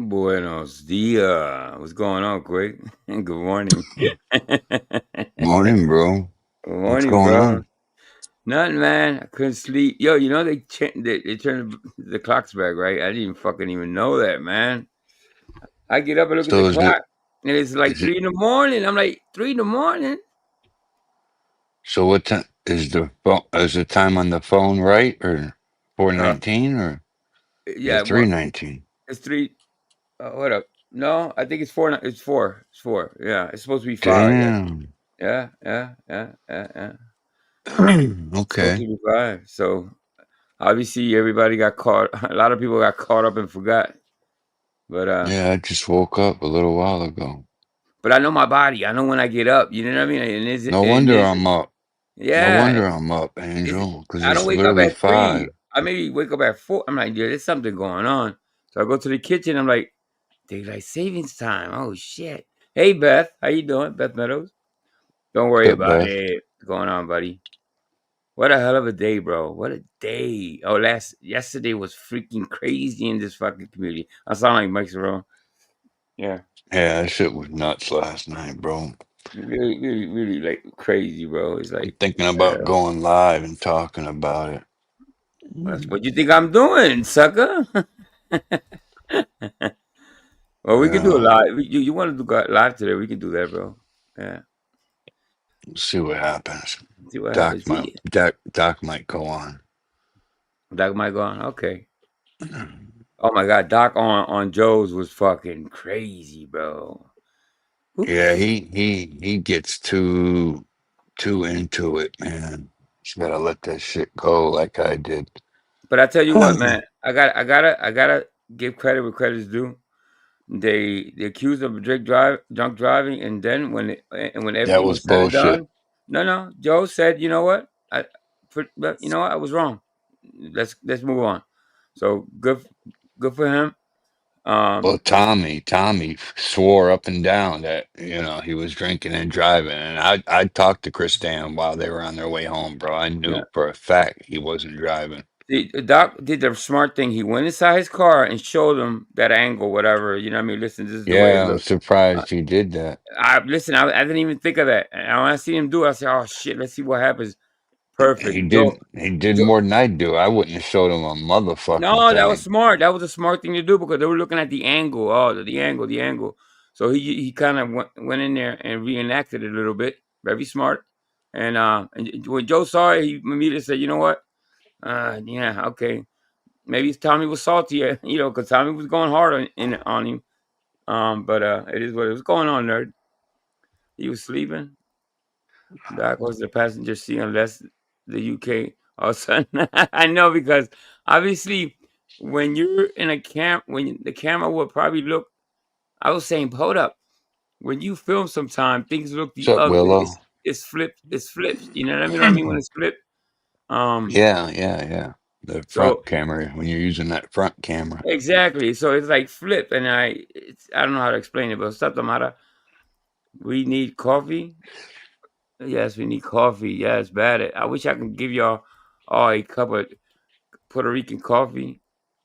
Buenos dias. What's going on, Quick? Good morning. Good Morning, bro. What's morning, going bro. on? Nothing, man. I couldn't sleep. Yo, they turned the clocks back, right? I didn't fucking even know that, man. I get up and look at the So clock, and it's like is it 3 in the morning. I'm like, 3 in the morning? so what time is the time on the phone right or Uh, 4:19 or is yeah, it well, 3:19? it's three. What up? No, I think it's four. It's four. It's four. Yeah, it's supposed to be five. Yeah, Damn. yeah. Supposed Okay. to be five. So obviously, everybody got caught. A lot of people got caught up and forgot. But Yeah, I just woke up a little while ago. but I know my body. I know when I get up. You know what I mean? No And wonder is I'm up. No yeah. wonder I'm up, Is Angel, because I don't it's wake up literally at 3. 5. I maybe wake up at 4. I'm like, yeah, there's something going on. So I go to the kitchen. I'm like, daylight savings time. Oh shit. Hey Beth, how you doing, Beth Meadows? Don't worry What's up, about Beth? it. What's going on, buddy? What a hell of a day, bro. What a day. Oh, yesterday was freaking crazy in this fucking community. I sound like Mike's wrong. Yeah. Yeah, that shit was nuts last night, bro. Really like crazy, bro. It's I'm like, thinking what the about hell? going live and talking about it. That's what you think I'm doing, sucker? Well, we can do a Yeah, live. You want to do live today? We can do that, bro. Yeah. we'll see what happens. See what happens. See, Doc might go on. Doc might go on. Okay. Oh my God, Doc on Joe's was fucking crazy, bro. Yeah, Oof. he gets too into it, man. Just gotta let that shit go like I did. But I tell you what, man, I gotta give credit where credit's due. They accused of drunk driving, and then when That everything was was said and bullshit. done, no, Joe said, you know what, you know what, I was wrong. Let's move on. So good for him. Well, Um, Tommy swore up and down that he was drinking and driving, and I talked to Chris Dan while they were on their way home, bro. I yeah. knew for a fact he wasn't driving. The Doc did the smart thing. He went inside his car and showed him that angle, whatever. You know what I mean? Listen, this is the way it Yeah, I'm looks. Uh, surprised he did that. I didn't even think of that. And when I see him do it, I said, "Oh shit, let's see what happens." Perfect, Joe. He did Joe. more than I do. I wouldn't have showed him a motherfucking No, that was thing. smart. That was a smart thing to do because they were looking at the angle. Oh, the angle. So he kind of went in there and reenacted it a little bit. Very smart. And when Joe saw it, he immediately said, "You know what? Yeah, okay. Maybe Tommy was salty, because Tommy was going hard on him. But it is what it was going on, nerd. He was sleeping. Doc was the passenger seat unless the UK all of a sudden. I know because obviously when you're in a when the camera will probably look. I was saying, hold up. When you film, sometime things look What's the up, ugly. Willow? It's flipped. It's flipped. You know what I mean? What I mean when it's flipped. Um. Yeah. The So front camera when you're using that front camera. exactly. So it's like flip, and I don't know how to explain it, but something matter. We need coffee. Yes, we need coffee. Yes, bad. I wish I could give y'all all a cup of Puerto Rican coffee.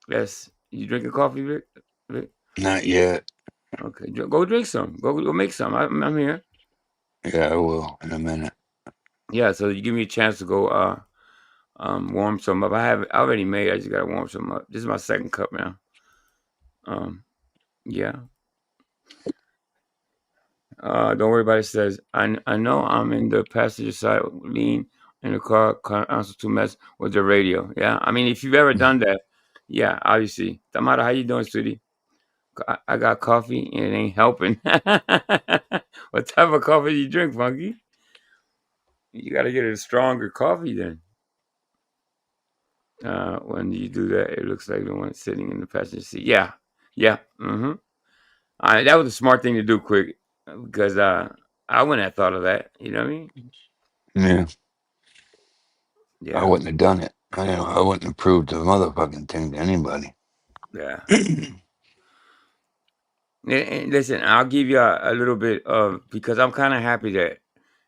Yes, you drinking coffee, Vic? Vic? Not yet. Okay, go drink some. Go make some. I'm here. Yeah, I will in a minute. Yeah, so you give me a chance to go warm some up. I already made. I just gotta warm some up. This is my second cup now. Um, yeah. Don't worry about it. Says I know I'm in the passenger side. Lean in the car. Answer to mess with the radio. Yeah, I mean if you've ever done that, yeah, obviously. No matter how you doing, sweetie. I got coffee and it ain't helping. What type of coffee you drink, Funky? You got to get a stronger coffee then. When you do that, it looks like the one sitting in the passenger seat. Yeah. That was a smart thing to do, quick, because I wouldn't have thought of that. You know what I mean? Yeah, I Yeah, wouldn't have done it. I wouldn't have proved the motherfucking thing to anybody. yeah. And listen, I'll give you a little bit of because I'm kind of happy that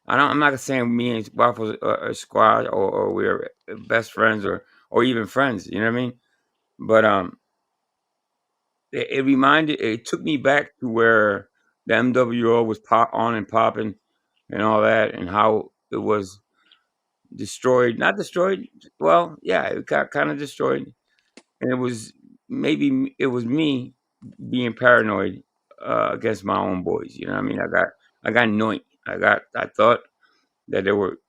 I'm not saying me and Waffles are squad or we're best friends or even friends. You know what I mean? But it took me back to where the MWO was pop on and popping and all that, and how it was destroyed. Not destroyed. Well, yeah, it got kind of destroyed, and it was me being paranoid against my own boys. You know what I mean? I got annoyed. I thought that they were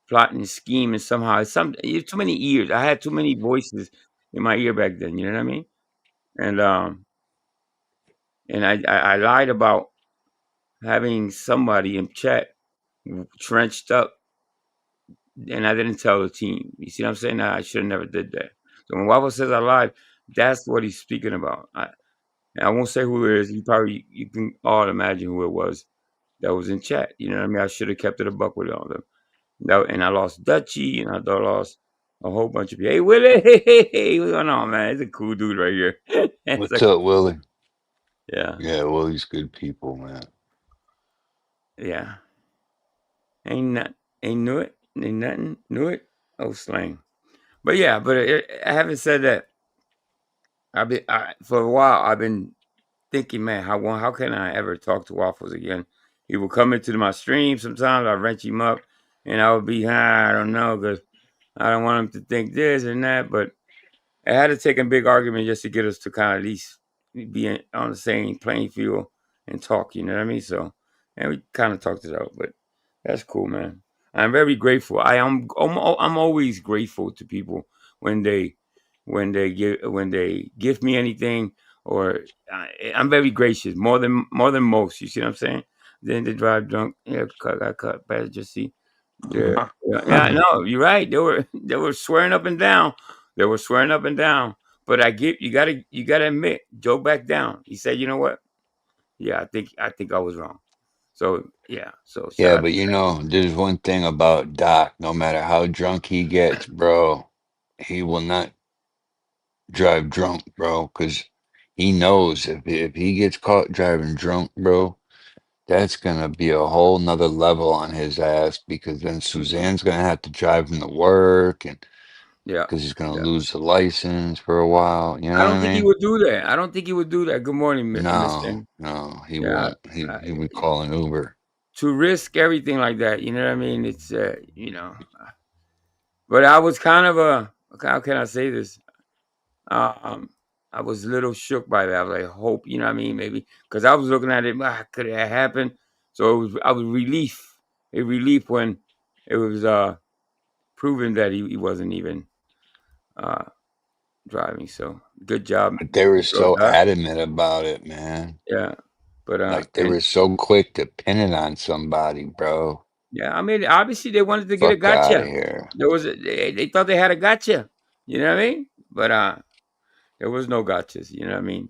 plotting and scheming somehow. It's too many ears. I had too many voices in my ear back then. You know what I mean? And I lied about having somebody in chat trenched up, and I didn't tell the team. You see what I'm saying? I should have never did that. So when Waffle says I lied, that's what he's speaking about. And I won't say who it is. You can all imagine who it was that was in chat. You know what I mean? I should have kept it a buck with all of them. And I lost Dutchy, and I lost a whole bunch of people. Hey Willie, hey, what's going on, man? He's a cool dude right here. It's What's like, up, Willie? yeah, Yeah, Willie's good people, man. yeah. Ain't not, ain't knew it, ain't nothing, knew it. Oh, slang. But yeah, but having said that, for a while I've been thinking, man, how can I ever talk to Waffles again? He would come into my stream sometimes. I wrench him up, and I would be, I don't know, because I don't want him to think this and that. But I had to take a big argument just to get us to kind of at least be on the same playing field and talk. You know what I mean? So, and we kind of talked it out, but that's cool, man. I'm very grateful. I'm always grateful to people when when they give me anything, or I'm very gracious, more than most. You see what I'm saying? Then they drive drunk. Yeah, got cut. Better just see. Yeah, yeah, no, you're right. They were swearing up and down. They were swearing up and down. But you gotta admit, Joe backed down. He said, you know what? Yeah, I think I was wrong. So yeah, so shout Yeah, out but to you know, there's one thing about Doc. No matter how drunk he gets, bro, he will not drive drunk, bro, because he knows if he gets caught driving drunk, bro, that's gonna be a whole nother level on his ass because then Mhm. Suzanne's gonna have to drive him to work and Yeah, because he's gonna yeah. lose the license for a while. You know I what don't I think he mean? would do that. I don't think he would do that. Good morning, Mister. No, no, he Yeah, won't. He I, would call an Uber. to risk everything like that, you know what I mean? It's you know. But I was kind of a how can I say this? Um, I was a little shook by that. I was like, hope, you know what I mean? Maybe because I was looking at it, could it have happened? So I was a relief when it was proven that he wasn't even uh, driving. So good job, But they were bro, so Doc. adamant about it, man. Yeah, but Like they and were so quick to pin it on somebody, bro. yeah, I mean, obviously they wanted to get a Fuck out of gotcha. here. They thought they had a gotcha. You know what I mean? But there was no gotchas. You know what I mean?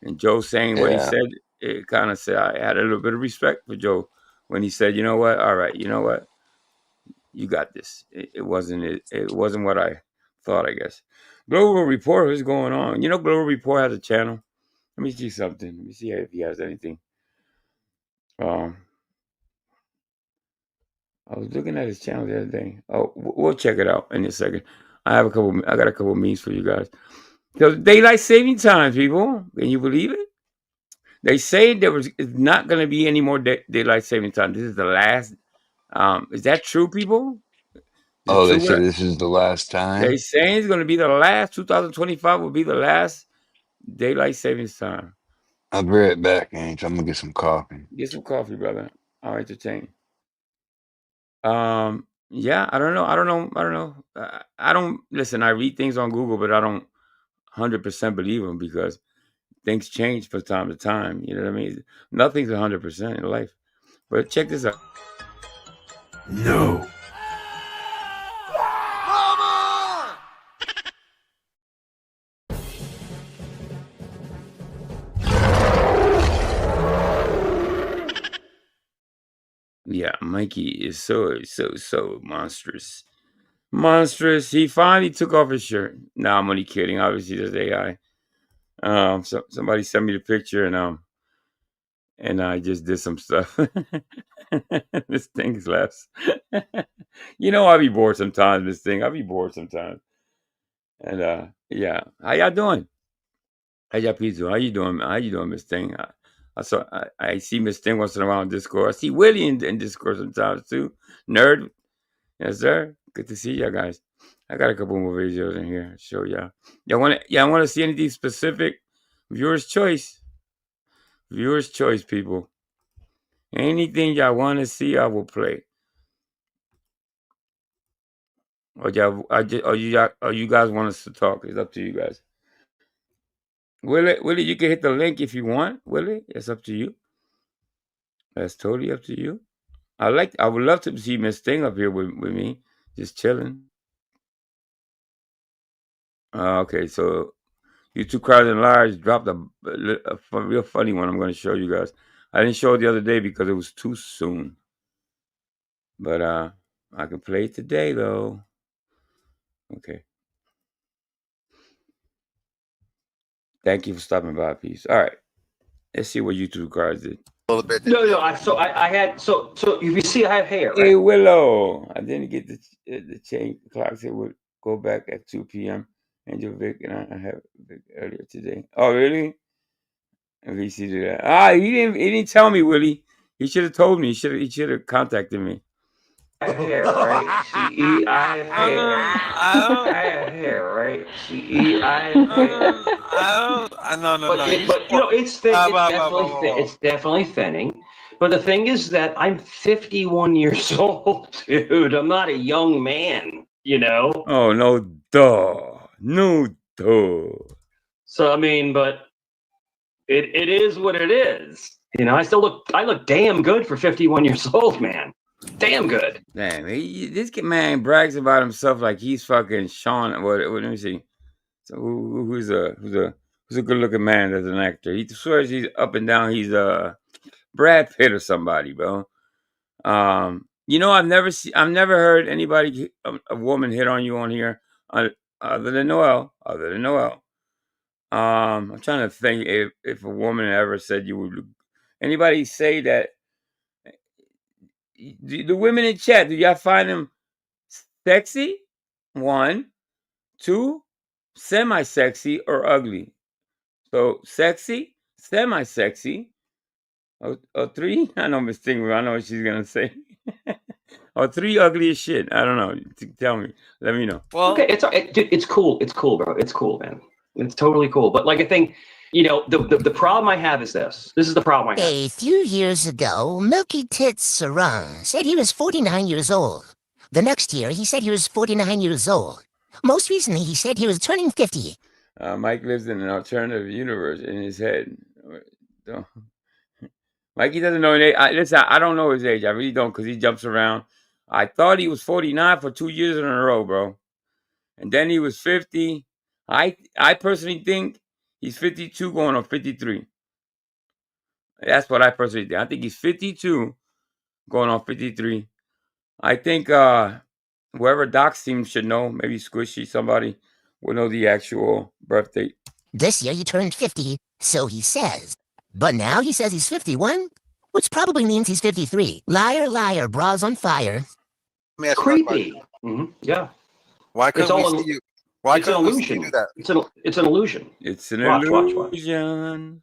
And Joe saying what he Yeah. said, it kind of said I had a little bit of respect for Joe when he said, you know what, all right, you know what, you got this. It wasn't what I thought, I guess. Global Report, what's going on? You know, Global Report has a channel. Let me see something. Let me see if he has anything. Um, I was looking at his channel the other day. Oh, we'll check it out in a second. I got a couple memes for you guys. So daylight saving time, people. Can you believe it? They say there was it's not going to be any more daylight saving time. This is the last. Is that true, people? Is it Oh, they true? say this is the last They time? saying it's going to be the last. 2025 will be the last daylight savings time. I'll be right back, Angel. I'm gonna get some coffee. Get some coffee, brother. I'll entertain. Yeah, I don't know. I don't know. I don't listen. I read things on Google, but I don't 100% believe them because things change from time to time. You know what I mean? Nothing's 100% in life. But check this out. No. Yeah, Mikey is so monstrous. Monstrous. He finally took off his shirt. No, I'm only kidding. Obviously, there's AI. Somebody sent me the picture, and I just did some stuff. This thing laughs. You know, I'll be bored sometimes. I'll be bored sometimes. And yeah, how y'all doing? How y'all people doing? How you doing? How you doing, Miss Thing? I see Miss Thing once in a while on Discord. I see Willie in Discord sometimes too. Nerd, yes sir. Good to see y'all guys. I got a couple more videos in here to show y'all. Y'all want to see anything specific? Viewers choice. Viewers choice, people. Anything y'all want to see, I will play. Or you guys want us to talk? It's up to you guys. Willie, you can hit the link if you want. Willie, it's up to you. That's totally up to you. I would love to see Miss Thing up here with me, just chilling. Okay, so you two crowds and liars dropped a real funny one. I'm going to show you guys. I didn't show it the other day because it was too soon. But I can play it today though. Okay. Thank you for stopping by, peace. All right. Let's see what YouTube cards did. A little bit. No. I had so if you see, I have hair. Right? Hey Willow, I didn't get the change. The clock said would go back at 2 p.m. Angel Vic and I have Vic earlier today. Oh really? VC did that. He didn't tell me, Willie. He should have told me. He should have contacted me. I have hair, right? CE, I have hair. I have hair, right? CE, I have hair. No. But you know, it's thin. It's definitely thinning. But the thing is that I'm 51 years old, dude. I'm not a young man, you know. Oh no, no. So I mean, but it is what it is. You know, I look damn good for 51 years old, man. Damn good. Damn, this man brags about himself like he's fucking Sean. What? Let me see. So who's a good looking man as an actor? He swears he's up and down. He's Brad Pitt or somebody, bro. You know, I've never heard anybody, a woman hit on you on here, other than Noel. I'm trying to think if a woman ever said you would. Anybody say that? The women in chat, do y'all find them sexy? 1, 2, semi-sexy or ugly? So sexy, semi-sexy. Or 3, I know Miss Thing, I know what she's gonna say. Or 3, ugly as shit. I don't know. Tell me. Let me know. Well, okay, it's cool. It's cool, bro. It's cool, man. It's totally cool. But like I think, you know, the problem I have is this. This is the problem I have. A few years ago, Milky Tits Sarang said he was 49 years old. The next year, he said he was 49 years old. Most recently, he said he was turning 50. Mike lives in an alternative universe in his head. Mikey doesn't know his age. Listen, I don't know his age. I really don't, because he jumps around. I thought he was 49 for 2 years in a row, bro. And then he was 50. I personally think he's 52 going on 53. That's what I personally think. I think he's 52 going on 53. I think whoever Doc's team should know, maybe Squishy, somebody, will know the actual birth date. This year he turned 50, so he says. But now he says he's 51, which probably means he's 53. Liar, liar, bras on fire. Creepy. Yeah. Why couldn't we see you? Why couldn't we see you that? It's an illusion. It's an illusion.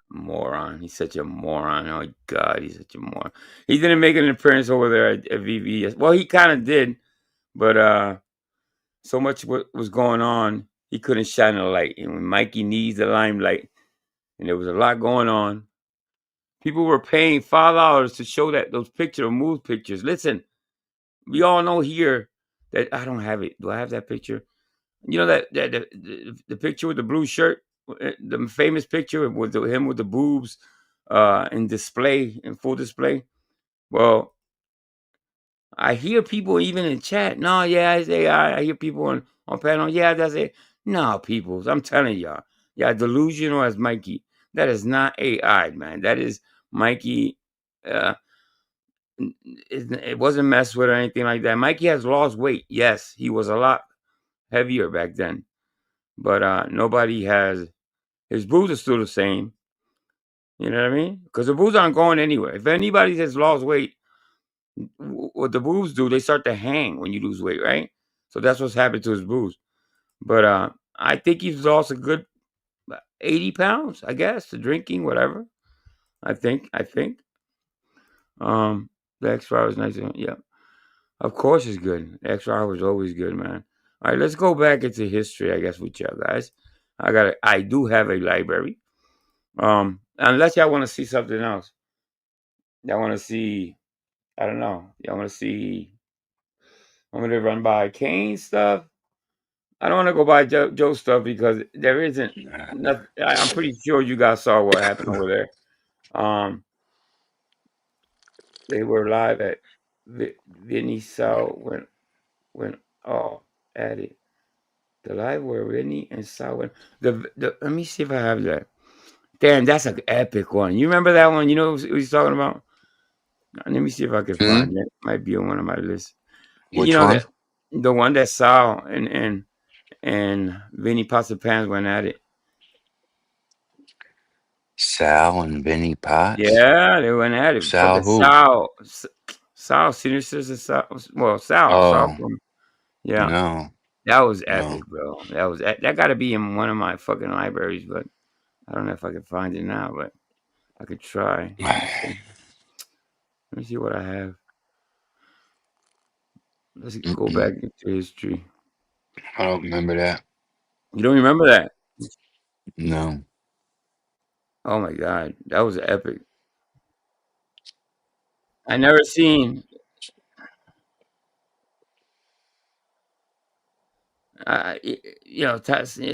Moron. He's such a moron. Oh, God, he's such a moron. He didn't make an appearance over there at VVS. Well, he kind of did, but so much was going on, he couldn't shine a light. And when Mikey needs the limelight, and there was a lot going on, people were paying $5 to show those move pictures. Listen, we all know here that I don't have it. Do I have that picture? You know that the picture with the blue shirt, the famous picture with him with the boobs in full display. Well, I hear people even in chat. No, yeah, it's AI. I hear people on panel. Yeah, that's it. No, people, I'm telling y'all, delusional as Mikey. That is not AI, man. That is Mikey. It wasn't messed with or anything like that. Mikey has lost weight. Yes, he was a lot heavier back then, but nobody has. His boobs are still the same. You know what I mean? Because the boobs aren't going anywhere. If anybody has lost weight, what the boobs do, they start to hang when you lose weight, right? So that's what's happened to his boobs. But I think he's lost a good 80 pounds, I guess, to drinking, whatever. I think. The extra hour is nice. Yeah, of course it's good. The extra hour is always good, man. All right, let's go back into history, I guess, with you guys. I do have a library. Unless y'all want to see something else. Y'all want to see, I don't know. Y'all want to see, I'm going to run by Kane stuff. I don't want to go by Joe stuff because there isn't nothing. I'm pretty sure you guys saw what happened over there. They were live at Vinny Sal when at it. The live where Vinny and Sal went. Let me see if I have that. Damn, that's an epic one. You remember that one? You know what he's talking about? Let me see if I can find it. Might be on one of my lists. You Which know one? that the one that Sal and Vinny Pans went at it. Sal and Vinny Potts? Yeah, they went at it. Sal Fucking who? Sal, senior citizen Sal. Well, Sal Oh, from yeah. no, That was no. epic, bro. That got to be in one of my fucking libraries, but I don't know if I can find it now. But I could try. Let me see what I have. Let's go back into history. I don't remember that. You don't remember that? No. Oh my god, that was epic. I never seen.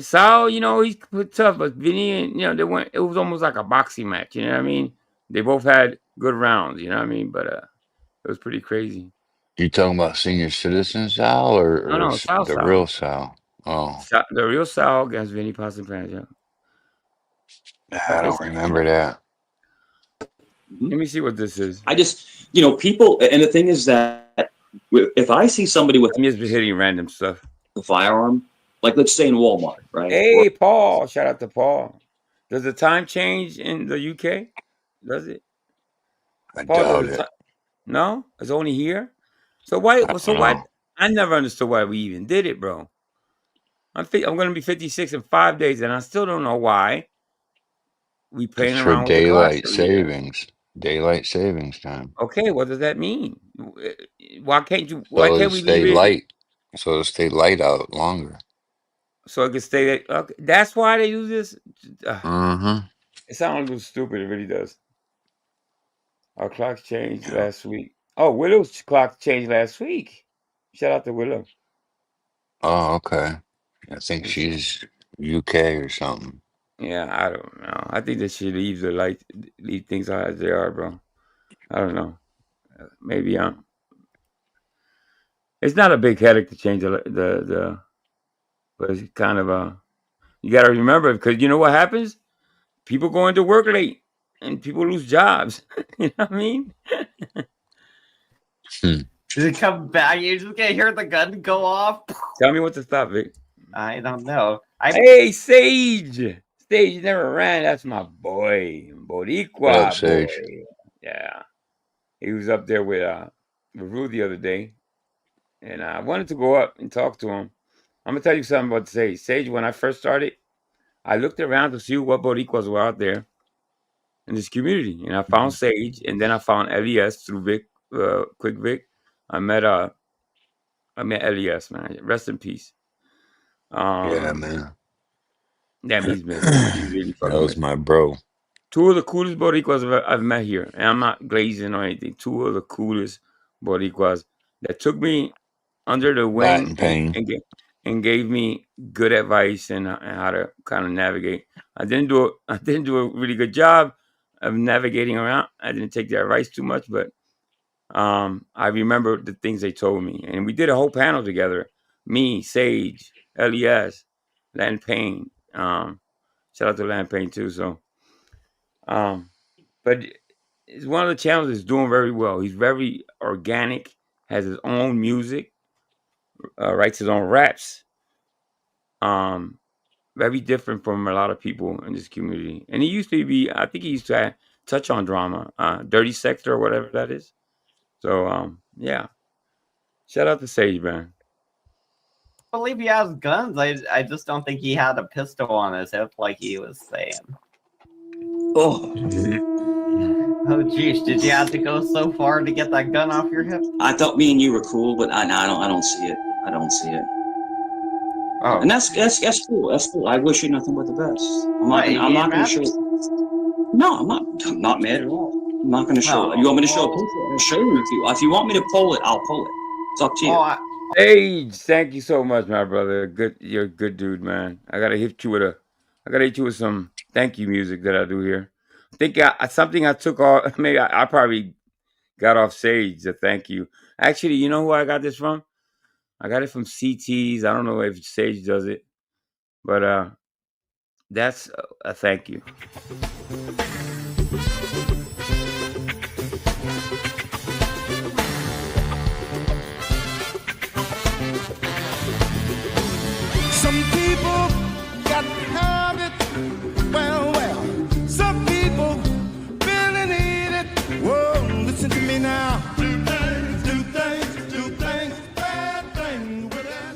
Sal, he's tough, but Vinny and they went. It was almost like a boxing match. You know what I mean? They both had good rounds. You know what I mean? But it was pretty crazy. You talking about senior citizen Sal No, or no, the real Sal? Oh, The real Sal against Vinny Pans. Yeah. I don't remember that. Let me see what this is. I just, people, and the thing is that if I see somebody with I'm just hitting random stuff. a firearm, like let's say in Walmart, right? Hey, Paul! Shout out to Paul. Does the time change in the UK? Does it? I Paul, does doubt the it. time? No, it's only here. So why? I So don't why? know. I never understood why we even did it, bro. I'm going to be 56 in 5 days, and I still don't know why we It's playing for around with the clocks daylight every year. savings. Daylight savings time. Okay, what does that mean? Why can't you? Why So it'll can't we leave stay it light. So it'll stay light out longer. so it can stay there? Okay, that's why they do this. Mm-hmm. It sounds a little stupid. It really does. Our clocks changed Yeah. last week. Oh, Willow's clock changed last week. Shout out to Willow. Oh, okay. I think Let's see. she's UK or something. Yeah, I don't know. I think they should leave things out as they are, bro. I don't know. Maybe it's not a big headache to change but it's kind of you got to remember because you know what happens? People go into work late and people lose jobs. You know what I mean? Hmm. Does it come back? You just can't hear the gun go off. Tell me what to stop, Vic. I don't know. Hey, Sage. Sage never ran. That's my boy, What up, Boricua boy. Sage? Yeah, he was up there with Ruth the other day, and I wanted to go up and talk to him. I'm gonna tell you something about Sage. Sage, when I first started, I looked around to see what Boricuas were out there in this community, and I found Sage, and then I found LES through Vic, Quick Vic. I met LES, man. Rest in peace. Yeah, Um, man. damn, he's missing. He's really That fucking was missing. my bro. Two of the coolest Boricuas I've met here, and I'm not glazing or anything. Two of the coolest Boricuas that took me under the wing Latin pain. and gave me good advice and how to kind of navigate. I didn't do a really good job of navigating around. I didn't take their advice too much, but I remember the things they told me, and we did a whole panel together. Me, Sage, Les, Latin Pain. Shout out to Latin Pain too. So, but it's one of the channels that's doing very well. He's very organic, has his own music, writes his own raps. Very different from a lot of people in this community. And he used to be, I think he used to touch on drama, Dirty Sector or whatever that is. So, yeah. Shout out to Sage, man. believe he has guns. I just don't think he had a pistol on his hip like he was saying. Oh, Oh, geez, did you have to go so far to get that gun off your hip? I thought me and you were cool, but I don't see it. I don't see it. Oh, And that's cool. That's cool. I wish you nothing but the best. I'm not going to show. No, I'm not mad at all. I'm not going to show it. You want me to show a picture? I'll show you if you want me to pull it. I'll pull it. It's up to you. Sage, thank you so much, my brother. You're a good dude, man. I gotta hit you with some thank you music that I do here. I think something I took off. Maybe I probably got off Sage to thank you. Actually, you know who I got this from? I got it from CT's. I don't know if Sage does it, but that's a thank you. Some people got to have it. Well. Some people really need it. Whoa, listen to me now. Do things, bad things with it.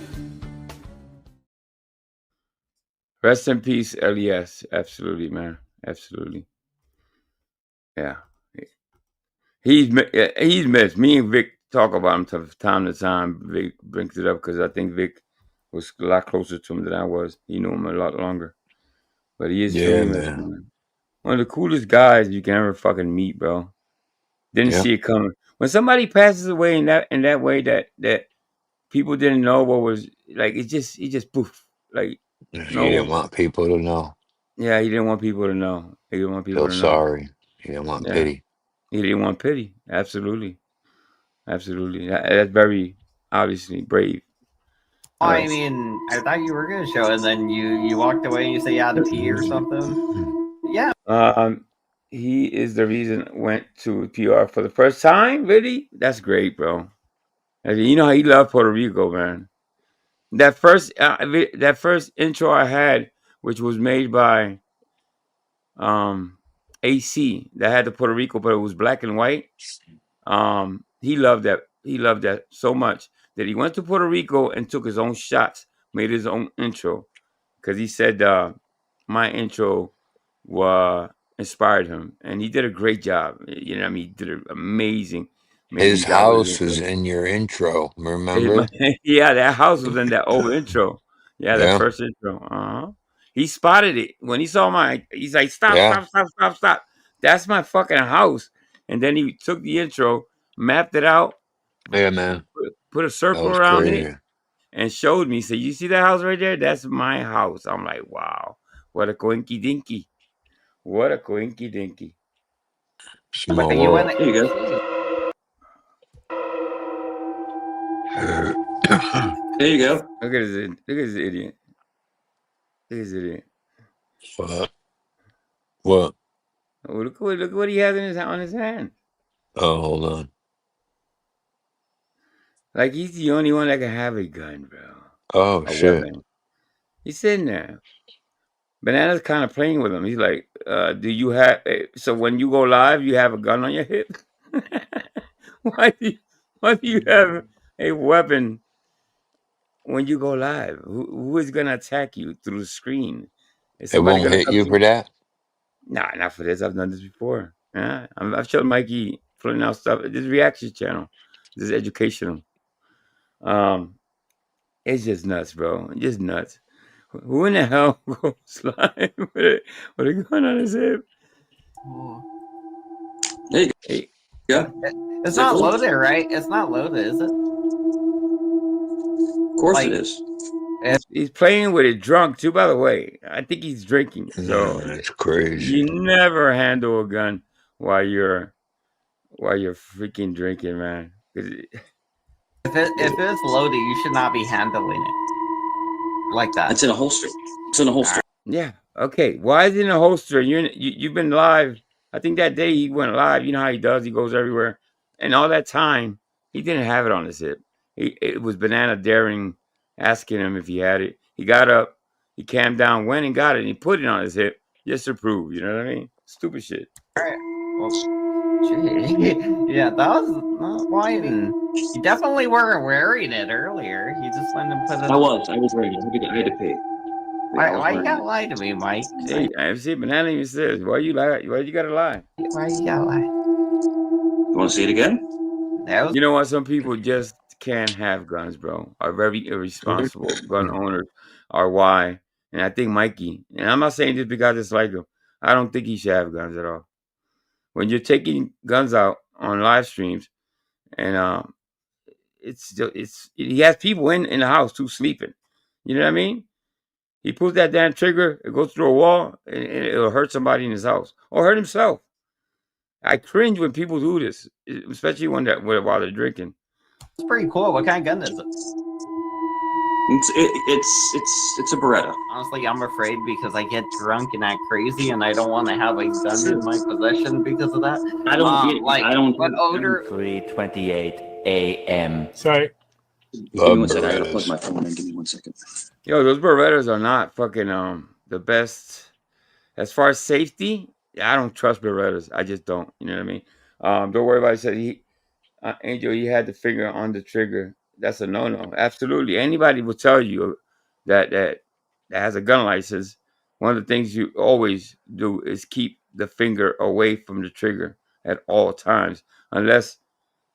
Rest in peace, LES. Absolutely, man. Absolutely. Yeah. He's missed. Me and Vic talk about him from time to time. Vic brings it up because I think Vic was a lot closer to him than I was. He knew him a lot longer. But he is truly missed, man. One of the coolest guys you can ever fucking meet, bro. Didn't see it coming. When somebody passes away in that way that people didn't know what was like, it just poof. Like he didn't want people to know. Yeah, he didn't want people to know. He didn't want people Feel to know. sorry. He didn't want pity. He didn't want pity. Absolutely. That's very obviously brave. I mean, I thought you were gonna show, and then you walked away and you said you had to pee or something. Yeah. He is the reason I went to PR for the first time. Really, that's great, bro. You know how he loved Puerto Rico, man. That first intro I had, which was made by AC, that had the Puerto Rico, but it was black and white. He loved that. He loved that so much that he went to Puerto Rico and took his own shots, made his own intro, because he said my intro inspired him, and he did a great job. You know, I mean, he did an amazing His job house was in your intro, remember? Yeah, that house was in that old intro. Yeah, that first intro. He spotted it when he saw he's like, stop. That's my fucking house. And then he took the intro, mapped it out. Yeah, man. Put a circle around it and showed me. He said, you see that house right there? That's my house. I'm like, wow, what a coinky dinky. What a coinky dinky. Small world. There you go. There you go. Look at this idiot. Look at this idiot. What? Oh, look what he has on his hand. Oh, hold on. Like he's the only one that can have a gun, bro. Oh, shit. Weapon. He's sitting there. Banana's kind of playing with him. He's like, do you have... So when you go live, you have a gun on your hip? Why do you have a weapon when you go live? Who is going to attack you through the screen? It won't hit you for that? Nah, not for this. I've done this before. Yeah, I've showed Mikey putting out stuff. This is reaction channel. This is educational. It's just nuts, bro. Just nuts. Who in the hell goes live with a gun on his hip? Hey. Yeah. It's not loaded, right? It's not loaded, is it? Of course it is. He's playing with it drunk too, by the way. I think he's drinking. So that's crazy. You never handle a gun while you're freaking drinking, man. If it's loaded, you should not be handling it like that. It's in a holster. It's in a holster. Yeah. Okay. Why is it in a holster? You've been live. I think that day he went live. You know how he does. He goes everywhere. And all that time, he didn't have it on his hip. It was Banana daring, asking him if he had it. He got up. He calmed down, went and got it, and he put it on his hip just to prove. You know what I mean? Stupid shit. All right. Well, Yeah, that was not white. You definitely weren't wearing it earlier. You just went and put it. I was wearing it. I had to pay. Why you gotta lie to me, Mike? Hey, I've seen Banana even says, why you lie? Why you gotta lie? Why you gotta lie? You want to see it again? You know what? Some people just can't have guns, bro. Are very irresponsible. Gun owners are why. And I think Mikey, and I'm not saying this because it's like him. I don't think he should have guns at all. When you're taking guns out on live streams, and he has people in the house too sleeping. You know what I mean? He pulls that damn trigger, it goes through a wall, and it'll hurt somebody in his house or hurt himself. I cringe when people do this, especially while they're drinking. It's pretty cool. What kind of gun is it? It's a Beretta. Honestly, I'm afraid because I get drunk and act crazy, and I don't want to have a gun in my possession because of that. I don't what odor? 3:28 a.m. Sorry. Give me 1 second. I gotta plug my phone in. Give me 1 second. Yo, those Berettas are not fucking the best as far as safety. I don't trust Berettas. I just don't. You know what I mean? Don't worry about it. Said Angel, he had the finger on the trigger. That's a no-no. Absolutely. Anybody will tell you that has a gun license. One of the things you always do is keep the finger away from the trigger at all times, unless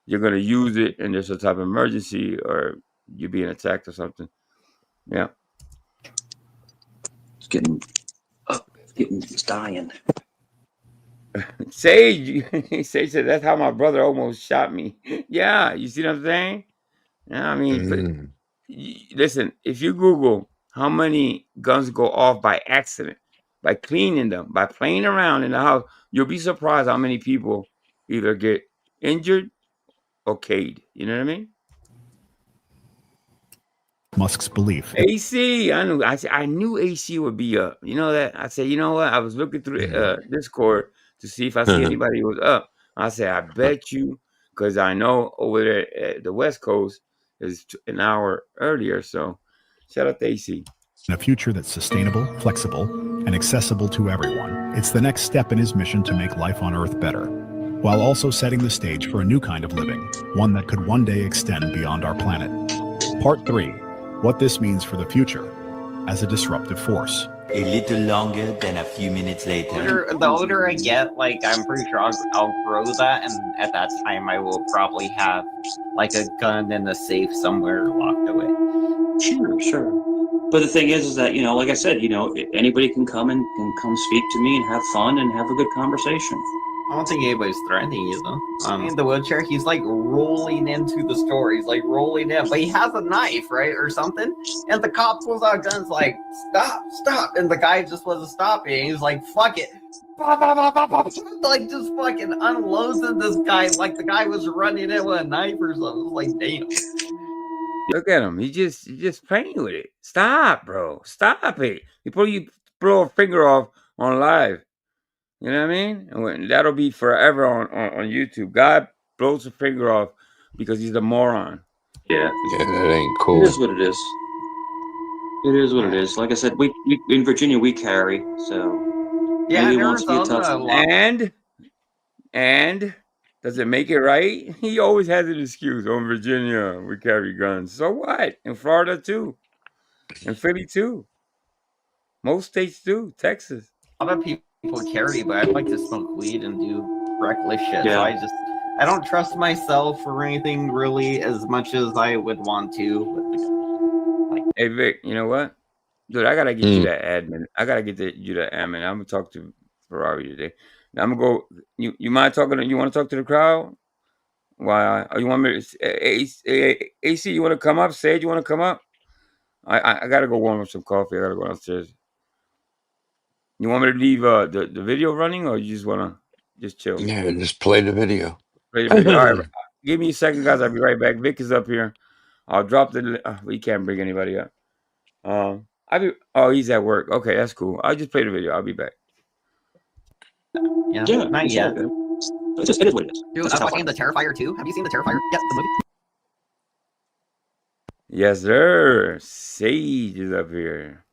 you're going to use it and there's a type of emergency or you're being attacked or something. Yeah. It's dying. Sage said, that's how my brother almost shot me. Yeah, you see what I'm saying? Yeah, I mean, listen, if you Google how many guns go off by accident, by cleaning them, by playing around in the house, you'll be surprised how many people either get injured or killed. You know what I mean? Musk's belief. AC, I knew AC would be up. You know that? I said, you know what? I was looking through Discord to see if I see anybody who was up. I said, I bet you, because I know over there at the West Coast is an hour earlier. So shout out to AC. In a future that's sustainable, flexible, and accessible to everyone, it's the next step in his mission to make life on Earth better, while also setting the stage for a new kind of living, one that could one day extend beyond our planet. Part 3. What this means for the future as a disruptive force. A little longer than a few minutes later. The older I get, like, I'm pretty sure I'll grow that, and at that time I will probably have, like, a gun in a safe somewhere locked away. Sure. But the thing is that, you know, like I said, you know, anybody can come and come speak to me and have fun and have a good conversation. I don't think anybody's threatening you, though. In the wheelchair, he's like rolling into the store. He's like rolling in, but he has a knife, right, or something. And the cop pulls out guns, like, stop. And the guy just wasn't stopping. He's like, fuck it. Like, just fucking unloading this guy like the guy was running in with a knife or something. It was like, damn. Look at him. He's just playing with it. Stop, bro. Stop it. You blow a finger off on live. You know what I mean? And that'll be forever on YouTube. God blows a finger off because he's a moron. Yeah, that ain't cool. It is what it is. It is what it is. Like I said, we in Virginia we carry, so yeah. And does it make it right? He always has an excuse. Oh, in Virginia we carry guns. So what? In Florida too, in Philly too. Most states do. Texas. A lot of people carry, but I like to smoke weed and do reckless shit. Yeah. So I don't trust myself or anything really as much as I would want to. Hey Vic, you know what? Dude, I gotta get you that admin. I gotta get you that admin. I'm gonna talk to Ferrari today. Now I'm gonna go. You mind talking? You want to talk to the crowd? Why? You want me to? AC, you want to come up? Sage, you want to come up? I gotta go warm up some coffee. I gotta go downstairs. You want me to leave the video running, or you just wanna just chill? Yeah, just play the video. Play the video. All right, give me a second, guys. I'll be right back. Vic is up here. I'll drop the. We can't bring anybody up. Oh, he's at work. Okay, that's cool. I'll just play the video. I'll be back. Yeah, not yet. It is what it is. Dude, I'm watching The Terrifier 2. Have you seen The Terrifier? Yes, the movie. Yes, sir. Sage is up here.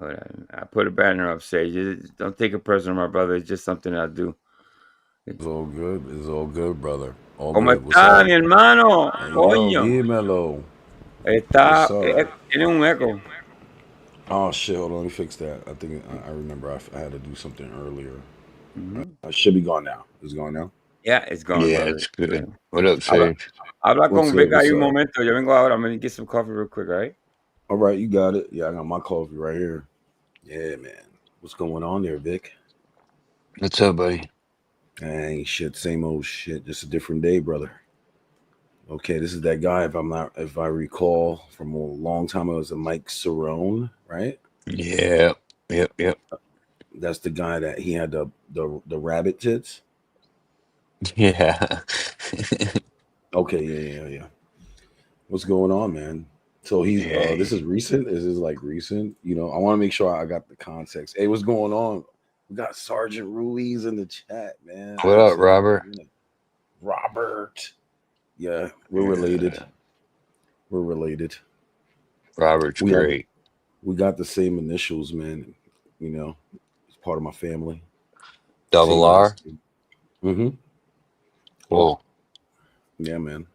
I put a banner up, Sage. Don't take it personal, my brother. It's just something I do. It's all good. It's all good, brother. All ¿Cómo good. What's está, up? mi hermano? Hey, yo, Coño. dímelo. Está, What's up? tiene un eco. Oh shit! Hold on, let me fix that. I think I remember I had to do something earlier. Mm-hmm. I should be gone now. It's gone now. Yeah, it's gone, Yeah, brother. it's good. What up, Habla, Sage? habla What's con up? Vega ahí What's un up? momento. Yo vengo ahora. I'm going to get some coffee real quick, all right? All right, you got it. Yeah, I got my coffee right here. Yeah, man. What's going on there, Vic? What's up, buddy? Ain't shit. Same old shit. Just a different day, brother. Okay, this is that guy. If I recall from a long time ago, it was a Mike Cerrone, right? Yeah. Yep. That's the guy that he had the rabbit tits. Yeah. Okay, yeah. What's going on, man? So he's this is Hey. recent. Is this like recent? You know, I want to make sure I got the context. Hey, what's going on? We got Sergeant Ruiz in the chat, man. I What haven't up, seen him in a Robert? minute. Robert. Yeah, we're related. Yeah. We're related. Robert's We have great. we got the same initials, man. You know, it's part of my family. Double Same R? last name. Mm-hmm. Well, Cool. yeah, man.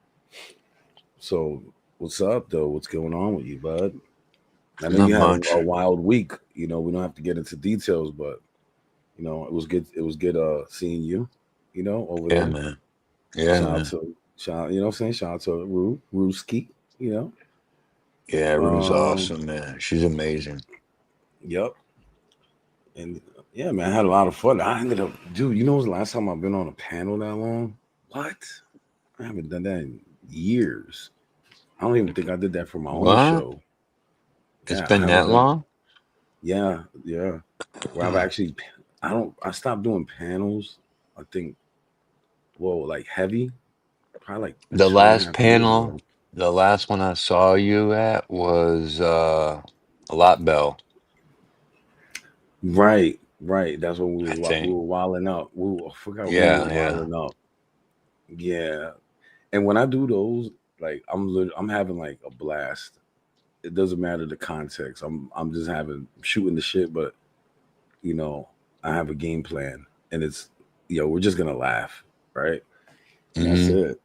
So what's up though? What's going on with you, bud? I know Not you had a much. wild week. You know, we don't have to get into details, but you know, it was good. It was good seeing you. You know, over Yeah, there. man. Yeah, man. Shout out, you know what I'm saying? Shout out to Ruski, you know. Yeah, Rue's awesome, man. She's amazing. Yep. And yeah, man, I had a lot of fun. I ended up, dude, you know the last time I've been on a panel that long? What? I haven't done that in years. I don't even think I did that for my own What? show. It's Yeah, I been haven't that done. long? Yeah. Where I've actually, I stopped doing panels. I think, well, like heavy, probably like The 2.5 last years panel, ago. the last one I saw you at was a lot bell, Right. That's when I we think. were wilding up. I forgot when we were Yeah. wilding up. Yeah, and when I do those, like I'm having like a blast. It doesn't matter the context. I'm just shooting the shit, but you know, I have a game plan, and it's we're just gonna laugh, right? And that's Hmm. it.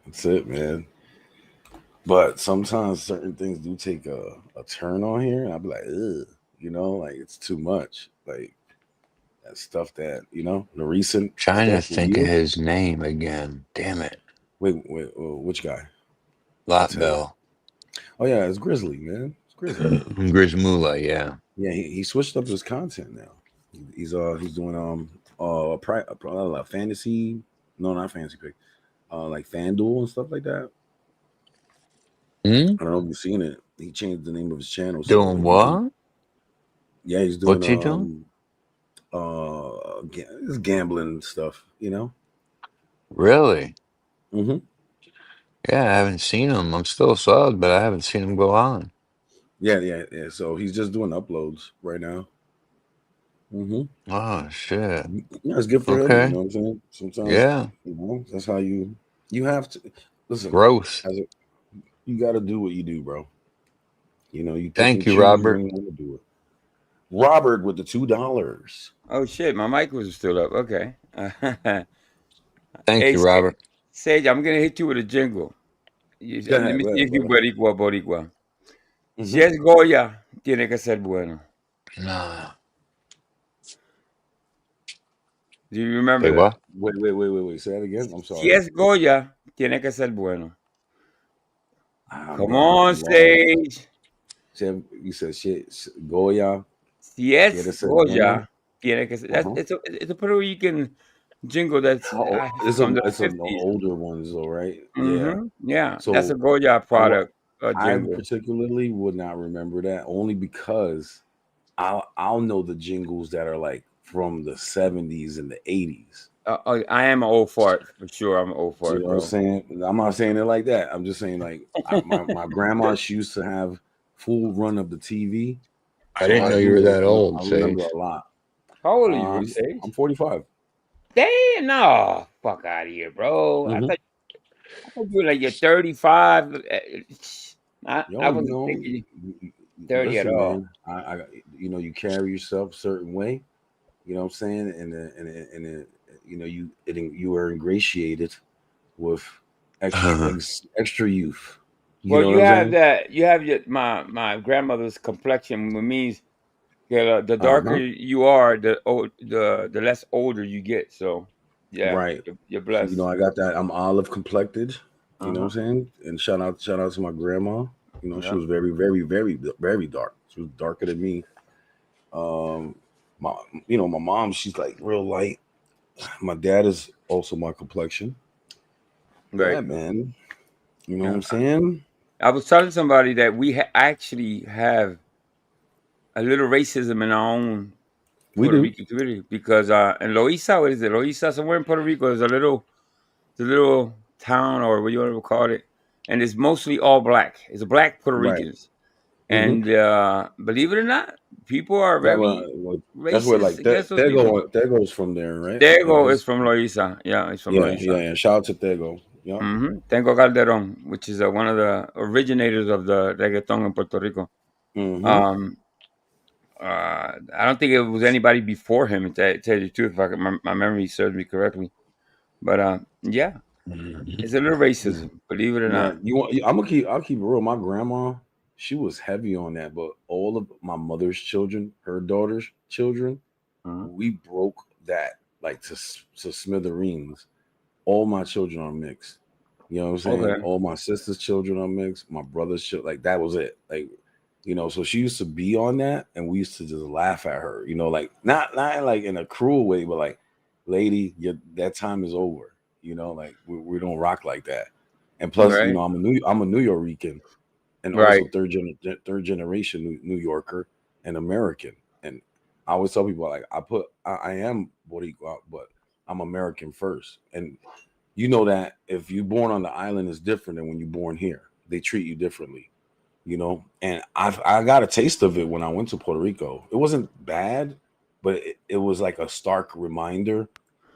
That's it, man. But sometimes certain things do take a turn on here, and I'll be like, ugh, like it's too much. Like that stuff that the recent Trying to stuff with think of you. his name again. Damn it. Wait, which guy? I'll Lot tell you. bell. Oh yeah, it's Grizzly, man. It's Grizzly. Grismula, yeah. Yeah, he switched up his content now. He's doing fantasy, no, not fantasy pick, like FanDuel and stuff like that. Hmm? I don't know if you've seen it. He changed the name of his channel so Doing you can. what? Yeah, he's doing What's he doing? it's gambling stuff. Really? Mm-hmm. Yeah, I haven't seen him. I'm still subbed, but I haven't seen him go on. Yeah. So he's just doing uploads right now. Mm-hmm. Oh, shit. Yeah, it's good for him. You Okay. know what I'm saying? Sometimes, Yeah. that's how you have to listen. Growth. You got to do what you do, bro. You pick and Thank you, choose when Robert. you want to do it. Robert with the $2. Oh, shit. My mic was still up. Okay. Thank Hey, you, Robert. Sage, I'm going to hit you with a jingle. Go Let ahead, me see if you brother. boricua. Si Mm-hmm. es Goya, tiene que ser bueno. Nah. Do you remember Say that? what? Wait. Say that again. I'm Si sorry. es Goya, tiene que ser bueno. Come Bro, on, I'm lost. Sage. You said shit. Goya. Si es Quiere ser bueno. Goya, tiene que ser. Uh-huh. It's a Puerto Rican jingle that's from the It's an 50s. older ones though, right? Yeah. Mm-hmm. Yeah, that's a So Goya product I jingle. particularly would not remember that only because I'll know the jingles that are like from the 70s and the 80s. I am an old fart for sure. I'm an old You fart, know what I'm bro. saying? I'm not saying it like that. I'm just saying like my grandma she used to have full run of the TV, I so didn't I know you were do. that I old, remember Sage. a lot. How old are you, Sage? I'm 45. Damn, no, fuck out of here, bro. Mm-hmm. I thought you were like you're 35. I Yo, wasn't thinking. 30 listen, at all. man, I you know, you carry yourself a certain way. You know what I'm saying? And you are ingratiated with extra youth. You Well, know what you I'm have saying? that. You have my grandmother's complexion, which means the darker Uh-huh. you are, the less older you get. So, yeah, Right. you're So, you know, blessed. I got that. I'm olive complected. You know Uh-huh. what I'm saying? And shout out to my grandma. You know, she Yeah. was very, very, very, very dark. She was darker than me. Um, my, my mom, she's like real light. My dad is also my complexion. Yeah, Right. man. You know what Yeah. I'm saying? I was telling somebody that we actually have a little racism in our own We Puerto do. Rican community because in Loíza, what is it? Loíza, somewhere in Puerto Rico, there's the little town or what you want to call it, and it's mostly all black. It's black Puerto Right. Ricans, Mm-hmm. and believe it or not, people are That very that's where racist like against those people. Tego is from there, right? Tego is He's from Loíza. Yeah, it's from yeah, yeah, Loíza. yeah. Shout out to Tego. Yep. Tengo Calderón, which is one of the originators of the reggaeton in Puerto Rico. Mm-hmm. Um, I don't think it was anybody before him. To tell you the truth, if my memory serves me correctly. But yeah, it's a little racism, believe it or Yeah, not. I'll keep it real. My grandma, she was heavy on that, but all of my mother's children, her daughter's children, we broke that like to smithereens. All my children are mixed. You know what I'm saying? Okay. All my sister's children are mixed. My brother's children, like that was it. Like, so she used to be on that, and we used to just laugh at her. Like not like in a cruel way, but like, lady, that time is over. Like we don't rock like that. And plus, Right. I'm a New Yorican, and Right. also third generation New Yorker and American. And I always tell people like I am Boricua, but I'm American first. And you know that if you're born on the island, it's different than when you're born here. They treat you differently, And I got a taste of it when I went to Puerto Rico. It wasn't bad, but it was like a stark reminder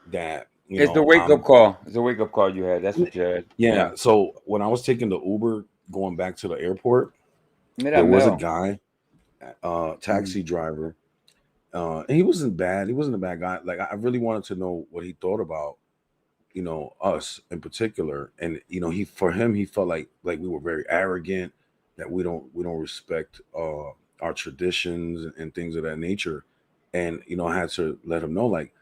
that It's the wake up call. It's the wake up call you had. That's what you had. yeah. So when I was taking the Uber going back to the airport, Mira, there was a Mel. guy, taxi driver. And he wasn't bad. He wasn't a bad guy. Like I really wanted to know what he thought about, us in particular. And he felt like we were very arrogant, that we don't respect our traditions and things of that nature. And I had to let him know, like,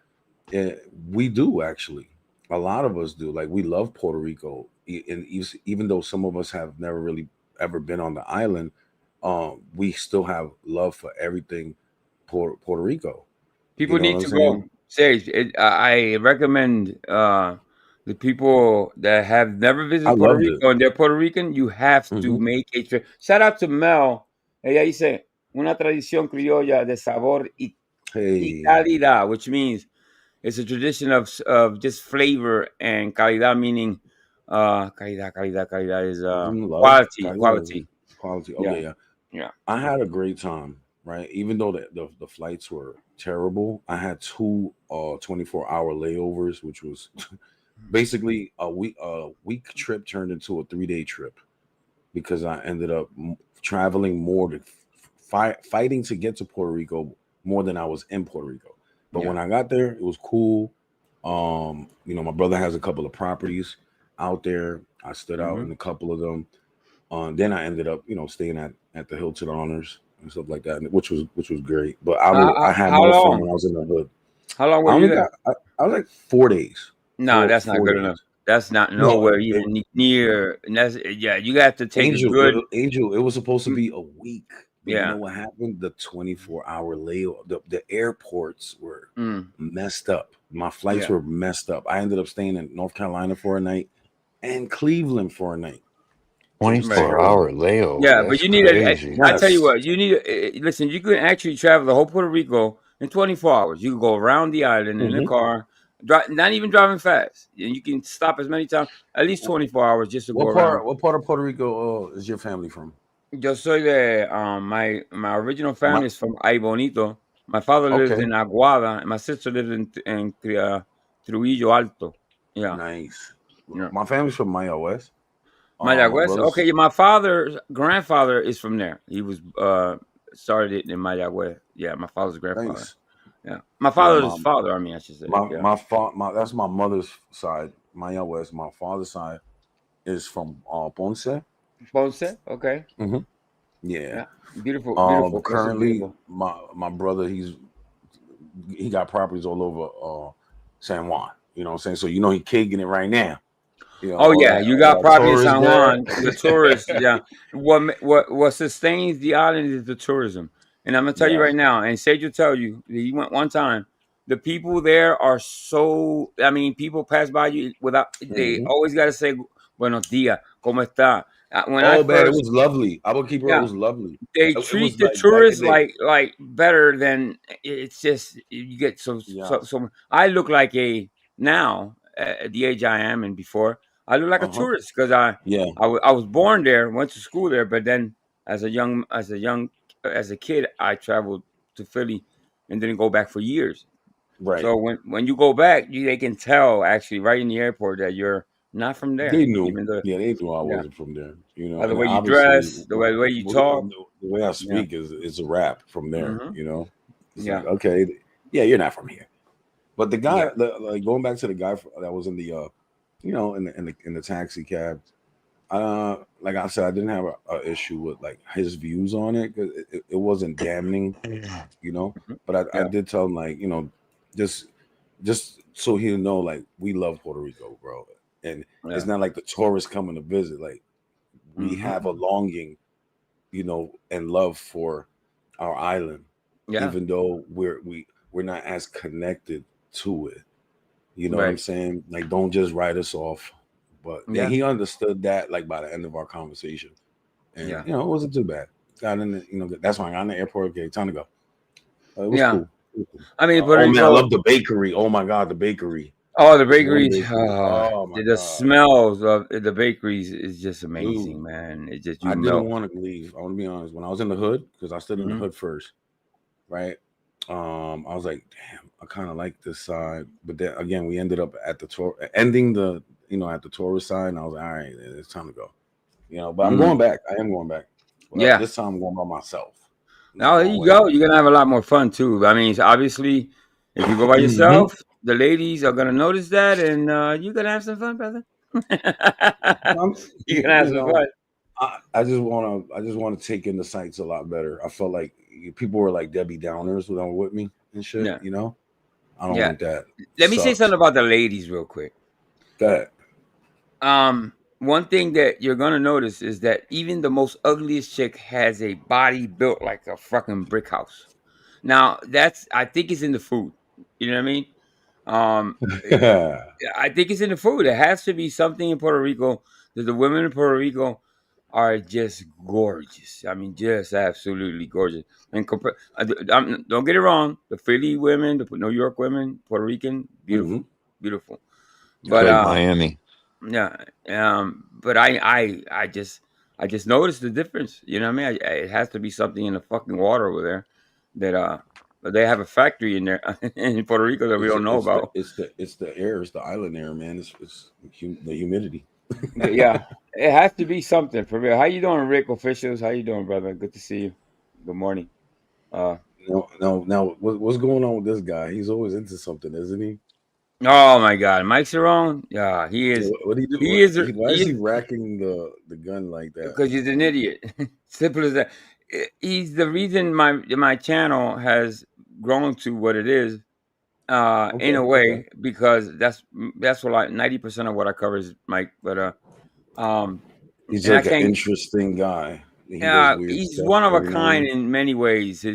we do actually. A lot of us do. Like we love Puerto Rico, and even though some of us have never really ever been on the island, we still have love for everything Puerto Rico. You People know what need I'm to go. saying? Sage, I recommend the people that have never I visited Puerto loved it. Rico and they're Puerto Rican, you have to Hmm. make a trip. Shout out to Mel. Ella dice, una tradición criolla de sabor y Hey, calidad, which means it's a tradition of just flavor and calidad, meaning calidad is love, quality. quality. Yeah, Okay, yeah. yeah. I had a great time, right? Even though the flights were terrible, I had two 24-hour layovers, which was basically a week trip turned into a 3-day trip because I ended up traveling more to fighting to get to Puerto Rico more than I was in Puerto Rico. But Yeah. when I got there, it was cool. My brother has a couple of properties out there. I stood out in a couple of them. Then I ended up, staying at the Hilton Honors and stuff like that, which was great. But I had How more fun long? when I was in the hood. How long I were you only there? I was like 4 days. No, that's not Four good days. enough. That's not No, nowhere even near. And that's yeah. You got to take a Angel, good. Angel, it was supposed to be a week, but you know Yeah. what happened? The 24-hour layover, the airports were messed up. My flights Yeah. were messed up. I ended up staying in North Carolina for a night and Cleveland for a night. It was 24-hour terrible. layover. Yeah, but That's you need a. crazy. I tell you Yes. what, you need. Listen, you can actually travel the whole Puerto Rico in 24 hours. You can go around the island in a car, not even driving fast, and you can stop as many times, at least 24 hours just to go around. What part of Puerto Rico is your family from? Yo soy de my original My, family is from Ay Bonito. My father lives okay, in Aguada, and my sister lives in Trujillo Alto. Yeah, nice. yeah. My family's from Maya West. My Mayagüez. brother's Okay, my father's grandfather is from there. He was started it in Mayagüez. Yeah, my father's grandfather. nice. Yeah, my Yeah, father's father. I mean, I should say. Yeah. my that's my mother's side. Maya West. My father's side is from Ponce. Ponce. Okay. Hmm. Yeah. Yeah. Beautiful, beautiful. Ponce is Currently, beautiful. my brother, he got properties all over San Juan. You know what I'm saying? So he kicking it right now. Oh All yeah, that you got property in tourists San there. Juan. The tourists, yeah. What sustains the island is the tourism. And I'm gonna tell you Yes. right now, and Sage will tell you, he went one time. The people there are so. I mean, people pass by you without. They Hmm. always got to say "Buenos días, cómo está." When I Oh man, it first, was lovely. I will keep it. It yeah, was lovely. they It treat was the like back in tourists the day. like better than it's just you get Yes. so I look like a now at the age I am and before I look like a Uh huh. tourist because Yeah. I was born there, went to school there, but then as a kid I traveled to Philly and didn't go back for years. Right. So when you go back, they can tell actually right in the airport that you're not from there, They knew. even though Yeah, they knew I yeah, wasn't from there. by the And way you obviously, dress, the way you talk, the way I yeah. speak is a rap from there. Hmm. It's Yeah. like, okay, yeah, you're not from here. But the Yeah. guy, like going back to the guy that was in the, in the taxi cab. Like I said, I didn't have a issue with like his views on it because it wasn't damning, Mhm. But I Yeah. did tell him like, just just so he'll know like we love Puerto Rico, bro. And it's Yeah. not like the tourists coming to visit. Like we Mhm. have a longing, and love for our island, Yeah. even though we're not as connected to it. You know what I'm Right. saying? Like, don't just write us off. But and Yeah. he understood that like by the end of our conversation. And Yeah. it wasn't too bad. Got in that's when I got in the airport. Okay, time to go. It was Yeah. cool. It was cool. I mean, Puerto Oh man, I Rico. love the bakery. Oh my god, the bakery. Oh, the There's one bakeries. bakery. Oh my The god, smells of the bakeries is just dude. amazing, man. It just you I didn't melt. want to leave. I want to be honest. When I was in the hood, because I stood in the Hmm. hood first, right? I was like, damn, I kind of like this side. But then again, we ended up at the tour ending the at the tourist side, and I was like, all right, it's time to go. But I'm going Mm. back. I am going back. But Yeah. this time I'm going by myself. I'm not Now there going you with go. You're gonna have a lot more fun too. I mean, obviously, if you go by Mhm. yourself, the ladies are gonna notice that, and you're gonna have some fun, brother. You're gonna have You some know, fun. I just want to take in the sights a lot better. I felt like people were like Debbie Downers who don't with me and shit. Yeah. I don't Yeah. want that. Let me say Sucks. something about the ladies real quick. That One thing that you're gonna notice is that even the most ugliest chick has a body built like a fucking brick house. Now I think it's in the food. You know what I mean? I think it's in the food. It has to be something in Puerto Rico that the women in Puerto Rico are just gorgeous. I mean, just absolutely gorgeous. And don't get it wrong, the Philly women, the New York women, Puerto Rican, beautiful, Mhm. beautiful. It's But like Miami. yeah, but I just noticed the difference. You know what I mean? It has to be something in the fucking water over there that but they have a factory in there in Puerto Rico that we It's don't know about. the air, it's the island air, man. It's the humidity. But yeah, it has to be something for real. How you doing, Rick Officials? How you doing, brother? Good to see you. Good morning. Uh Now, what's going on with this guy? He's always into something, isn't he? oh my God, Mike Cerrone. Yeah, he Yeah, is. what do you do? He is. Why is he racking the gun like that? Because he's an idiot. Simple as that. He's the reason my channel has grown to what it is. In a Okay. way, because that's what 90% of what I cover is Mike. But um, He's and I like an can't. interesting guy. He does weird He's stuff one of a every now and kind then. in many ways.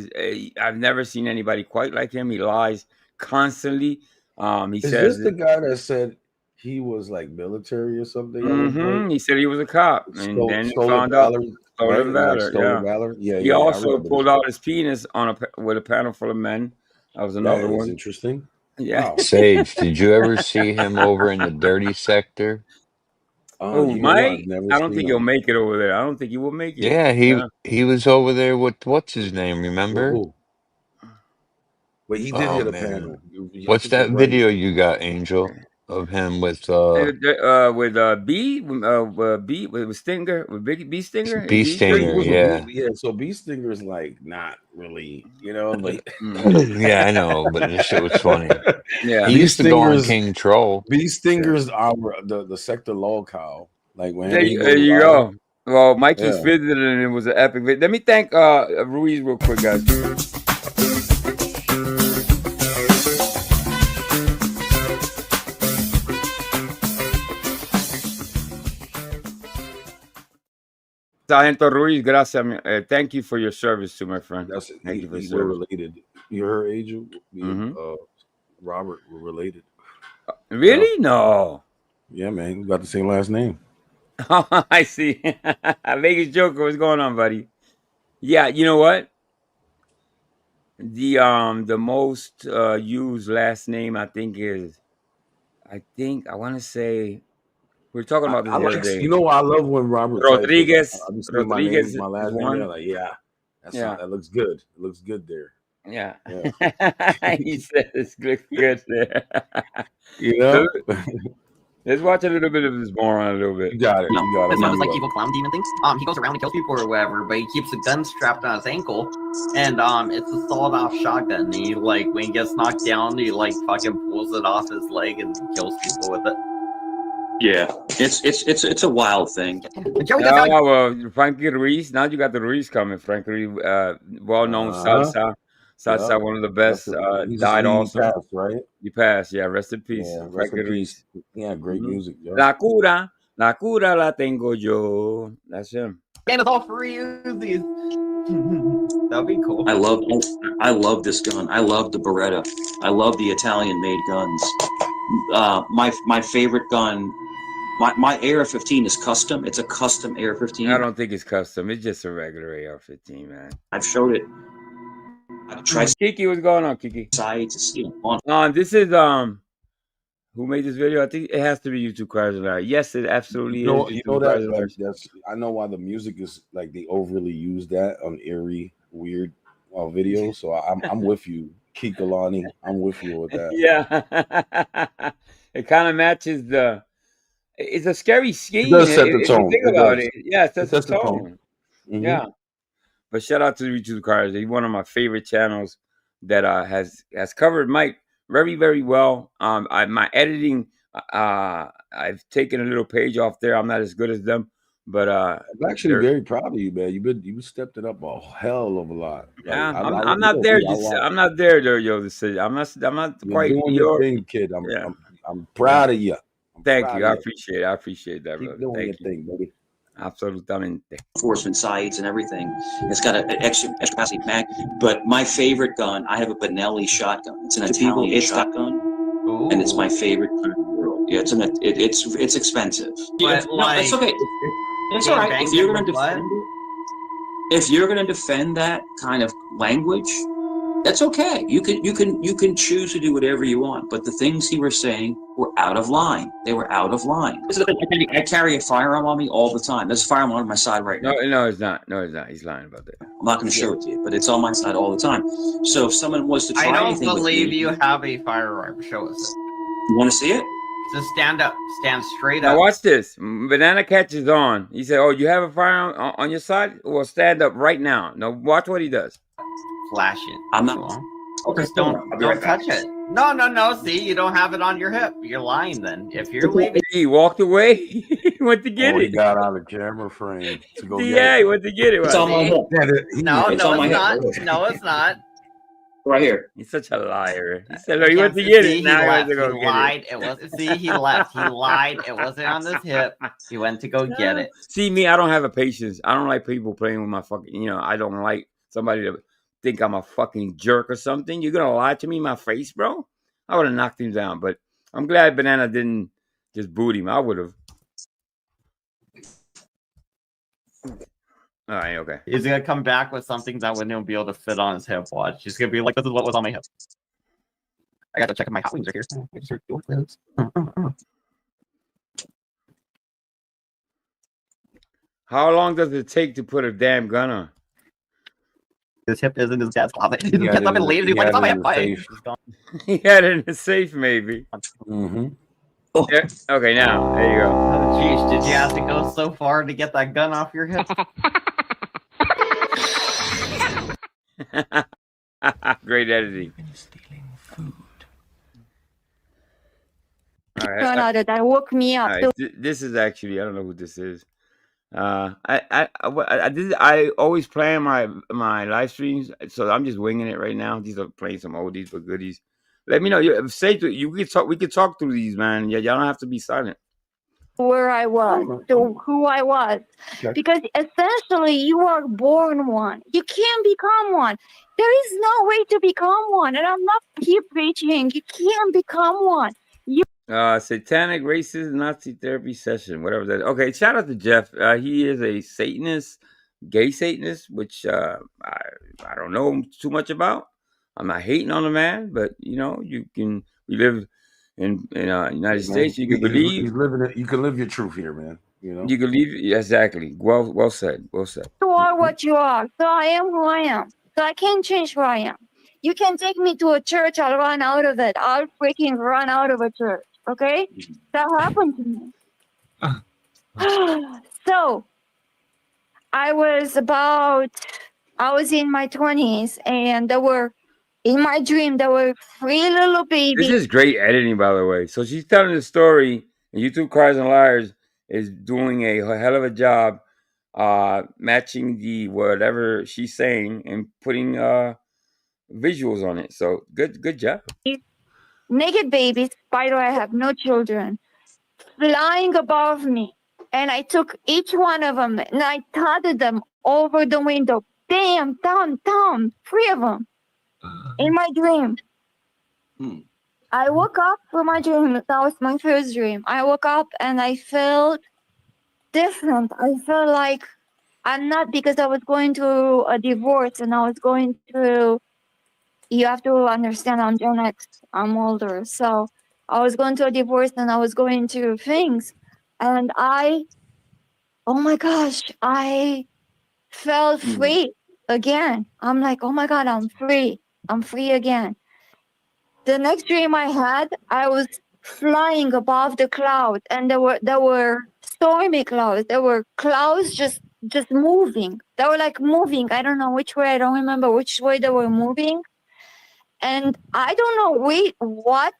I've never seen anybody quite like him. He lies constantly. He Is says this the guy that said he was like military or something at one point? he said he was a cop, and then he Stolen found out valor, right? stolen And like valor. stolen Yeah, valor. Yeah, he yeah, yeah. I also remember this pulled one. out his penis with a panel full of men. That was That another is one. interesting. Yeah. Wow. Sage, did you ever see him over in the dirty sector? Oh, You know what? I've Mike, never I don't seen think he'll him. make it over there. I don't think he will make it. Yeah, Yeah. he was over there with what's his name, remember? Who? Wait, he did Oh hit a man. panel. I What's think you're that right. video you got, Angel? of him with B B with Stinger with Big B Stinger and B B. Stinger, yeah. Yeah, so B Stinger is like not really, you know, but Yeah, I know, but this shit was funny. Yeah, He used to go on King Troll. B Stinger's our the sector lol cow. Like whenever he there goes you live. go. Well, Mikey's Yeah. visited and it was an epic video. Let me thank Ruiz real quick, guys. Sargento Ruiz, gracias. Thank you for your service to my friend. Thank you for your We're service. related. You're her Angel. Me and Mhm. Robert were related. Really? Yeah. No. Yeah, man. We got the same last name. I see. Vegas Joker, what's going on, buddy? Yeah, you know what? The most used last name I think I want to say we were talking about this I the other like, day. you know, I love when Robert Rodriguez. types. I just see Rodriguez my last is name. one. There, like, yeah, that looks good. It looks good there. Yeah. Yeah. He said it's good there. You know? Let's watch a little bit of this moron a little bit. You got it. No, You got it. it's not just like evil clown demon things. He goes around and kills people or whatever, but he keeps a gun strapped on his ankle, and it's a sawed-off shotgun. And he like when he gets knocked down, he like fucking pulls it off his leg and kills people with it. Yeah, it's a wild thing. Well, Frankie Ruiz. Now you got the Ruiz coming. Frankie, well-known salsa, one of the best. Died also. He passed, right? He passed. Yeah, rest in peace. Yeah, rest Frankie in Ruiz. peace. Yeah, great music. Yeah. La cura la tengo yo. That's him. And it's all free Uzis. That'd be cool. I love this gun. I love the Beretta. I love the Italian-made guns. My favorite gun. My AR-15 is custom. It's a custom AR-15. I don't think it's custom. It's just a regular AR-15, man. I've showed it. I've tried. Kiki, what's going on, Kiki? This is who made this video? I think it has to be YouTube Chrysler. Yes, it absolutely is. You know that like, I know why the music is like they overly use that on eerie, weird videos. So I'm with you, Kikalani. I'm with you with that. Yeah, it kind of matches the. It's a scary scheme. It does set the tone. If you think about it, yeah, it sets the tone. Mm-hmm. Yeah, but shout out to YouTube Cars. He's one of my favorite channels that has covered Mike very, very well. My editing, I've taken a little page off there. I'm not as good as them, but I'm actually very proud of you, man. You stepped it up a hell of a lot. Like, yeah, I'm not there. I'm not there, yo. I'm not quite. You're doing your thing, kid. I'm proud of you. Thank you. I appreciate that, brother. Doing Thank your thing, baby. Absolutamente. Enforcement sights and everything. It's got an extra capacity mag. But my favorite gun, I have a Benelli shotgun. It's an Italian shotgun, and it's my favorite gun in the world. Yeah, it's expensive. But it's okay. It's all right. If you're gonna defend that kind of language, that's okay. You can choose to do whatever you want. But the things he was saying were out of line. They were out of line. I carry a firearm on me all the time. There's a firearm on my side right now. No, it's not. No, it's not. He's lying about that. I'm not going to show it to you, but it's on my side all the time. So if someone was to try anything with me, I don't believe you have a firearm. Show us it. You want to see it? Just stand up. Stand straight now up. Now watch this. Banana catches on. He said, "Oh, you have a firearm on your side? Well, stand up right now." Now watch what he does. Flash it. I'm not. Okay, just don't touch it. No. See, you don't have it on your hip. You're lying then. If you're leaving. He walked away. He went to get it. He got out of the camera frame to go get it. He went to get it. It's on my hip. No, it's not. No, it's not. Right here. He's such a liar. He said, "No, he went to get it." Now he went to go get it. It wasn't. See, he left. He lied. It wasn't on his hip. He went to go get it. See me, I don't have a patience. I don't like people playing with my fucking. I don't like somebody to think I'm a fucking jerk or something. You're gonna lie to me in my face, bro? I would have knocked him down, but I'm glad Banana didn't just boot him. I would have. All right, okay. He's gonna come back with something that wouldn't even be able to fit on his hip. Watch. He's gonna be like, "This is what was on my hip." I got to check if my hot wings are here. How long does it take to put a damn gun on? His hip is in his dad's closet. He kept up and later. He's like, "It's on my hip." He had it in the safe, maybe. Mm-hmm. Yeah, okay, now there you go. Oh, jeez, did you have to go so far to get that gun off your hip? Great editing. Stealing food. All right, that woke me up. right. This is actually, I don't know who this is. I always plan my live streams, so I'm just winging it right now. These are playing some oldies but goodies. Let me know. We could talk through these, man. Yeah, y'all don't have to be silent. Where I was, who I was, because essentially you are born one. You can't become one. There is no way to become one, and I'm not keep preaching. You can't become one. Satanic racist Nazi therapy session, whatever that. Okay, shout out to Jeff. He is a Satanist, gay Satanist, which I don't know too much about. I'm not hating on the man, but you know, we live in United States. You can believe. He's living it. You can live your truth here, man. You know. You can leave exactly. Well said. Well said. You are what you are. So I am who I am. So I can't change who I am. You can take me to a church. I'll run out of it. I'll freaking run out of a church. Okay, that happened to me. So I was in my 20s, and in my dream there were 3 little babies. This is great editing, by the way. So she's telling the story, and YouTube Cries and Liars is doing a hell of a job matching the whatever she's saying and putting visuals on it. So good job. Naked babies, by the way, I have no children, flying above me. And I took each one of them and I tossed them over the window. Damn, down, 3 of them. In my dream. I woke up from my dream. That was my first dream. I woke up and I felt different. I felt like I'm not, because I was going through a divorce and I was going through, you have to understand, I'm Gen X, I'm older. So I was going through a divorce and I was going through things. And oh my gosh, I felt free again. I'm like, oh my God, I'm free. I'm free again. The next dream I had, I was flying above the cloud, and there were stormy clouds. There were clouds just moving. They were like moving. I don't know which way. I don't remember which way they were moving. And I don't know what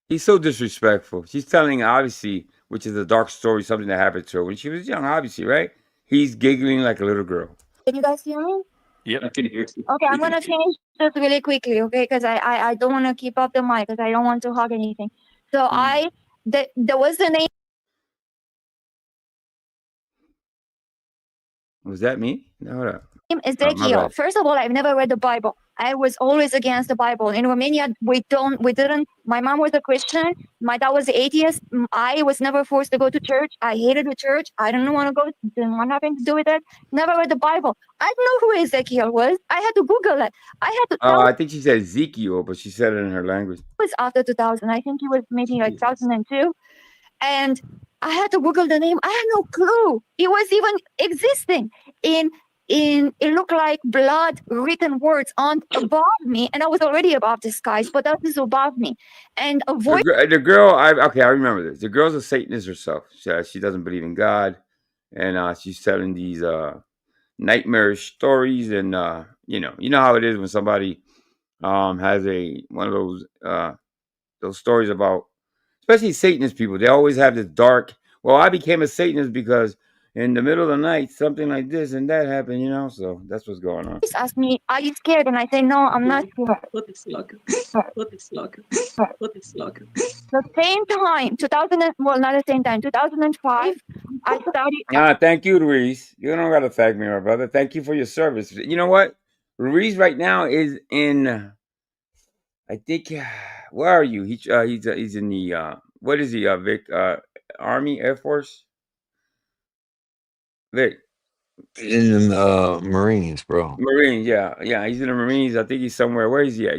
He's so disrespectful. She's telling, obviously, which is a dark story, something that happened to her when she was young, obviously, right? He's giggling like a little girl. Can you guys hear me? Yep, I can hear you. Okay, I'm gonna finish this really quickly, okay? Because I don't want to keep up the mic, because I don't want to hog anything. So there was a name. Was that me? No, hold up. Ezekiel. First of all, I've never read the Bible. I was always against the Bible. In Romania, we didn't. My mom was a Christian. My dad was an atheist. I was never forced to go to church. I hated the church. I didn't want to go. Didn't want nothing to do with it. Never read the Bible. I didn't know who Ezekiel was. I had to Google it. I think she said Ezekiel, but she said it in her language. It was after 2000. I think it was maybe like 2002. And I had to Google the name. I had no clue it was even existing. It looked like blood written words above me, and I was already above the skies, but that is above me. And a voice. The girl, I remember this. The girl's a Satanist herself. She doesn't believe in God, and she's telling these nightmarish stories, and you know how it is when somebody has one of those stories about, especially Satanist people. They always have this dark. Well, I became a Satanist because in the middle of the night, something like this and that happened, so that's what's going on. Just ask me, are you scared? And I say, no, I'm not scared. What is luck? The same time, 2005, I studied. Thank you, Ruiz. You don't got to thank me, my brother. Thank you for your service. You know what? Ruiz right now is in, I think, where are you? He's in the, what is he, Vic? Army, Air Force? Vic. In the Marines, bro. Marines, yeah. He's in the Marines. I think he's somewhere. Where is he at?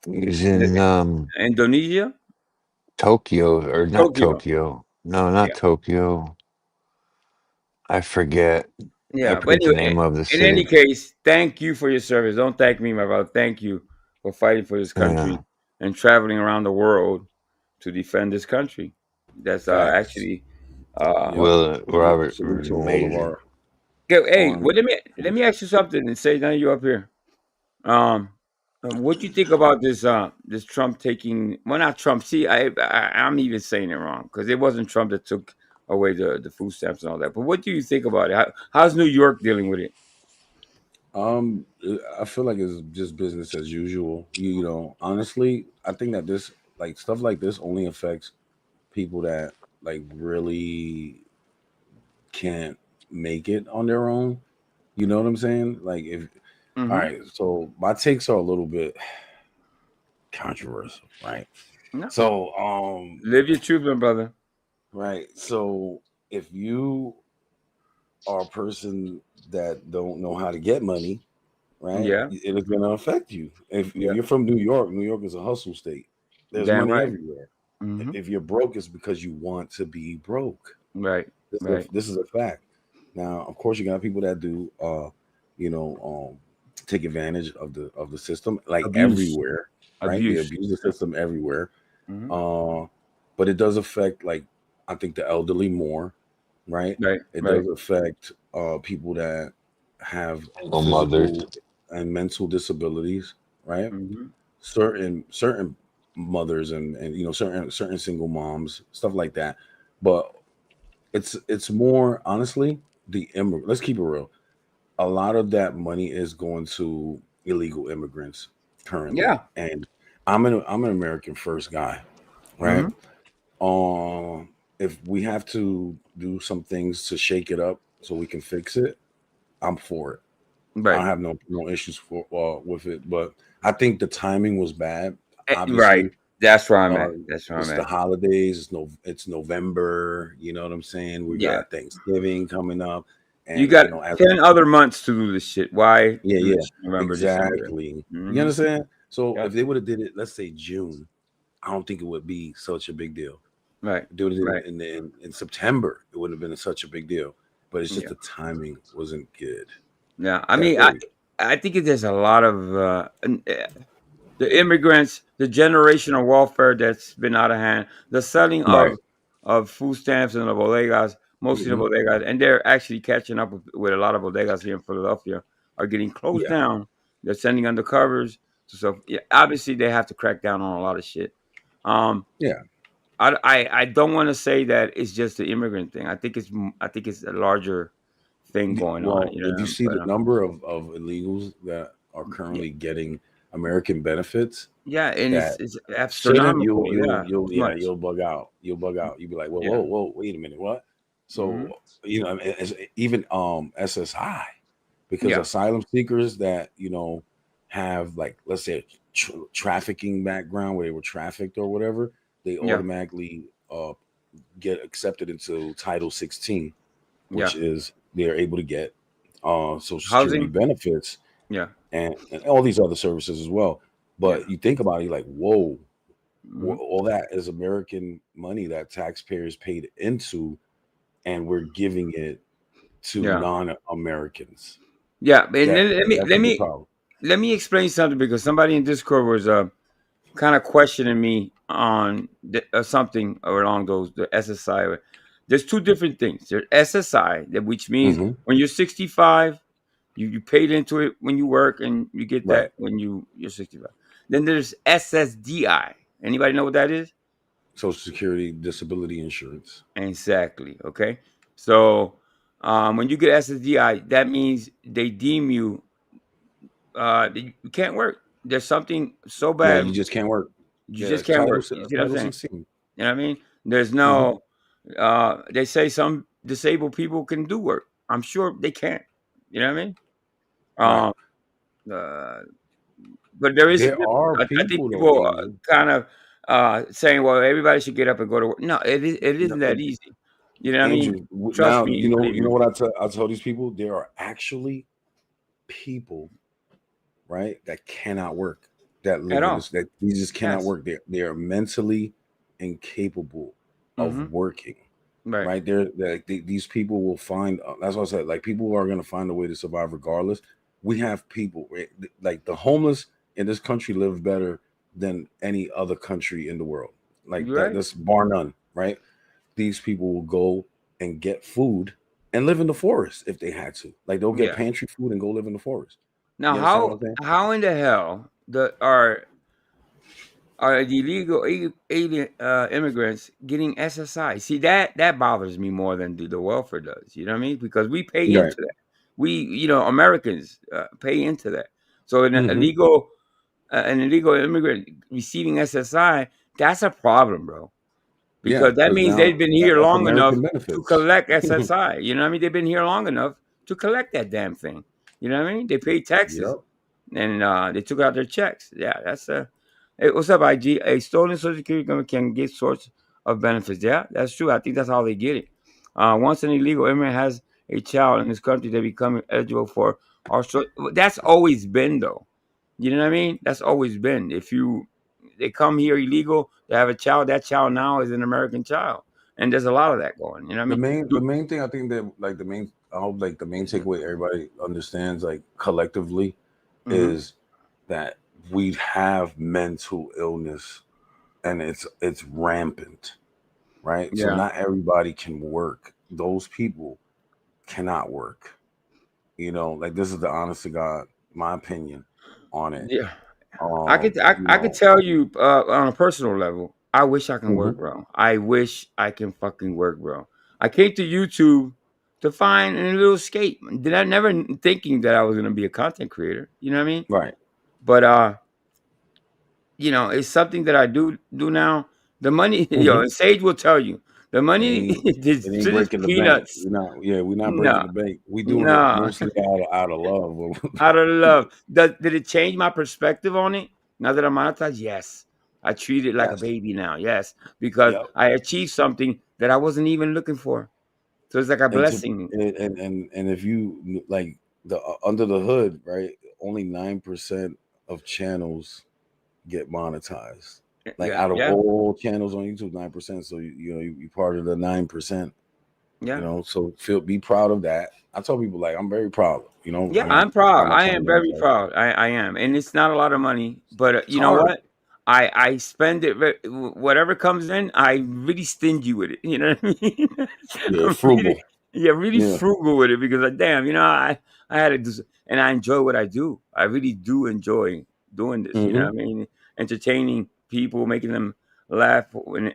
He's in Indonesia, Tokyo, or not Tokyo. No, not Tokyo. I forget. Yeah, I forget the name of the city. In any case, thank you for your service. Don't thank me, my brother. Thank you. were fighting for this country and traveling around the world to defend this country. That's Facts. actually Will Robert Salute was to all of amazing. our hey, armed well, let me ask you something and say now you up here. Um, what do you think about this Trump taking? Well, not Trump. See, I'm even saying it wrong because it wasn't Trump that took away the food stamps and all that. But what do you think about it? How's New York dealing with it? I feel like it's just business as usual. You know, honestly, I think that this like stuff like this only affects people that like really can't make it on their own. You know what I'm saying? Like if all Mm-hmm. right, so my takes are a little bit controversial, right? No, So live your truth, my brother. right. So if you are a person that don't know how to get money, right, Yeah, it is going to affect you. If yeah, you're from New York is a hustle state. There's damn money right. everywhere. Mm-hmm. If you're broke, it's because you want to be broke. Right, right. This is a fact. Now, of course, you got people that do, you know, take advantage of the system, like Abuse, everywhere, right? They abuse. abuse the system everywhere. Mm-hmm. But it does affect, like, I think the elderly more, right? Right, It right. does affect people that have Single mothers. physical and mental disabilities, right? Mm-hmm. Certain mothers and you know certain single moms, stuff like that. But it's more honestly the immigrant. Let's keep it real. A lot of that money is going to illegal immigrants currently, Yeah. and I'm an American first guy, right? Mm-hmm. If we have to do some things to shake it up so we can fix it, I'm for it. I Right, have no issues for with it, but I think the timing was bad. right. Obviously, That's where I'm uh, at. That's where I'm it's the at. holidays. It's November. You know what I'm saying? We Yeah. got Thanksgiving coming up, You and got you know, as 10 other months to do this shit. Why yeah, do yeah, this November, December? exactly. You Mm-hmm. understand? So Yeah. if they would have did it, let's say June, I don't think it would be such a big deal. Right. Do it Right. in September, it wouldn't have been such a big deal. But it's just Yeah. the timing wasn't good. Yeah. I That's mean, it. I think there's a lot of the immigrants, the generational welfare that's been out of hand, the selling Right. of food stamps in the bodegas, mostly the Hmm. bodegas, and they're actually catching up with a lot of bodegas here in Philadelphia are getting closed Yeah. down. They're sending undercovers. So yeah, obviously they have to crack down on a lot of shit. Um, Yeah. I don't want to say that it's just the immigrant thing. I think it's a larger thing going on. Well, You if you know, see but the number of illegals that are yeah, currently getting American benefits, yeah, and that it's shouldn't astronomical. Yeah, it's much. you'll bug out. You'll bug out. You'll be like, Yeah. wait a minute, what? Hmm. So you know, even SSI, because Yeah. asylum seekers that you know have like let's say a trafficking background where they were trafficked or whatever, they Yeah. automatically get accepted into Title 16, which Yeah. is they're able to get Social Security Housing. benefits Yeah. and all these other services as well. Yeah. But you think about it, you're like, whoa, Hmm. all that is American money that taxpayers paid into, and we're giving it to Yeah. non-Americans. Yeah. And then That's a big problem. let me explain something because somebody in Discord was kind of questioning me on something along those the SSI. There's two different things. There's SSI, which means Hmm. when you're 65, you paid into it when you work, and you get Right. that when you're 65. Then there's SSDI. Anybody know what that is? Social Security Disability Insurance. Exactly. Okay. So when you get SSDI, that means they deem you you can't work. There's something so Yeah, bad you just can't work. you Yeah, just it's can't work. You see what I'm Title saying? 16. You know what I mean? There's Hmm. no they say some disabled people can do work. I'm sure they can't. You know what I mean? Right. Um uh, but there is a There difference. are I think people though, people Angel. kind of saying, well, everybody should get up and go to work. No, it No, isn't that easy. You know what I mean? Andrew, Trust now me, believe you know me. what I tell these people. There are actually people, right, that cannot work, that At live in all. this, that these just cannot Yes. work. They are mentally incapable of Mm-hmm. working. Right. Right there, these people will find. That's what I said. Like people are going to find a way to survive regardless. We have people like the homeless. and this country lives better than any other country in the world. Like You're that, right. that's bar none, right? These people will go and get food and live in the forest if they had to. Like they'll get Yeah. pantry food and go live in the forest. Now, You understand what I'm saying? how in the hell are the illegal alien immigrants getting SSI? See, that bothers me more than the welfare does. You know what I mean? Because we pay Right. into that. We, Americans pay into that. So an Mm-hmm. illegal immigrant receiving SSI, that's a problem, bro. Yeah, Because that because means now they've been here that's long enough American to benefits. collect SSI. You know what I mean? They've been here long enough to collect that damn thing. You know what I mean? They pay taxes, Yep. and they took out their checks. Yeah, that's Hey, what's up, IG? A stolen Social Security number can get sorts of benefits. Yeah, that's true. I think that's how they get it. Once an illegal immigrant has a child in this country, they become eligible for our. That's always been though. You know what I mean? That's always been. If they come here illegal, they have a child. That child now is an American child, and there's a lot of that going. You know what I The mean? main thing I think that like the main I hope like the main takeaway everybody understands like collectively Mm-hmm. is that we have mental illness and it's rampant, right? So Yeah. not everybody can work. Those people cannot work. Like this is the honest to God, my opinion on it. Yeah. I could I, You I could know, tell you on a personal level, I wish I can mhm. work, bro. I wish I can fucking work, bro. I came to YouTube to find a little escape. Did I never thinking that I was gonna be a content creator? You know what I mean? Right. But it's something that I do now. The money, Hmm. and Sage will tell you, the It money ain't is it ain't just breaking the bank. peanuts. We're not breaking No, the bank. We doing it no. mostly out of love. Out of love. Did it change my perspective on it? Now that I'm monetized, yes. I treat it like a Yes. baby now, yes, because Yep. I achieved something that I wasn't even looking for. So it's like a And to blessing. and if you like the under the hood, right? Only 9% of channels get monetized. Like Yeah, out of yeah, all channels on YouTube, 9%. So you part of the 9%. yeah. So be proud of that. I tell people like I'm very proud. Yeah, I'm not I'm proud. I'm not I trying to am get very myself. proud. I am. And it's not a lot of money, but It's you know hard. what? I spend it whatever comes in, I really stingy with it. You know what I mean? Yeah, I'm really frugal. really Yeah. frugal with it because damn, I had to do and I enjoy what I do. I really do enjoy doing this, you know Hmm. what I mean? Entertaining people, making them laugh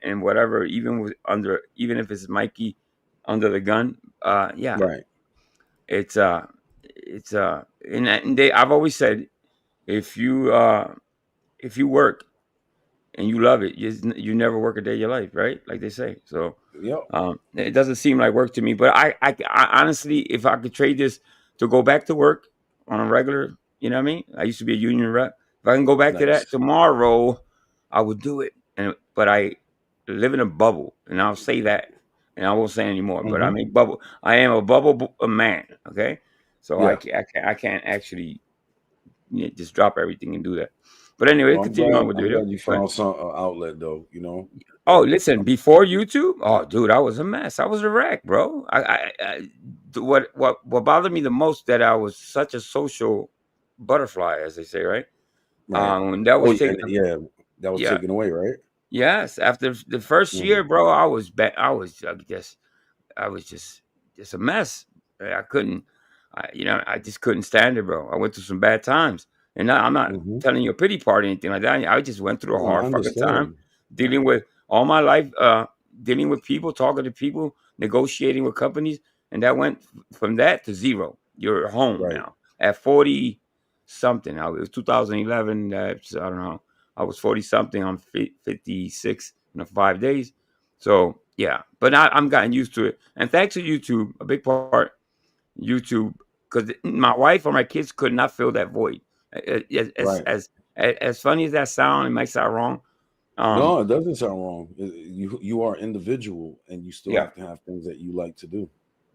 and whatever, even if it's Mikey under the gun. Yeah, Right. it's I've always said if you work and you love it, you never work a day of your life, right? Like they say. So Yep. it doesn't seem like work to me, but I honestly, if I could trade this to go back to work on a regular, you know what I mean? I used to be a union rep. If I can go back to that Nice. tomorrow, I would do it. But I live in a bubble, and I'll say that, and I won't say anymore. But I Hmm. make bubble. I am a a man. Okay, so Yeah. I can't actually just drop everything and do that. But anyway, let's Well, continue on with the I'm video. glad you Right. found some outlet though. Oh, That listen, before YouTube, oh, dude, I was a mess. I was a wreck, bro. What bothered me the most that I was such a social butterfly, as they say, right? right. When that Oh, was and taken, yeah, that was yeah, taken away, right? yes. After the first Hmm. year, bro, I was bad. I was just a mess. I couldn't, I just couldn't stand it, bro. I went through some bad times, and now I'm not Hmm. telling you a pity party or anything like that. I just went through a No, I hard fucking time understand. dealing with all my life, dealing with people, talking to people, negotiating with companies, and that went from that to zero. You're home Right. now at 40 something. It was 2011. I don't know. I was 40 something. I'm 56 in 5 days. So yeah, but I'm gotten used to it, and thanks to YouTube, a big part YouTube, because my wife or my kids could not fill that void. As as Right. as as funny as that sound, it might sound wrong. Um, No, it doesn't sound wrong. You are individual, and you still yeah, have to have things that you like to do.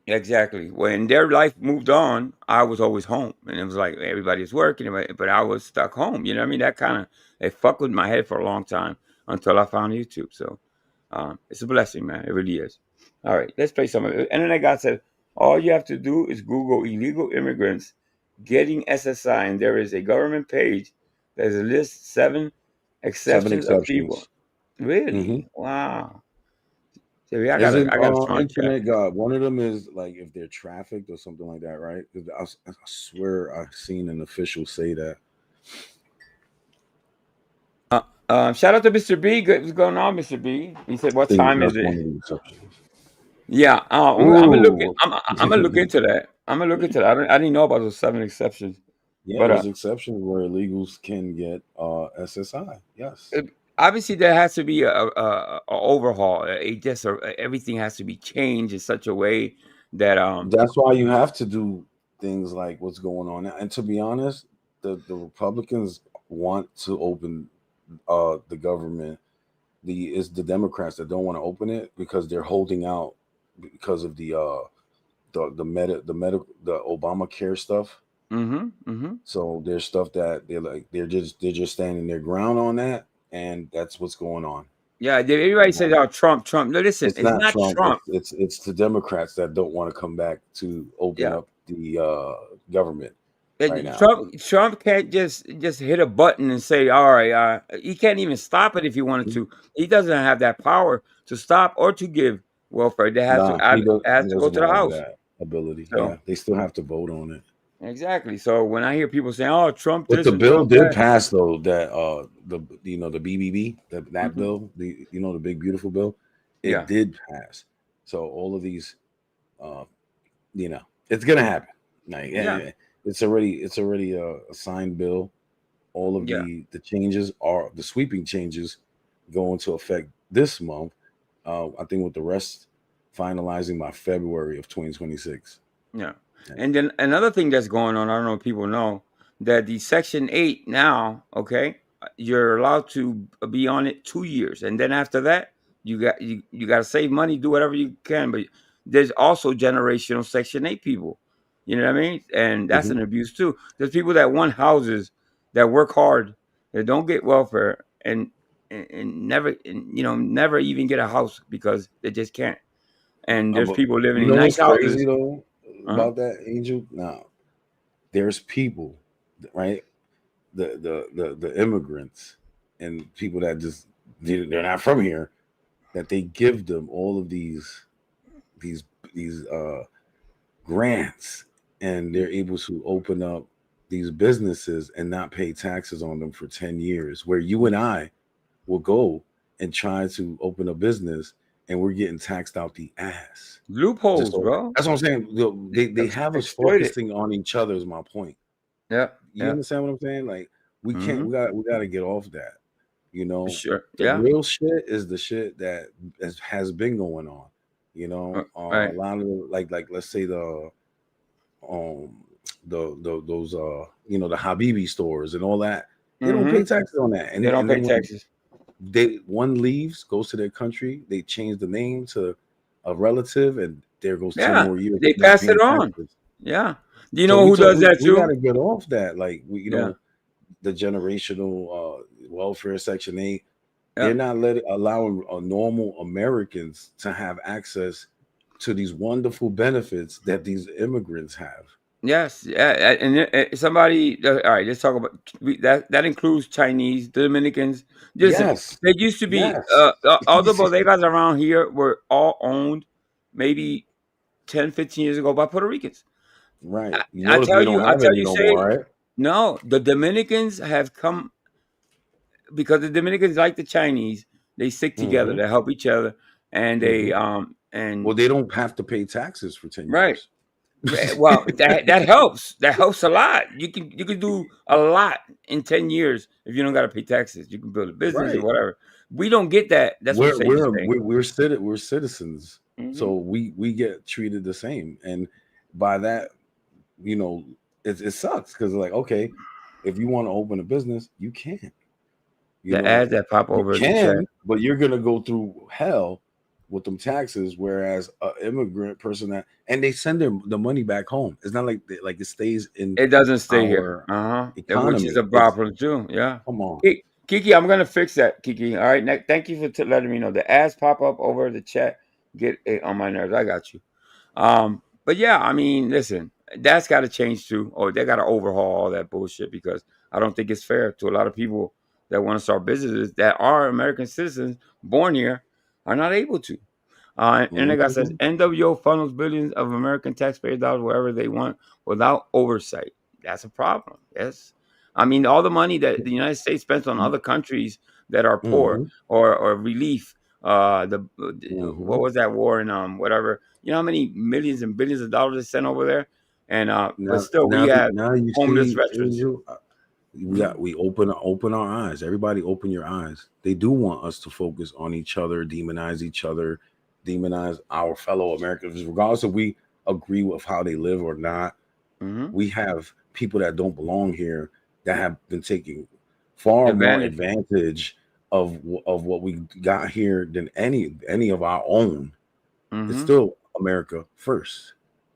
exactly. When their life moved on, I was always home, and it was like everybody's working, but I was stuck home. You know what I mean? That kind of it fucked with my head for a long time until I found YouTube. So it's a blessing, man. It really is. All right, let's play some of it. And then I got said, all you have to do is Google illegal immigrants getting SSI, and there is a government page There's a list 7 exceptions of people. Really? Wow. So I got a strong check. Internet God. One of them is like if they're trafficked or something like that, right? I swear I've seen an official say that. Shout out to Mr. B. What's going on, Mr. B? He said, "What time is it?" One of the exceptions. Yeah, I'm gonna look. I'm gonna look into that. I'm gonna look into that. I didn't know about those 7 exceptions. Yeah, But there's exceptions where illegals can get SSI. Yes. Obviously, there has to be a overhaul. Everything has to be changed in such a way that That's why you have to do things like what's going on now. And to be honest, the Republicans want to open the government. It's the Democrats that don't want to open it because they're holding out because of the Obamacare stuff. So there's stuff that they're just standing their ground on that, and that's what's going on. Yeah, everybody says, "Oh, Trump." No, listen, it's not Trump. It's the Democrats that don't want to come back to open up the government right now. Trump can't just hit a button and say, "All right." He can't even stop it if he wanted to. He doesn't have that power to stop or to give welfare. That has to go to the House. That ability. So, yeah, they still have to vote on it. Exactly. So when I hear people saying, "Oh, Trump," but the bill did pass though. That the BBB that bill, the big beautiful bill, it did pass. So all of these, it's gonna happen. Like it's already a signed bill. All of the changes are the sweeping changes go into effect this month. I think with the rest finalizing by February of 2026. Yeah. And then another thing that's going on, I don't know if people know, that the Section 8 now, okay, you're allowed to be on it 2 years. And then after that, you got to save money, do whatever you can. But there's also generational Section 8 people. You know what I mean? And that's an abuse too. There's people that want houses, that work hard, that don't get welfare and never even get a house because they just can't. And there's people living in nice houses. Crazy though about that, Angel? Now, there's people, right? The immigrants and people that just they're not from here, that they give them all of these grants, and they're able to open up these businesses and not pay taxes on them for 10 years. Where you and I will go and try to open a business, and we're getting taxed out the ass. Loopholes, bro. That's what I'm saying. They have us focusing on each other is my point. Yeah. You understand what I'm saying? Like we can't. We got to get off that. Sure. The real shit is the shit that has been going on. A lot of like let's say those the Habibi stores and all that. They don't pay taxes on that, and they don't pay taxes. One leaves, goes to their country, they change the name to a relative, and there goes 10 more years. They pass it on. Yeah. Do you know who does that too? We got to get off that. Like the generational welfare Section 8. They're not allowing normal Americans to have access to these wonderful benefits that these immigrants have. Yes, and somebody. All right, let's talk about that. That includes Chinese, Dominicans. Yes, they used to be. All the bodegas around here were all owned, maybe 10, 15 years ago by Puerto Ricans. Right. I tell you, right? No, the Dominicans have come because the Dominicans, like the Chinese, they stick together, they help each other, and they well, they don't have to pay taxes for 10 years. Right. Well, that helps. That helps a lot. You can do a lot in 10 years if you don't got to pay taxes. You can build a business or whatever. We don't get that. That's what we're citizens, so we get treated the same. And by that, it sucks because like, okay, if you want to open a business, you can. The ads that pop over, but you're gonna go through hell with them taxes, whereas an immigrant person and they send the money back home. It's not like it stays in. It doesn't stay here, economy. Which is a problem too. Yeah, come on, Kiki. I'm gonna fix that, Kiki. All right, thank you for letting me know. The ads pop up over the chat. Get it on my nerves. I got you. But yeah, I mean, listen, that's got to change too. Or they got to overhaul all that bullshit, because I don't think it's fair to a lot of people that want to start businesses that are American citizens born here are not able to. And like I said, NWO funnels billions of American taxpayer dollars wherever they want without oversight. That's a problem. Yes. I mean, all the money that the United States spends on other countries that are poor, or relief. What was that war in whatever? You know how many millions and billions of dollars they sent over there, and but still we have you homeless see, veterans. Angel, we open our eyes. Everybody, open your eyes. They do want us to focus on each other, demonize each other, demonize our fellow Americans, regardless if we agree with how they live or not. We have people that don't belong here that have been taking far more advantage of what we got here than any of our own. It's still America first.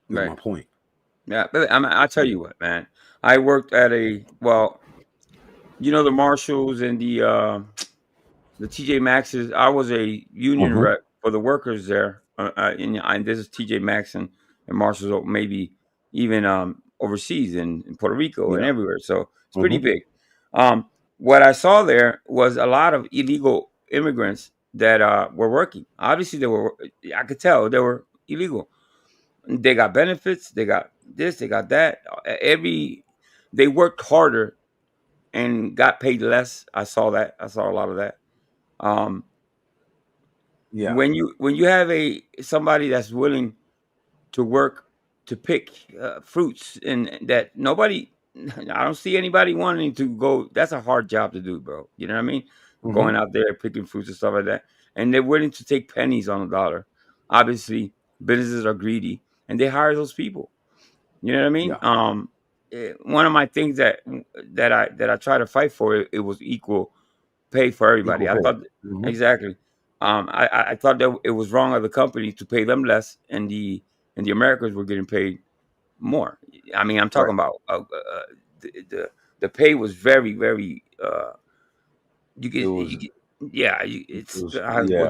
Is my point. Yeah, but I'll tell you what, man. I worked at the Marshalls and the TJ Maxx's. I was a union rep for the workers there. And this is TJ Maxx and Marshalls, maybe even overseas in Puerto Rico and everywhere. So it's pretty big. What I saw there was a lot of illegal immigrants that were working. Obviously, I could tell they were illegal. They got benefits. They got this. They got that. They worked harder and got paid less. I saw that. I saw a lot of that. When you have somebody that's willing to work to pick fruits, and that I don't see anybody wanting to go. That's a hard job to do, bro. You know what I mean? Going out there picking fruits and stuff like that, and they're willing to take pennies on the dollar. Obviously, businesses are greedy, and they hire those people. You know what I mean? One of my things that I try to fight for, it was equal pay for everybody. I thought exactly. I thought that it was wrong of the company to pay them less, and the Americans were getting paid more. I mean, I'm talking about the pay was very, very. What's the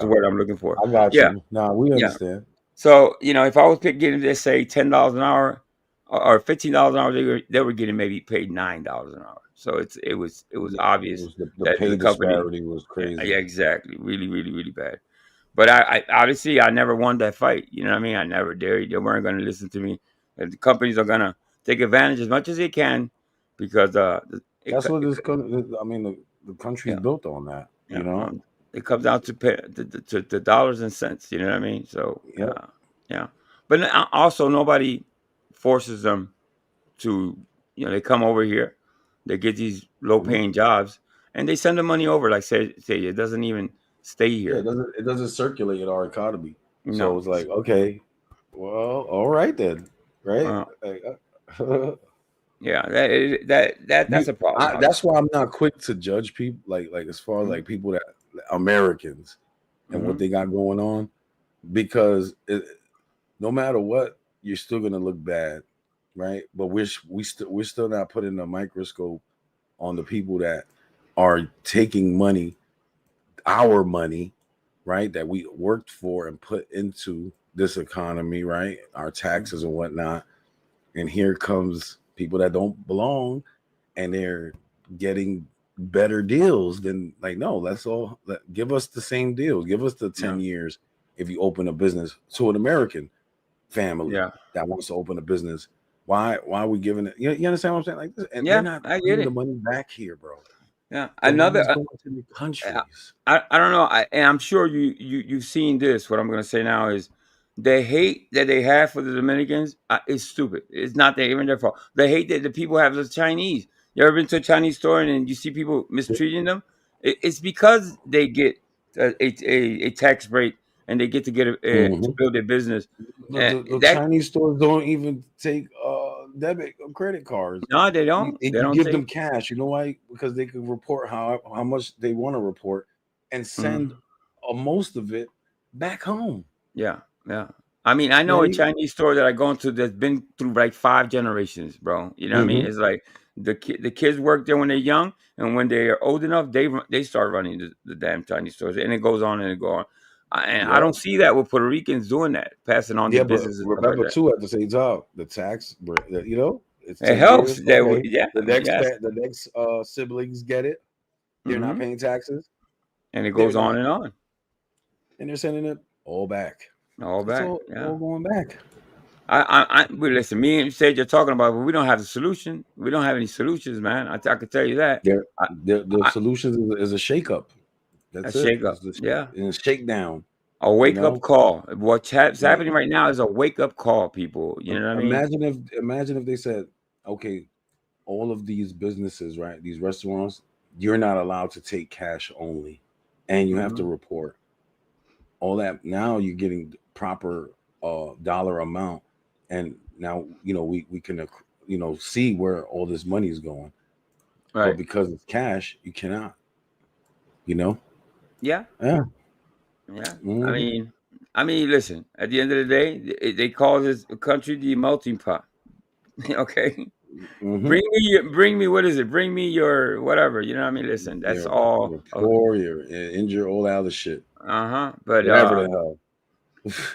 word I'm looking for? I got you. No, we understand. So if I was getting, let's say, $10 an hour or $15 an hour, they were getting maybe paid $9 an hour. So it was obvious the pay disparity was crazy. Yeah, exactly. Really, really, really bad. But I obviously I never won that fight. You know what I mean? I never dared. They weren't going to listen to me. And the companies are going to take advantage as much as they can, because that's what this country. I mean, the country is built on that. You know, it comes down to the dollars and cents. You know what I mean? So but also nobody forces them to. They come over here, they get these low-paying jobs, and they send the money over. Like say it doesn't even stay here. Yeah, it doesn't circulate in our economy. So it's like, okay, well, all right then, right? That's a problem. That's why I'm not quick to judge people, like as far as like people that Americans and what they got going on, because no matter what, you're still gonna look bad, right? But we're still not putting a microscope on the people that are taking money, our money, right, that we worked for and put into this economy, right? Our taxes and whatnot. And here comes people that don't belong, and they're getting better deals than, like, no, give us the same deal. Give us the 10 years if you open a business to an American family that wants to open a business. Why are we giving it? You understand what I'm saying? Like this, and they're not getting the money back here, bro. Yeah, another going to the countries. I don't know. And I'm sure you've seen this. What I'm going to say now is the hate that they have for the Dominicans is stupid. It's not even their fault. The hate that the people have for the Chinese. You ever been to a Chinese store and you see people mistreating them? It's because they get a tax break and they get to to build their business. The Chinese stores don't even take debit or credit cards. No, they don't. They don't give them cash. You know why? Because they can report how much they want to report and send most of it back home. Yeah. I mean, I know a Chinese store that I go into that's been through like 5 generations, bro. You know what I mean? It's like the kids work there when they're young, and when they are old enough, they start running the damn Chinese stores, and it goes on and it goes on. And I don't see that with Puerto Ricans doing that, passing on their but business and stuff remember like that. too, at the same time, the tax, you know, it's 10 It helps years. that Okay. yeah, The next siblings get it. They're not paying taxes, and it goes on and on. And they're sending it all back. All It's back. all going back. But listen, me and Sage are talking about, but we don't have the solution. We don't have any solutions, man. I can tell you that. The solution is a shakeup. That's a it. shakeup. Yeah. And a shakedown. A wake up call. What's happening right now is a wake up call, people. You know what I mean? Imagine if they said, okay, all of these businesses, right? These restaurants, you're not allowed to take cash only, and you have to report all that. Now you're getting proper dollar amount, and now we can see where all this money is going. Right. But because it's cash, you cannot. Yeah. Yeah. Yeah. I mean, listen. At the end of the day, they call this country the melting pot. Okay. Bring me. What is it? Bring me your whatever. You know what I mean? Listen, that's all. You're poor. You're injured. All that other shit. But whatever the hell.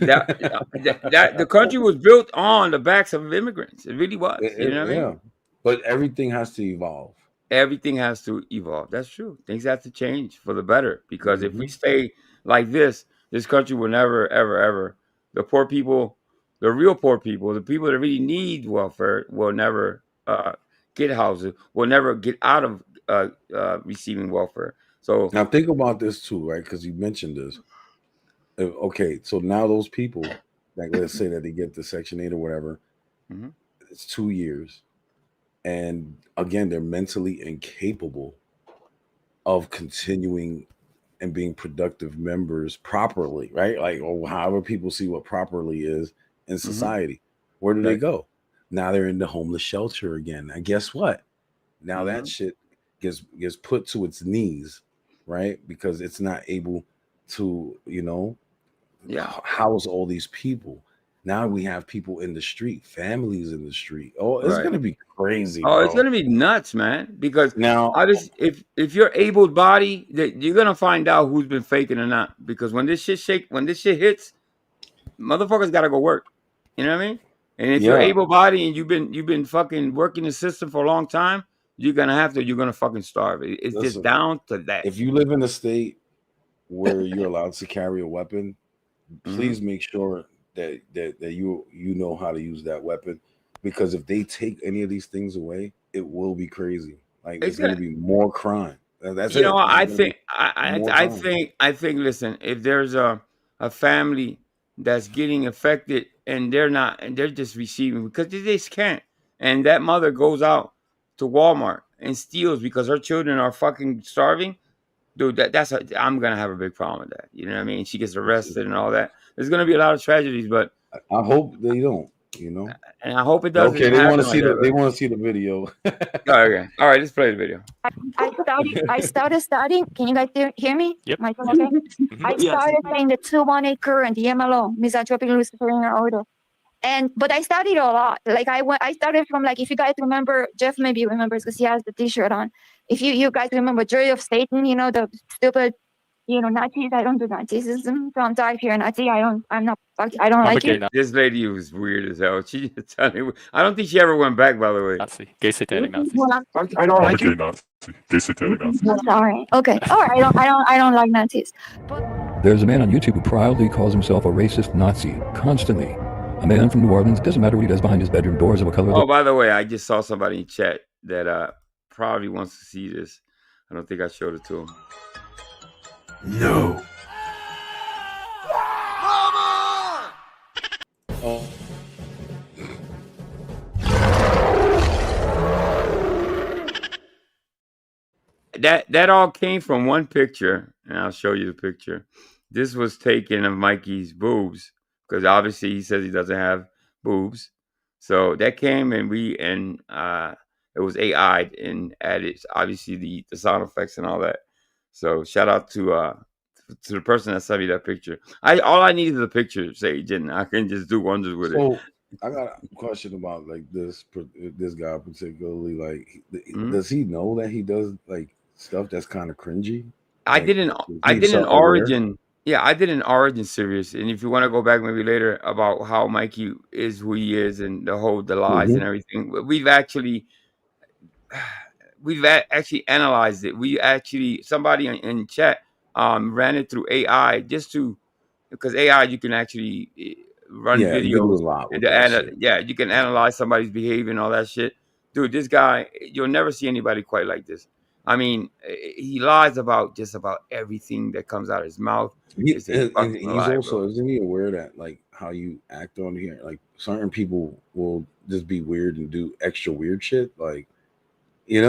that the country was built on the backs of immigrants. It really was. You know what I mean? But everything has to evolve. Everything has to evolve. That's true. Things have to change for the better, because if we stay like this country will never, ever, ever. The poor people, the real poor people, the people that really need welfare will never get houses, will never get out of receiving welfare. So now think about this too, right? Because you mentioned this. Okay, so now those people, like let's say that they get the Section 8 or whatever, it's 2 years. And again, they're mentally incapable of continuing and being productive members properly, right? Like, or however people see what properly is in society. Where do they go? Now they're in the homeless shelter again. And guess what? Now that shit gets put to its knees, right? Because it's not able to, house all these people. Now we have people in the street, families in the street. Oh, it's gonna be crazy. Oh, it's gonna be nuts, man. Because now, if you're able-bodied, you're gonna find out who's been faking or not. Because when this shit hits, motherfuckers gotta go work. You know what I mean? And if you're able-bodied and you've been fucking working the system for a long time, you're gonna fucking starve. It's just down to that. If you live in a state where you're allowed to carry a weapon, please make sure that you know how to use that weapon, because if they take any of these things away, it will be crazy. Like it's going to be more crime. That's it. I think. Listen, if there's a family that's getting affected and they're just receiving because they just can't, and that mother goes out to Walmart and steals because her children are fucking starving, dude, I'm gonna have a big problem with that. You know what I mean? She gets arrested and all that. There's gonna be a lot of tragedies, but I hope they don't. And I hope it doesn't. Okay, they want to see they want to see the video. Okay, all right, let's play the video. I started studying. Can you guys hear me? Yep. Okay? I started playing the 2-1-8 current, the MLO, misanthropic luciferian order. But I studied a lot. Like I started from, like, if you guys remember, Jeff maybe remembers because he has the T-shirt on. If you guys remember Jury of Satan, the stupid, Nazis. I don't do Nazism. Don't die if you're a Nazi. I don't like it. This lady was weird as hell. She just telling me. I don't think she ever went back, by the way. Nazi, gay satanic Nazi. I don't like it. Nazi, gay satanic Nazi. I'm sorry. Okay. All right. I don't like Nazis. There's a man on YouTube who proudly calls himself a racist Nazi constantly. A man from New Orleans. It doesn't matter what he does behind his bedroom doors of a color. Oh, by the way, I just saw somebody in chat that probably wants to see this. I don't think I showed it to him. No. Oh. That all came from one picture, and I'll show you the picture. This was taken of Mikey's boobs, because obviously he says he doesn't have boobs. So that came, and it was AI'd and added obviously the sound effects and all that. So shout out to the person that sent me that picture. All I need is a picture, Sage, and I can just do wonders with it. I got a question about like this guy particularly. Like, does he know that he does like stuff that's kind of cringy? I did an origin Yeah, I did an origin series, and if you want to go back maybe later about how Mikey is who he is and the lies and everything, we've actually actually analyzed it. We actually somebody in chat ran it through AI just to because AI you can actually run Yeah, they do videos a lot and with that shit. yeah, you can analyze somebody's behavior and all that shit. Dude, this guy, you'll never see anybody quite like this. I mean, he lies about just about everything that comes out of his mouth. It's a And fucking he's lie, bro. also, isn't he aware that like how you act on here, like certain people will just be weird and do extra weird shit, like I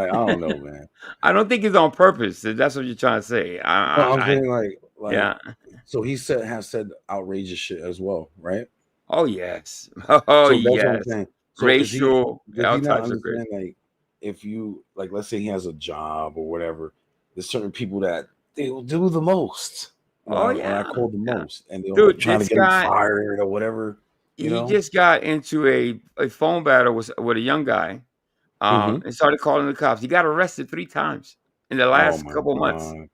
don't know, man. I don't think it's on purpose. If that's what you're trying to say. No, I'm saying Yeah. so he has said outrageous shit as well, right? Oh yes. Oh So that's what I'm yes. saying. So Racial, does all he not types of crazy. understand, like, if you, like, let's say he has a job or whatever, there's certain people that they will do the most, Oh or I yeah. call the most, and they'll Dude, try to this get him guy, fired or whatever, he just got into a phone battle with a young guy, Mm-hmm. and started calling the cops. He got arrested 3 times in the Oh last my couple months. God.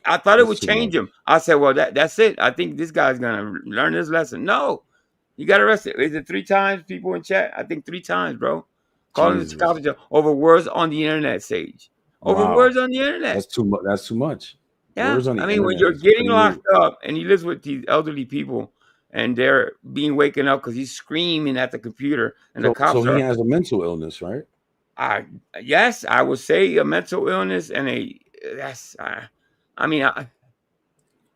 I thought it That's would too much. change him. I said, well, that's it. I think this guy's gonna learn his lesson. No, he got arrested. Is it 3 times? People in chat, I think 3 times, bro. Calling the cops Jesus. over words on the internet, Sage. Over Wow. words on the internet. That's too much. That's too much. Yeah, Words on the I mean, when internet you're is getting locked crazy. up and he lives with these elderly people and they're being waken up because he's screaming at the computer and the So cops he are, has a mental illness, right? yes, I would say a mental illness and I mean,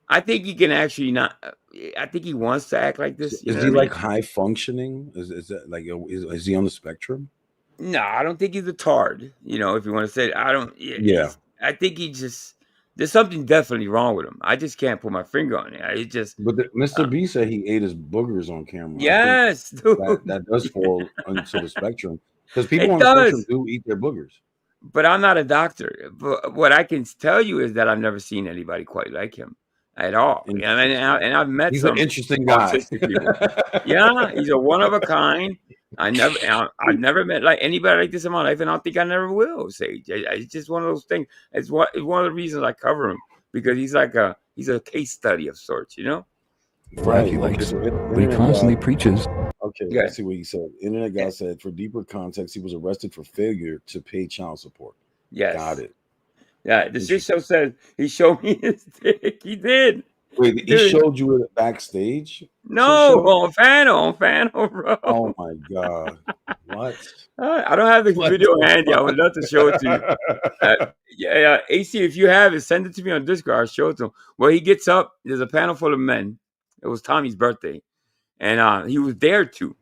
I think he can actually not, I think he wants to act like So this. You know is what he I mean? like high functioning? Is that like is he on the spectrum? No, I don't think he's a tard. You know, if you want to say it, I don't. Yeah. I think he just there's something definitely wrong with him. I just can't put my finger on it. It just But Mr. B said he ate his boogers on camera. I think yes, dude. that does fall into the spectrum, because people It on the spectrum does. do eat their boogers. But I'm not a doctor. But what I can tell you is that I've never seen anybody quite like him at all. I mean, Interesting. and I've met He's an some interesting guy. autistic people. Yeah, he's a one of a kind. I've never met like anybody like this in my life, and I don't think I never will. Sage, it's just one of those things. It's one of the reasons I cover him because he's a case study of sorts, you know. Right. He likes, Okay, so but he Internet constantly God. preaches. Okay, Yeah. I see what he said. Internet God said, for deeper context, he was arrested for failure to pay child support. Yes. Got it. Yeah, the shit show says he showed me his dick. He did. Wait, he showed you it backstage? No, on Fano, bro. Oh my God. What? I don't have the What video the handy. I would love to show it to you. fuck? Yeah, AC, if you have it, send it to me on Discord. I'll show it to him. Well, he gets up. There's a panel full of men. It was Tommy's birthday, and he was there too.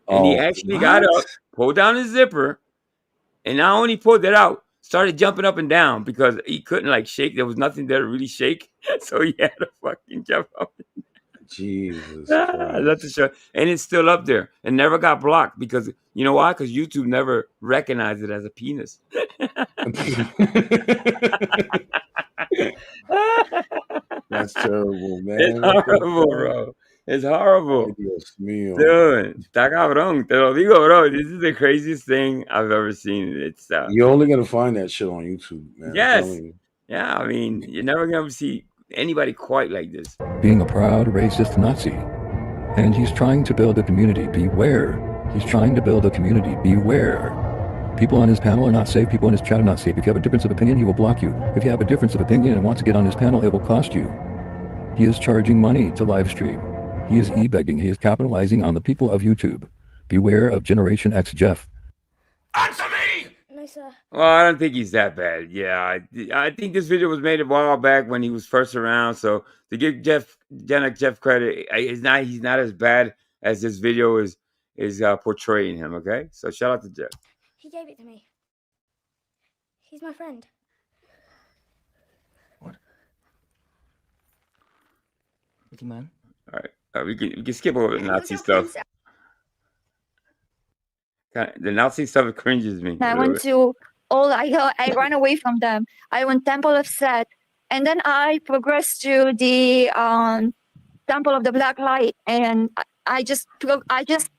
And he actually got up, pulled down his zipper, and not only pulled it out, started jumping up and down because he couldn't like shake. There was nothing there to really shake, so he had to fucking jump up. Jesus I love to show, and it's still up there and never got blocked because you know why? Because YouTube never recognized it as a penis. That's terrible, man. It's horrible, bro. It's horrible. Ay, Dios mío. Dude, está cabrón. Te lo digo, bro. This is the craziest thing I've ever seen. It's You're only gonna find that shit on YouTube, man. yes. I'm telling you. Yeah, I mean, you're never gonna see anybody quite like this. Being a proud racist Nazi. And he's trying to build a community. Beware. He's trying to build a community. Beware. People on his panel are not safe. People in his chat are not safe. If you have a difference of opinion, he will block you. If you have a difference of opinion and want to get on his panel, it will cost you. He is charging money to live stream. He is e-begging. He is capitalizing on the people of YouTube. Beware of Generation X Jeff. Answer me! No, sir. Well, I don't think he's that bad. Yeah, I think this video was made a while back when he was first around. So to give Gen X Jeff credit, he's not as bad as this video is portraying him. Okay, so shout out to Jeff. He gave it to me. He's my friend. Pretty man. All right, we can skip over the Nazi stuff. The Nazi stuff cringes me. I went to I ran away from them. I went Temple of Set, and then I progressed to the Temple of the Black Light, and I just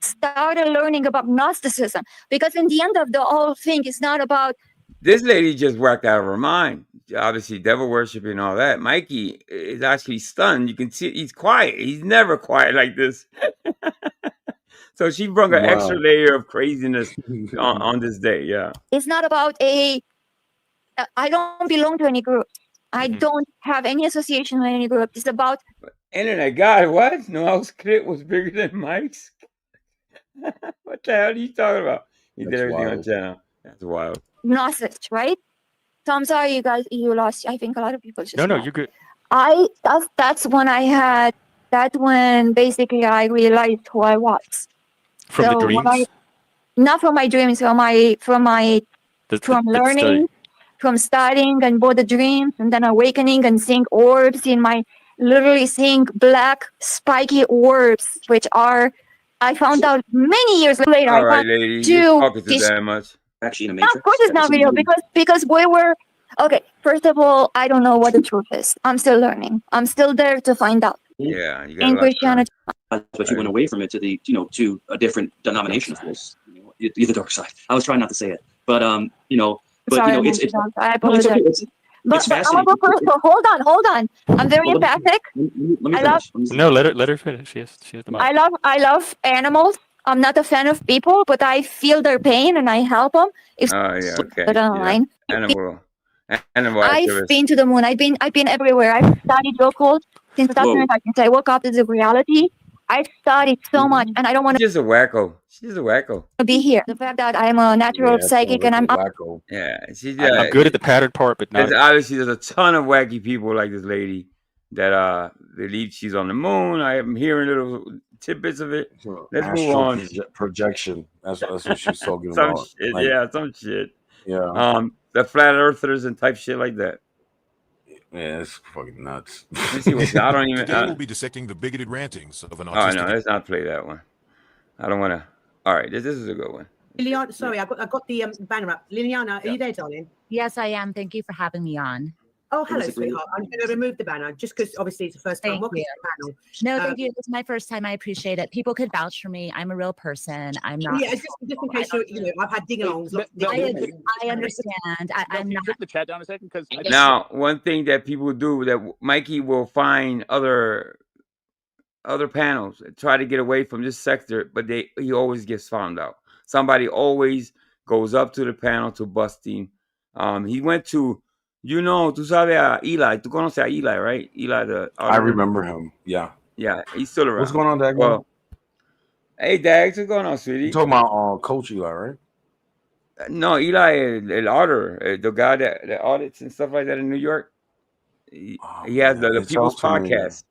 started learning about Gnosticism, because in the end of the whole thing, it's not about. This lady just whacked out of her mind. obviously devil worshiping and all that. Mikey is actually stunned. You can see he's quiet. He's never quiet like this. So she brought an extra layer of craziness on this day. Yeah. It's not about I don't belong to any group. I don't have any association with any group. It's about Internet guy. What? Noel's clip was bigger than Mike's. What the hell are you talking about? He did everything on channel. That's wild. gnosis, right? So I'm sorry, you guys, you lost. I think a lot of people just. No, lost. you're good. That's when I had. That's when basically I realized who I was. From the dreams. Not from my dreams. From learning, from studying and both the dreams, and then awakening and seeing orbs literally seeing black spiky orbs, which are. I found out many years later. All right, lady. You're talking too damn much. Actually, in the Matrix. Of course, it's not real because we were. Okay, first of all, I don't know what the truth is. I'm still learning. I'm still there to find out. Yeah, you got in Christianity. But you went away from it to the, to a different denomination, of course. You're the dark side. I was trying not to say it, but Sorry, it's I apologize. It's I'm a person. Hold on. I'm very empathic. Let her finish. She has the mic. I love animals. I'm not a fan of people, but I feel their pain and I help them. Okay. Online. Animal I've been to the moon. I've been everywhere. I've studied local since 2005. Since I woke up to the reality, I studied so much, and I don't want to. She's a wacko. She's a wacko. Be here. The fact that I'm a natural psychic and I'm wacko. Yeah, she's. I'm good at the pattern part, but not. Obviously, there's a ton of wacky people like this lady that believe she's on the moon. I am hearing little tidbits of it. Let's move on. Projection. That's what she's talking some about. Shit, some shit. Yeah. The flat earthers and type shit like that. Yeah, it's fucking nuts. Let me see what I don't even. Today we'll be dissecting the bigoted rantings of an autistic. Oh no, let's not play that one. I don't want to. All right, this is a good one. Liliana, sorry, I got the banner up. Liliana, are you there, darling? Yes, I am. Thank you for having me on. Oh, hello, sweetheart. I'm going to remove the banner just because obviously it's the first time. Welcome to the panel. No, thank you. It's my first time. I appreciate it. People could vouch for me. I'm a real person. I'm not. Yeah, just in case I've had ding-alongs. I understand. I'm not. Put the chat down a second, because now one thing that people do that Mikey will find other panels try to get away from this sector, but he always gets found out. Somebody always goes up to the panel to bust him. He went to. Tú sabes a Eli. Tú conoces a Eli, right? Eli, I remember him. Yeah. Yeah, he's still around. What's going on, Dag? Well, hey, Dags, what's going on, sweetie? You talking about Coach Eli, right? No, Eli, the auditor, the guy that audits and stuff like that in New York. He has the People's Podcast.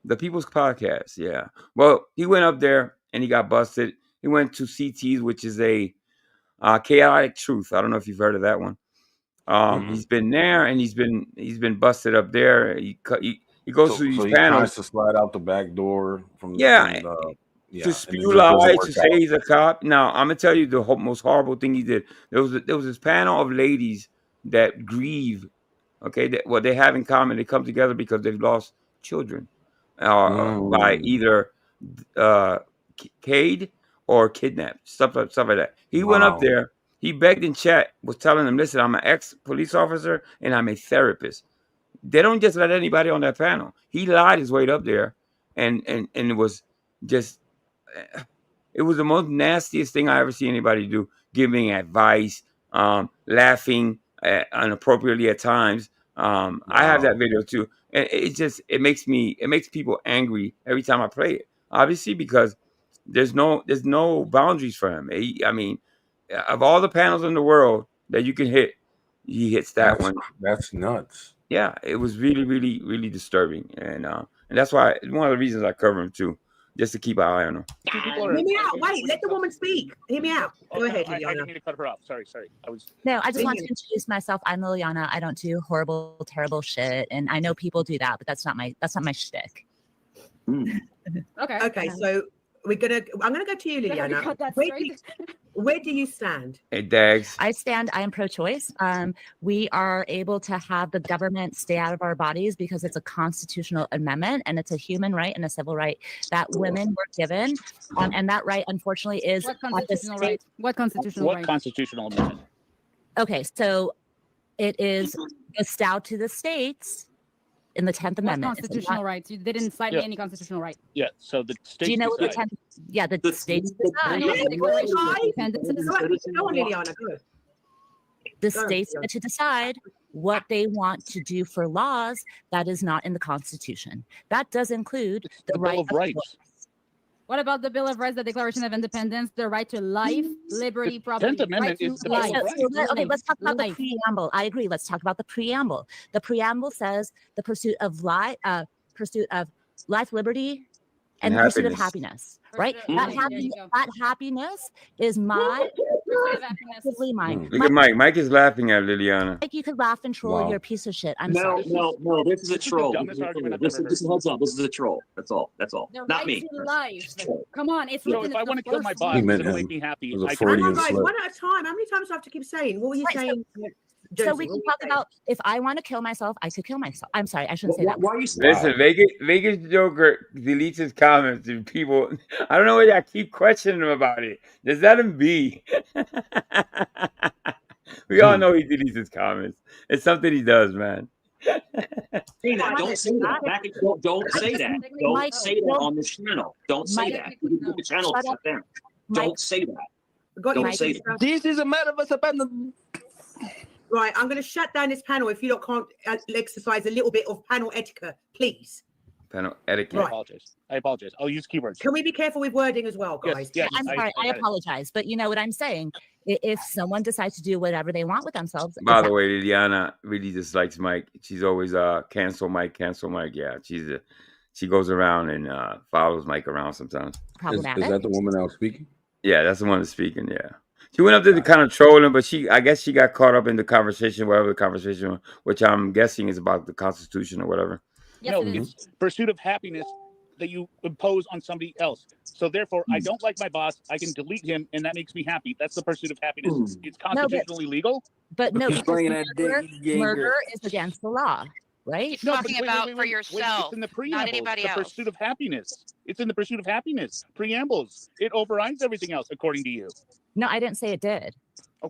The People's Podcast, yeah. Well, he went up there and he got busted. He went to CT's, which is a chaotic truth. I don't know if you've heard of that one. He's been there and he's been busted up there. He goes through these panels. Tries to slide out the back door from to spew lies, to say he's a cop. Now I'm gonna tell you the most horrible thing he did. There was this panel of ladies that grieve. Okay, what they have in common, they come together because they've lost children by either Cade or kidnapped, stuff like that. He went up there. He begged in chat, was telling them, listen, I'm an ex-police officer and I'm a therapist. They don't just let anybody on that panel. He lied his way up there, and it was just, it was the most nastiest thing I ever see anybody do, giving advice, laughing inappropriately at times. I have that video too. And it makes people angry every time I play it. Obviously, because there's no boundaries for him. I mean, of all the panels in the world that you can hit, he hits that one. That's nuts. Yeah, it was really, really, really disturbing, and that's why one of the reasons I cover him too, just to keep an eye on him. Hear me out. Wait, let the woman speak. Hear me out. Go ahead, Liliana. I didn't mean to cut her off. Sorry. I just want to introduce myself. I'm Liliana. I don't do horrible, terrible shit, and I know people do that, but that's not my shtick. Okay. So I'm gonna go to you, Liliana. Where do you stand? Hey, Dags. I am pro-choice. We are able to have the government stay out of our bodies because it's a constitutional amendment and it's a human right and a civil right that women were given. And that right, unfortunately, is what constitutional right? What constitutional right? What constitutional amendment? Okay, so it is bestowed to the states in the 10th Amendment. Constitutional rights. You didn't cite me any constitutional right. Yeah. So the states. Do you know what the 10th? Yeah, the states decide. The states get to decide what they want to do for laws that is not in the Constitution. That does include the right Bill of Rights. What about the Bill of Rights, the Declaration of Independence, the right to life, liberty, property? 10th Amendment is the Bill of Rights. Okay, let's talk about the preamble. I agree. Let's talk about the preamble. The preamble says the pursuit of life, liberty, and the pursuit of happiness. Right? That happiness is mine. Mine. Look at Mike. Mike is laughing at Liliana. Like you could laugh and troll. You're a piece of shit. I'm sorry. No. This is a troll. This is a troll. That's all. The Not right me. to life. Come on, it's So written if I in want to the kill my first boss, He it'll meant make him. me happy. It was a I Freudian Right, slip. one at a time. How many times do I have to keep saying? What were you saying? So Josie, we what can were you talk saying? about if I want to kill myself, I could kill myself. I'm sorry, I shouldn't say that. Why are you? Listen, Vegas Joker deletes his comments and people. I don't know why I keep questioning him about it. Just let him be. We all know he deletes his comments. It's something he does, man. Don't say that. Don't say that. Don't say that on this channel. Don't say that. The channel is shut down. Don't say that. Don't say that. This is a matter of abandonment. Right, I'm going to shut down this panel if you lot can't exercise a little bit of panel etiquette, please. Panel etiquette. Right. I apologize. I'll use keywords. Can we be careful with wording as well, guys? Yes, I'm sorry, I apologize, but you know what I'm saying. If someone decides to do whatever they want with themselves, By the way, Liliana really dislikes Mike. She's always cancel Mike. Yeah, she goes around and follows Mike around sometimes. Is that the woman I was speaking? Yeah, that's the one that's speaking. Yeah, she went up there to kind of troll him, but I guess she got caught up in the conversation, whatever the conversation, which I'm guessing is about the Constitution or whatever. Yes, No, it is. it's pursuit of happiness that you impose on somebody else. So therefore, I don't like my boss. I can delete him, and that makes me happy. That's the pursuit of happiness. It's constitutionally legal. But no, He's bringing that murder is against the law, right? He's talking about for yourself, it's in the not preamble. anybody The else. pursuit of happiness. It's in the pursuit of happiness. Preambles. It overrides everything else, according to you. No, I didn't say it did.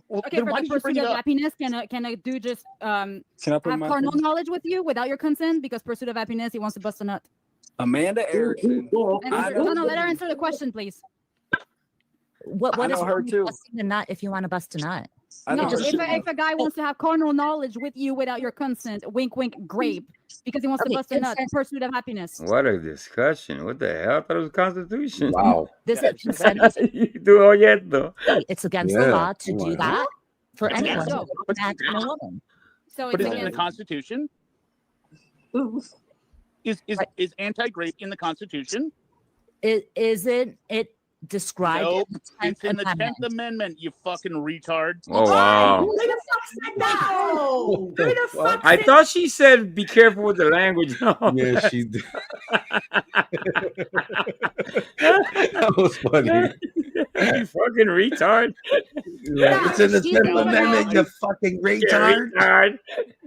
Well, Okay, then for why the did you bring pursuit it of up? happiness, can a dude just Can I have put my carnal knowledge with you without your consent? Because pursuit of happiness, he wants to bust a nut. Amanda Erickson? No, let her answer the question, please. What I is know her wrong with too. busting a nut if you want to bust a nut? No, if a guy wants to have carnal knowledge with you without your consent, wink, wink, grape, because he wants to bust a nut, pursuit of happiness. What a discussion! What the hell? I thought it was the Constitution. Wow. This is consent. You do all yet though. It's against the law to do that for anyone, So- a man and a woman. So But it's it's in the against. Constitution. Is anti-grape in the Constitution? Isn't it described No, in the 10th it's in the Amendment? 10th Amendment, you fucking retard. Oh wow! Who the fuck said that? Who the fuck I said thought she said, "Be careful with the language." Yeah, she did. That was funny. You fucking retard. It's in the 10th Amendment, you fucking retard. Retard.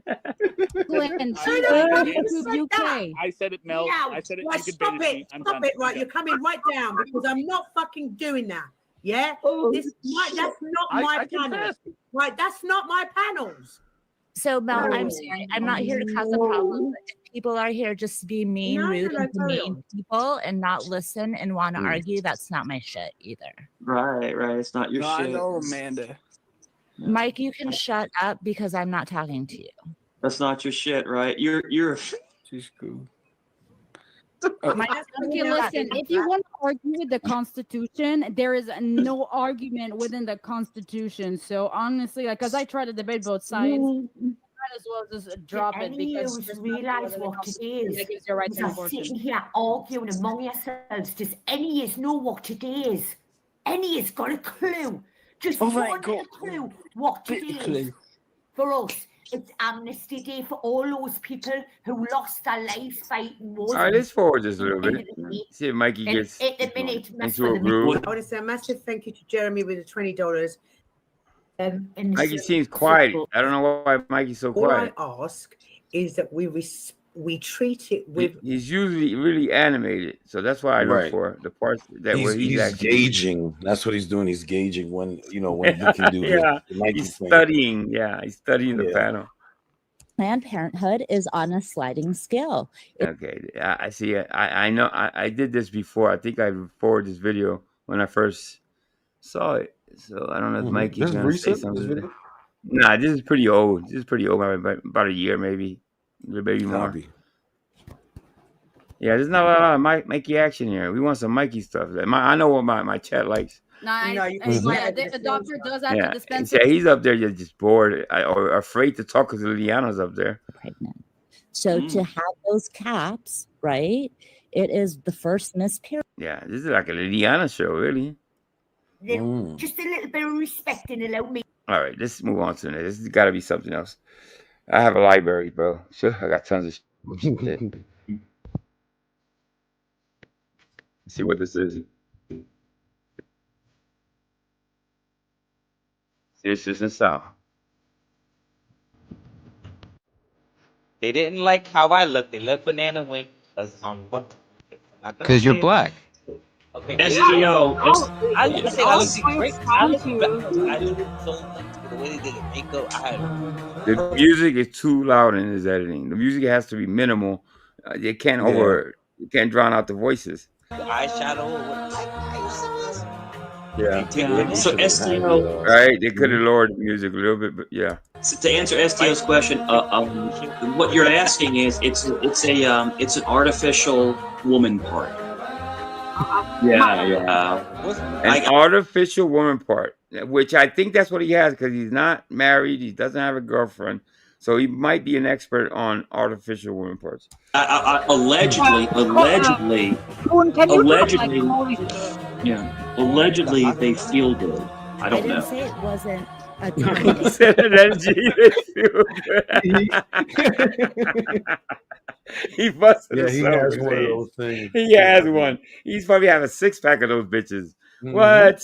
England, Who the fuck said UK. that? I said it, Mel. Now, I said it. right, You could stop bait it. I'm Stop done. it, right? You're coming right down because I'm not fucking doing that. Yeah? That's not I my panel. confess. Right, that's not my panels. So Mel, I'm sorry. I'm not here to cause a problem. If people are here just to be mean, No, rude, no, and carry demean people and not listen and want to argue, that's not my shit either. Right. It's not your No, shit. I know Amanda. Mike, you can shut up because I'm not talking to you. That's not your shit, right? You're. She's cool. Okay, listen, if you want to argue with the Constitution, there is no argument within the Constitution. So honestly, like, because I try to debate both sides, might as well just drop it because Just realise what it is. That gives you a right to We're abortion. sitting here arguing among yourselves. Does any of you know what it is? Any of you's got a clue? Just Oh one my little God. clue what it Bit is. clue. For us, it's Amnesty Day for all those people who lost their lives fighting wars. All right, let's forward this a little bit. See if Mikey And gets at the minute, into a groove. I want to say a massive thank you to Jeremy with the $20. Mikey seems quiet. I don't know why Mikey's so All I quiet. ask is that we treat it with He's usually really animated, so that's why I look Right. for the parts that where He's actually gauging. That's what he's doing. He's gauging when he can do yeah, the Nike he's thing. studying. Yeah, he's studying the Yeah. panel. Planned Parenthood is on a sliding scale. Okay, I see it. I know. I did this before. I think I forwarded this video when I first saw it. So I don't know if Mikey's This is gonna say recent. This something. video. Nah, this is pretty old. This is pretty old. About a year, maybe, a little bit more. Copy. Yeah, there's not a lot of Mikey action here. We want some Mikey stuff. I know what my chat likes. Nice. The doctor does have to dispense Yeah, he's up there just bored or afraid to talk because Liliana's up there. Pregnant. So to have those caps, right? It is the first Miss Period. Yeah, this is like a Liliana show, really. Just a little bit of respect and allow me. All right, let's move on to the next. This has got to be something else. I have a library, bro. Sure, I got tons of shit. Let's see what this is. This isn't South. They didn't like how I look. They look banana wing. Because you're black. Okay. SEO. I look great. I look so the way they did the makeup. The music is too loud in his editing. The music has to be minimal. It can't you can't drown out the voices. The eyeshadow. Yeah. So STO, right? They could have lowered the music a little bit, but yeah. So to answer STO's question, what you're asking is it's an artificial woman part. Yeah. An artificial woman part, which I think that's what he has because he's not married. He doesn't have a girlfriend. So he might be an expert on artificial woman parts. Allegedly, allegedly they feel good. I don't know. I didn't say it wasn't a He said that Jesus feel good. He busted Yeah, he has himself. one of those things. He has one. He's probably have a 6-pack of those bitches. What?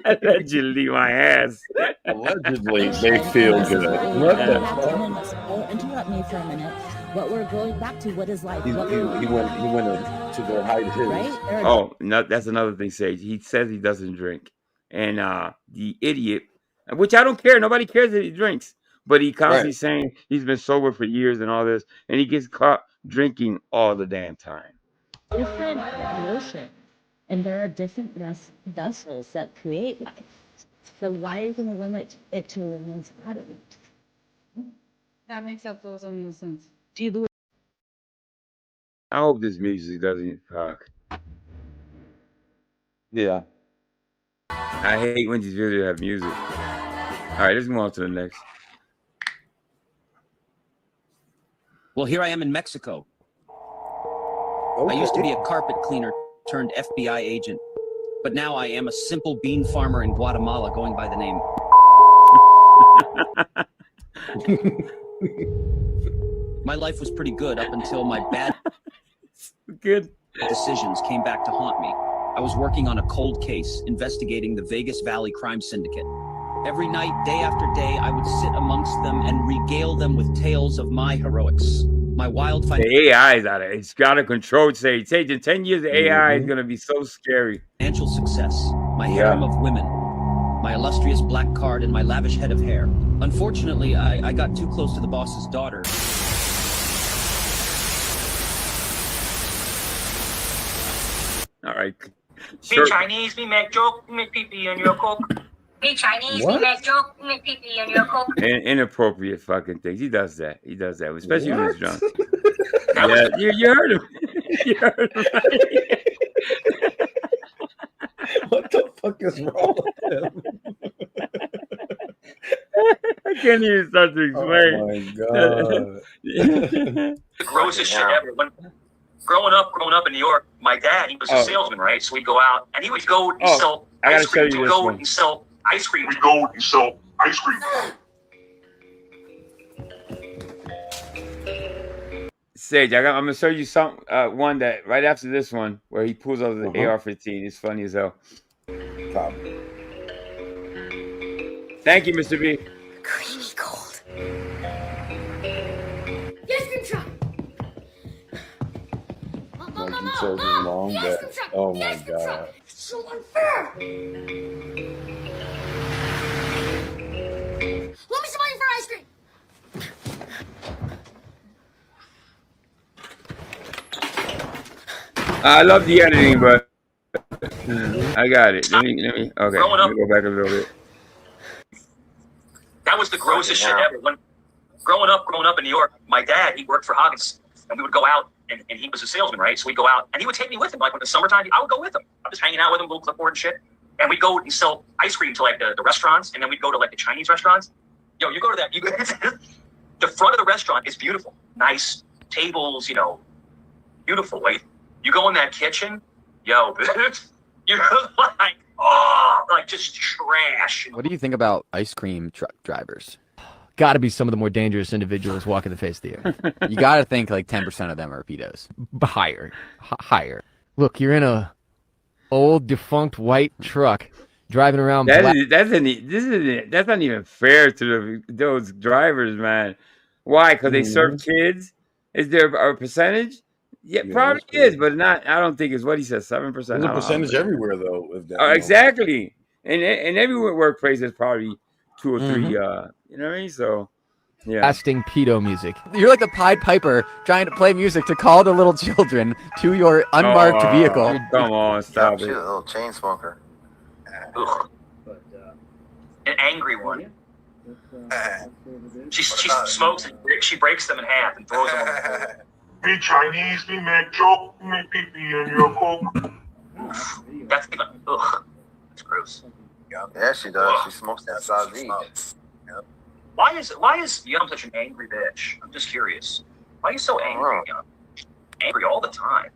Allegedly, my ass. Allegedly, they feel good. What the fuck? Interrupt me for a minute. What we're going back to, what is life? He went to go hide his. Right? Oh, no, that's another thing, Sage. He says he doesn't drink. And the idiot, which I don't care. Nobody cares that he drinks. But he constantly saying he's been sober for years and all this. And he gets caught drinking all the damn time. Different emotion. And there are different vessels that create life. So why are you going to limit it to women's body? That makes absolute sense. Do you I hope this music doesn't talk. Yeah. I hate when these videos have music. All right, let's move on to the next. Well, here I am in Mexico. I used to be a carpet cleaner turned FBI agent, but now I am a simple bean farmer in Guatemala going by the name. My life was pretty good up until my bad decisions came back to haunt me. I was working on a cold case investigating the Vegas Valley crime syndicate. Every night, day after day, I would sit amongst them and regale them with tales of my heroics. My wild the AI is out of it. It's got to control. Say in 10 years, the AI is going to be so scary. Financial success, my harem of women, my illustrious black card, and my lavish head of hair. Unfortunately, I got too close to the boss's daughter. All right. We Chinese, we make joke, we make pee-pee on your coke. We Chinese, we make joke, we make pee-pee on your coke. Inappropriate fucking things. He does that. He does that, especially when he's drunk. Yeah, you heard him. You heard him. What the fuck is wrong with him? I can't even start to explain. Oh my god. The grossest shit ever. When growing up in New York, my dad, he was a salesman, right? So we'd go out and he would go and sell ice cream. We'd go and sell ice cream. We'd go and sell ice cream. Sage, I'm gonna show you some one that right after this one where he pulls out the AR-15. It's funny as hell. Thank you, Mr. B. Creamy cold. Yes, Control. Like he chose his long back. Oh my god. So unfair. Let me some money for ice cream. I love the editing, but I got it. Let me. Okay, let me go back a little bit. That was the grossest shit ever. When growing up in New York, my dad, he worked for Hoggins, and we would go out, and he was a salesman, right? So we'd go out, and he would take me with him. Like when the summertime, I would go with him. I was hanging out with him, little clipboard and shit. And we'd go and sell ice cream to like the restaurants, and then we'd go to like the Chinese restaurants. Yo, you go to that. The front of the restaurant is beautiful, nice tables, you know, beautiful. Like you go in that kitchen, yo, you're like, oh, like just trash. What do you think about ice cream truck drivers? Got to be some of the more dangerous individuals walking the face of the earth. You got to think like 10% of them are pedos. Higher. Look, you're in a old defunct white truck driving around. That's not even fair to those drivers, man. Why? Because they serve kids? Is there a percentage? Yeah, probably is, but not. I don't think it's what he says. 7%. There's a percentage everywhere, though. If that, exactly, and every workplace is probably 2 or 3. You know what I mean? So, yeah. Blasting pedo music. You're like the Pied Piper trying to play music to call the little children to your unmarked vehicle. Come on, stop She's it. a little chain smoker. Ugh. An angry one. She smokes and she breaks them in half and throws them on the floor. Hey Chinese, we make joke, we make pee-pee in your coke. That's even, ugh. That's gross. Yeah, she does. She smokes that Sazi. Why is Yum such an angry bitch? I'm just curious. Why are you so angry, Yum? Angry all the time.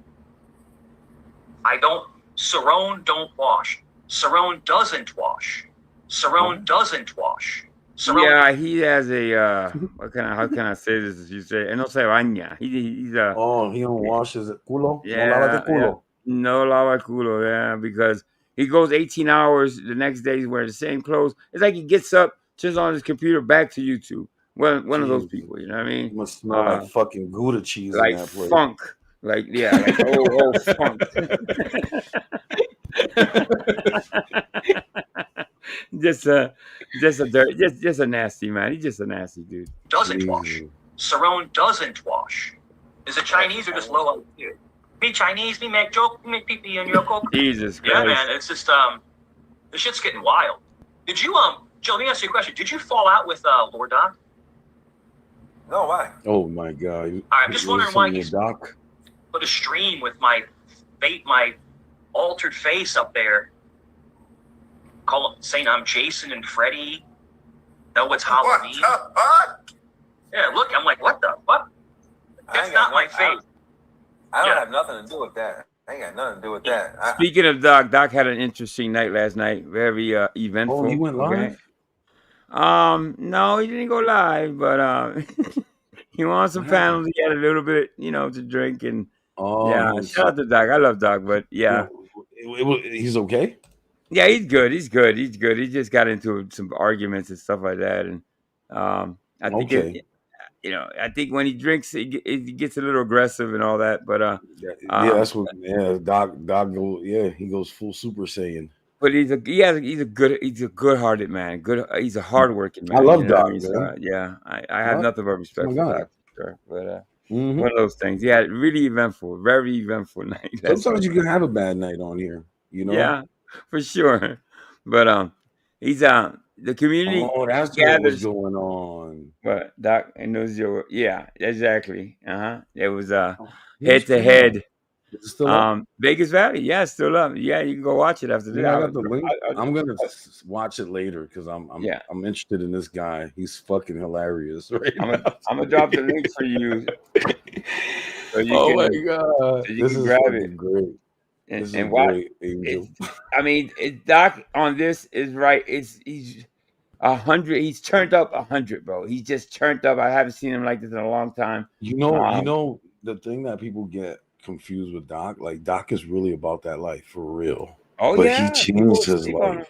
Cerrone don't wash. Cerrone doesn't wash. Cerrone doesn't wash. Cerrone. Yeah, he has a how can I say this? You say no se baña. He's a. Oh, he don't wash his culo. Yeah, No lava culo. No lava culo. Yeah, because he goes 18 hours. The next day he's wearing the same clothes. It's like he gets up, turns on his computer, back to YouTube. One of those people. You know what I mean? You must smell like fucking Gouda cheese like in that place. funk. Like like old funk. just a nasty man. He's just a nasty dude. Doesn't wash. Cerrone doesn't wash. Is it Chinese or just low IQ? Me Chinese, me make joke, me make pee-pee in your coke. Jesus Christ. Yeah, man, it's just the shit's getting wild. Did you Joe? Let me ask you a question. Did you fall out with Lord Doc? No, why? Oh my God! I'm just wondering why he's Doc. put a stream with my altered face up there. Saying I'm Jason and Freddy. No, it's Halloween. What? Yeah, look, I'm like, what the fuck? That's not my face. I don't have nothing to do with that. I ain't got nothing to do with that. Speaking of Doc had an interesting night last night. Very eventful. Oh, he went live? Okay? No, he didn't go live, but he won some panels. He had a little bit, to drink and shout out to Doc. I love Doc, but yeah. He's okay? Yeah, he's good. He's good. He just got into some arguments and stuff like that, and I think I think when he drinks, it gets a little aggressive and all that. But that's what. Yeah, Doc go. Yeah, he goes full Super Saiyan. But he's a good-hearted man. He's a hardworking man. I love Doc. I have nothing but respect for Doc. Sure. But one of those things. Yeah, really eventful, very eventful night. Sometimes you can have a bad night on here. Yeah, for sure. But he's the community. Oh, that's what was going on. But Doc and those exactly. It was head to head. Vegas Valley, it's still up. Yeah, you can go watch it after this. I got the link. I'm gonna watch it later because I'm interested in this guy. He's fucking hilarious. Right, I'm gonna drop the link for you. So you my God, so you can grab it. Great. And watch. Doc on this is right. He's 100. He's turned up 100, bro. He's just turned up. I haven't seen him like this in a long time. You know the thing that people get confused with Doc, like Doc is really about that life for real. Oh, but he changed his life.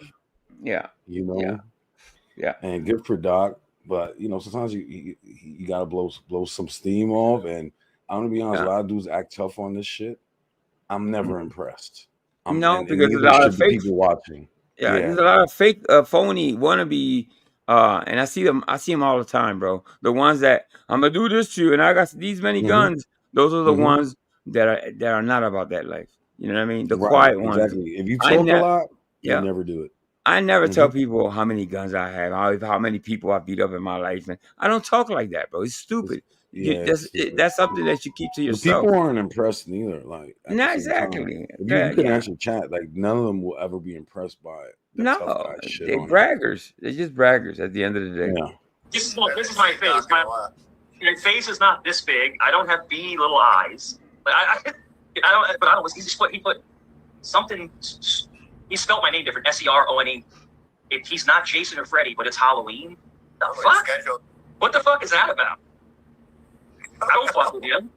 Yeah. Yeah. And good for Doc, but sometimes you gotta blow some steam off. And I'm gonna be honest, a lot of dudes act tough on this shit. I'm never impressed. Because there's a lot of fake people watching. Yeah, there's a lot of fake, phony wannabe, and I see them all the time, bro. The ones that I'm gonna do this to you, and I got these many guns. Those are the ones that are not about that life. You know what I mean? The Right, quiet ones. exactly. If you I talk a ne- lot, you yeah. never do it. I never tell Mhm. people how many guns I have, how many people I beat up in my life, and I don't talk like that, bro. It's stupid. Yeah, That's something that you keep to the yourself. people aren't impressed neither. Like at Not the same time, exactly. if you can Yeah. actually chat, like none of them will ever be impressed by that tough No, guy shit they on it. braggers. They're just braggers at the end of the day. Yeah. This is my face. My face is not this big. I don't have beady little eyes. But I don't. But I don't. He put something. He spelled my name different. SERONE. He's not Jason or Freddy, but it's Halloween. The fuck? What the fuck is that about? I don't fuck with him.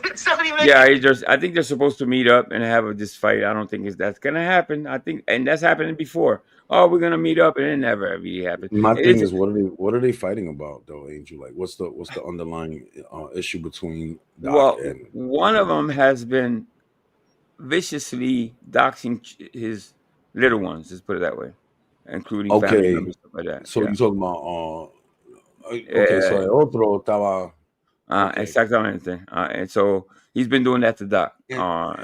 It's not even. Yeah, I think they're supposed to meet up and have this fight. I don't think that's gonna happen. I think, and that's happened before. Oh, we're gonna meet up, and it never really happened. My thing is, what are they fighting about though, Angel? Like, what's the underlying issue between Doc and one of them has been viciously doxing his little ones. Let's put it that way, including family members, stuff like that. So yeah. you're talking about okay, so el otro estaba okay. Exactamente. And so he's been doing that to Doc. Yeah.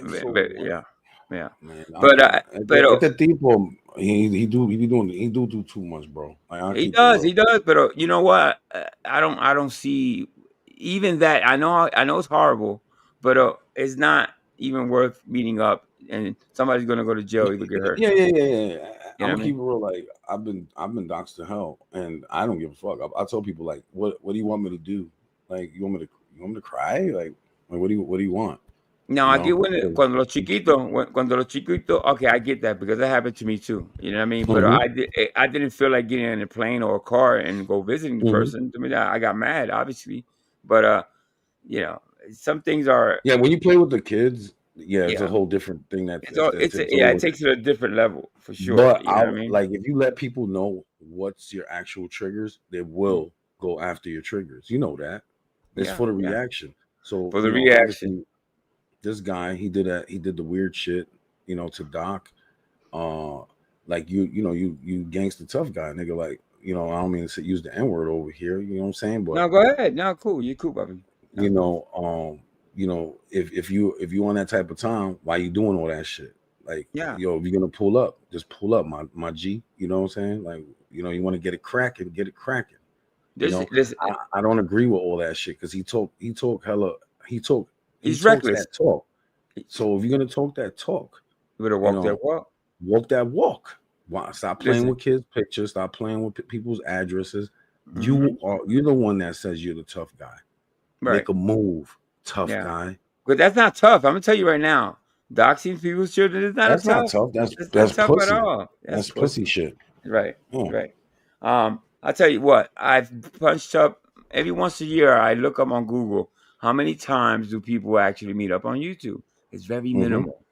Man, But este tipo, he do too much, bro. Like, he does. But you know what? I don't see even that. I know it's horrible, but it's not even worth meeting up. And somebody's gonna go to jail, either get hurt. Yeah. You know I'm gonna keep it real. Like I've been doxxed to hell, and I don't give a fuck. I tell people like, what do you want me to do? Like, you want me to cry? Like what do you want? No, aquí cuando los chiquitos, okay, I get that because that happened to me too. You know what I mean? But I didn't feel like getting in a plane or a car and go visiting the person. To me, I got mad, obviously. But you know, some things are. Yeah, when you play with the kids, it's a whole different thing. It takes it to a different level for sure. But you know what I mean? Like if you let people know what's your actual triggers, they will go after your triggers. You know that. It's for the reaction. So for the reaction. This guy, he did the weird shit, to Doc. Like you gangsta tough guy, nigga. Like, I don't mean to use the N-word over here, you know what I'm saying? But no, go ahead. No, cool. You're cool, baby. No. If you on that type of time, why you doing all that shit? Like, if you're gonna pull up, just pull up, my G. You know what I'm saying? Like, you want to get it cracking, get it cracking. I don't agree with all that shit because he talk He's reckless. That talk. So if you're gonna talk that talk, you better walk that walk. Walk that walk. Why? Stop playing with kids' pictures. Stop playing with people's addresses. You're the one that says you're the tough guy. Right. Make a move, tough guy. But that's not tough. I'm gonna tell you right now. Doxing people's children is not that's tough. Not tough. That's not tough pussy. at all. That's pussy shit. Right. Right. I'll tell you what. I've punched up every once a year. I look up on Google. How many times do people actually meet up on YouTube? It's very minimal,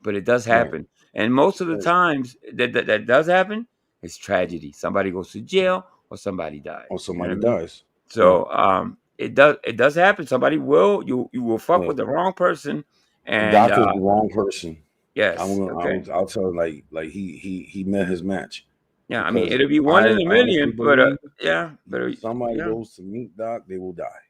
but it does happen. Right. And most of the times that does happen, it's tragedy. Somebody goes to jail or somebody dies. Or somebody dies. So it does happen. Somebody will you will fuck with the wrong person. And Doc is the wrong person. Yes. I'll tell him like he met his match. Yeah, I mean it'll be one in a million, but if somebody goes to meet Doc, they will die.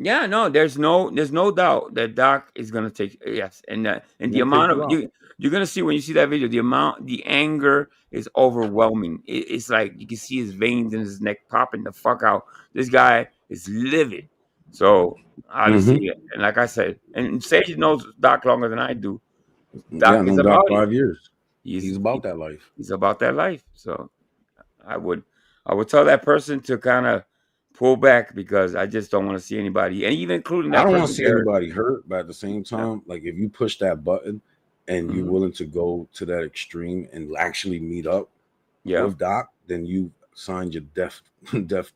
Yeah, no, there's no doubt that Doc is gonna take and the amount of you're gonna see when you see that video, the anger is overwhelming. It's like you can see his veins in his neck popping the fuck out. This guy is livid. So obviously, and like I said, and Sage knows Doc longer than I do. Doc is about 5 years. He's about that life. He's about that life. So I would tell that person to kind of pull back because I just don't want to see anybody, and even including that. I don't want to see anybody hurt, but at the same time, like if you push that button and you're willing to go to that extreme and actually meet up with Doc, then you signed your death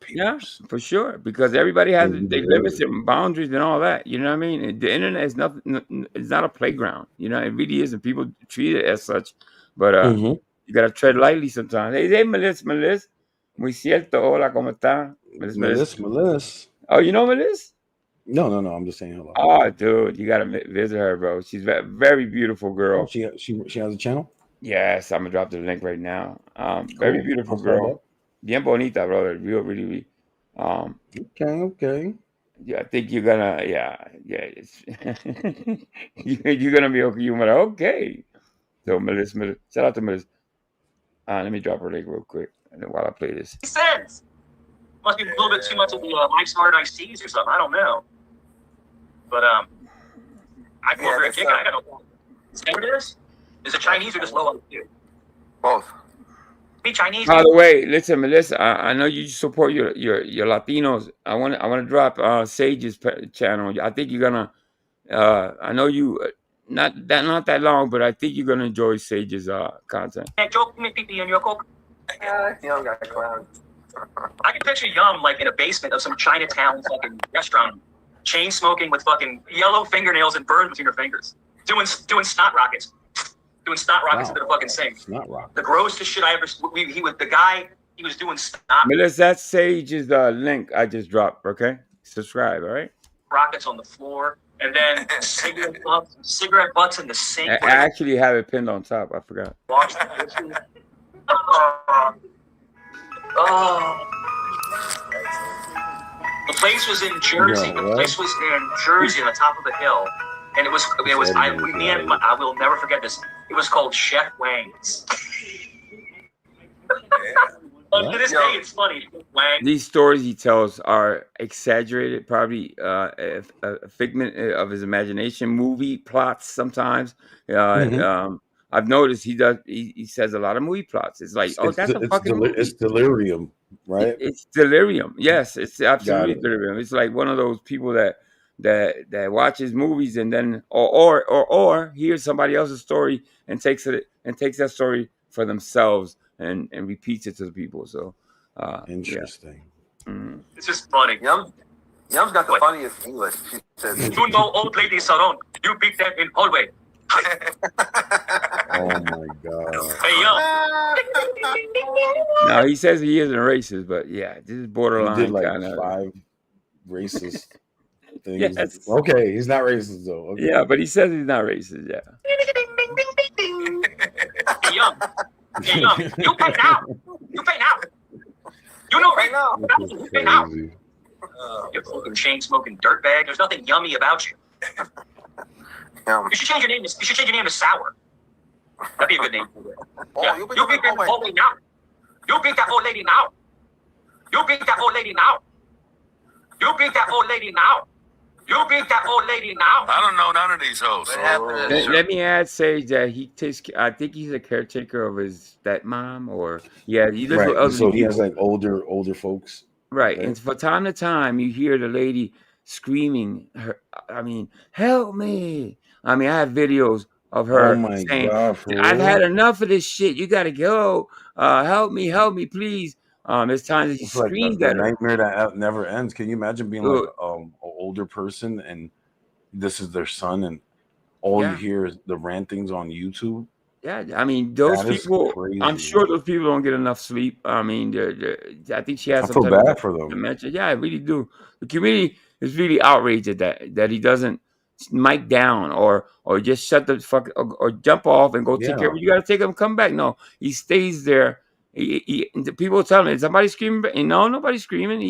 papers. Yeah, for sure. Because everybody has they limits and boundaries and all that. You know what I mean? The internet is nothing. It's not a playground. You know, it really is, and people treat it as such. But you gotta tread lightly sometimes. Hey, Melissa. Muy cierto. Hola, ¿cómo está? Melissa. Oh, you know Melissa? No. I'm just saying hello. Oh, dude, you gotta visit her, bro. She's a very beautiful girl. Oh, she has a channel? Yes, I'm gonna drop the link right now. Very beautiful girl. Bien bonita, brother. Really. Okay. Yeah, I think you're gonna. Yeah. It's you're gonna be okay. You're like, okay. So Melissa, shout out to Melissa. Let me drop her link real quick, and then while I play this. Sense. Must be a little bit too much of the Mike's Hard Iced Teas or something. I don't know. But I go over and kick it. I got no problem. Is that what it is? Is it Chinese or just low IQ? Both. Be Chinese. By the way, listen, Melissa. I know you support your Latinos. I want to drop Sage's channel. I think you're gonna. I know you not that long, but I think you're gonna enjoy Sage's content. Joke me pee in your coke. Young guy clown. I can picture Yum like in a basement of some Chinatown fucking restaurant, chain smoking with fucking yellow fingernails and burns between her fingers, doing snot rockets. Doing snot rockets into the fucking sink. Snot rockets. The grossest shit I ever. He was the guy. He was doing snot Melissa, that's Sage's link I just dropped. Okay, subscribe. All right. rockets on the floor, and then cigarette butts in the sink. I actually have it pinned on top. I forgot. Wash the dishes. Oh. The place was in Jersey. The place was in Jersey on the top of the hill. And it was I will never forget this. It was called Chef Wang's. To this day, it's funny. Wang. These stories he tells are exaggerated, probably a figment of his imagination. Movie plots sometimes. I've noticed he says a lot of movie plots. It's like, it's delirium, right? It's delirium. Yes, it's absolutely delirium. It's like one of those people that watches movies and then or hears somebody else's story and takes that story for themselves and repeats it to the people. So interesting. Yeah. Mm-hmm. It's just funny. Yum's got the funniest English. She says, "You know, old lady salon. You beat them in hallway." Oh my god. Hey, Yum. No, he says he isn't racist, but yeah, this is borderline. He did like kinda 5 racist things. Yes. Okay, he's not racist though. Okay. Yeah, but he says he's not racist. Yeah. Hey, Yum. Hey, Yum. You pay now. You pay now. You know right now. You pay now. You fucking chain smoking dirtbag. There's nothing yummy about you. You should change your name. You should change your name to Sour. That'd be a good name. Yeah. You beat that old lady now. You beat that old lady now. You beat that old lady now. You beat that old lady now. You beat that old lady now. I don't know none of these hoes. Let me add, Sage, that he takes. I think he's a caretaker of his stepmom, or he lives with other so he people. has like older folks. Right, and from time to time, you hear the lady screaming. Help me! I have videos of her Oh my saying, god, for "I've real? had enough of this shit. You gotta go. Help me, please." There's times that he It's like screamed the at her. nightmare that never ends. Can you imagine being like Look. an older person and this is their son and all you Yeah. hear is the rantings on YouTube? Yeah, those That is people. crazy, I'm sure those people don't get enough sleep. I think she has I some feel type of bad for them. dementia. Yeah, I really do. The community is really outraged at that he doesn't mic down or just shut the fuck or jump off and go take care of it. You got to take him, come back. No, he stays there. The people tell me, is somebody screaming? And no, nobody's screaming.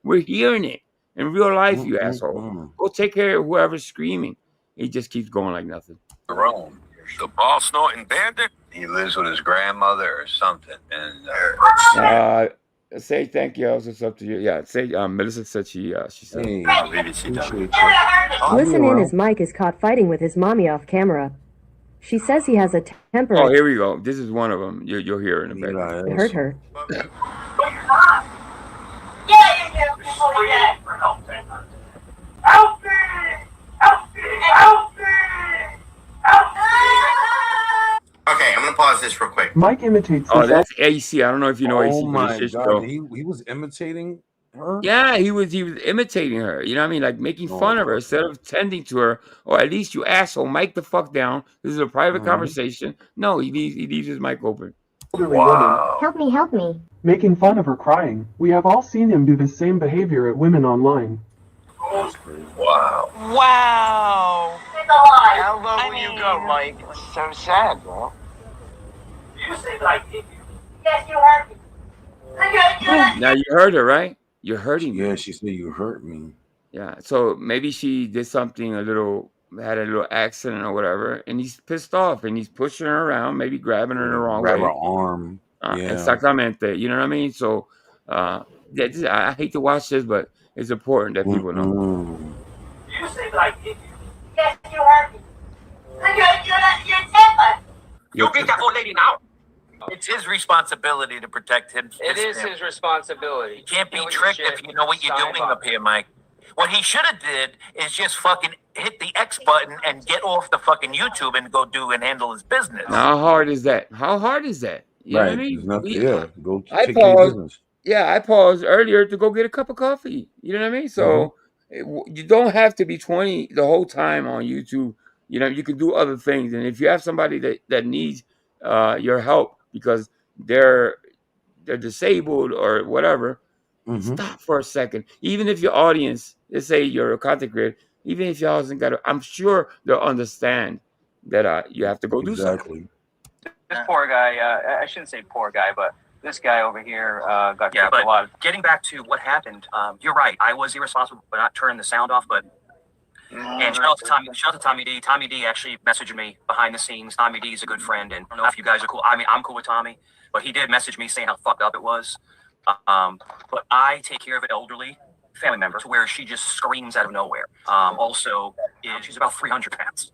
We're hearing it in real life, you asshole. Go take care of whoever's screaming. He just keeps going like nothing. Rome. The ball snorting bandit. he lives with his grandmother or something. And Say thank you. Also, it's up to you. Yeah, say Melissa said she said. Hey, Listen in, his mic is caught fighting with his mommy off camera. She says he has a temper. Oh, here we go. This is one of them. You'll hear in a bit. It hurt her. Okay, I'm gonna pause this real quick. Mike imitates. Oh, that's AC. I don't know if you know AC. Oh my but god, he was imitating her. Yeah, he was imitating her. You know what I mean? Like making fun of her instead of tending to her. Or at least you asshole, mic the fuck down. This is a private conversation. No, he leaves his mic open. Wow. Help me, help me. Making fun of her crying. We have all seen him do the same behavior at women online. wow. Wow. How low will you go, Mike? It's so sad, bro. You say like it. Yes, you hurt me. Now you heard her, right? You're hurting me. Yeah, she said you hurt me. Yeah. So maybe she did something had a little accident or whatever, and he's pissed off and he's pushing her around, maybe grabbing her in the wrong Grab her way. arm. Yeah. Exactamente. You know what I mean? So, I hate to watch this, but it's important that people know. You seem like you. Yes, you hurt me. You're different. You beat that old lady now. It's his responsibility to protect him. It is his responsibility. You can't be tricked if you know what you're doing up here, Mike. What he should have did is just fucking hit the X button and get off the fucking YouTube and go do and handle his business. Now, how hard is that? How hard is that? You know what I mean? Go I take care of paused. business. Yeah, I paused earlier to go get a cup of coffee. You know what I mean? So you don't have to be 20 the whole time on YouTube. You know, you can do other things. And if you have somebody that needs your help because they're disabled or whatever, stop for a second. Even if your audience, let's say you're a content creator, even if your audience got, I'm sure they'll understand that you have to go do something. This poor guy, I shouldn't say poor guy, but this guy over here got Yeah, a lot. but getting back to what happened, you're right. I was irresponsible for not turning the sound off, but and shout out to Tommy D. Tommy D actually messaged me behind the scenes. Tommy D is a good friend, and I don't know if you guys are cool. I mean, I'm cool with Tommy, but he did message me saying how fucked up it was. But I take care of an elderly family member to where she just screams out of nowhere. Also, she's about 300 pounds.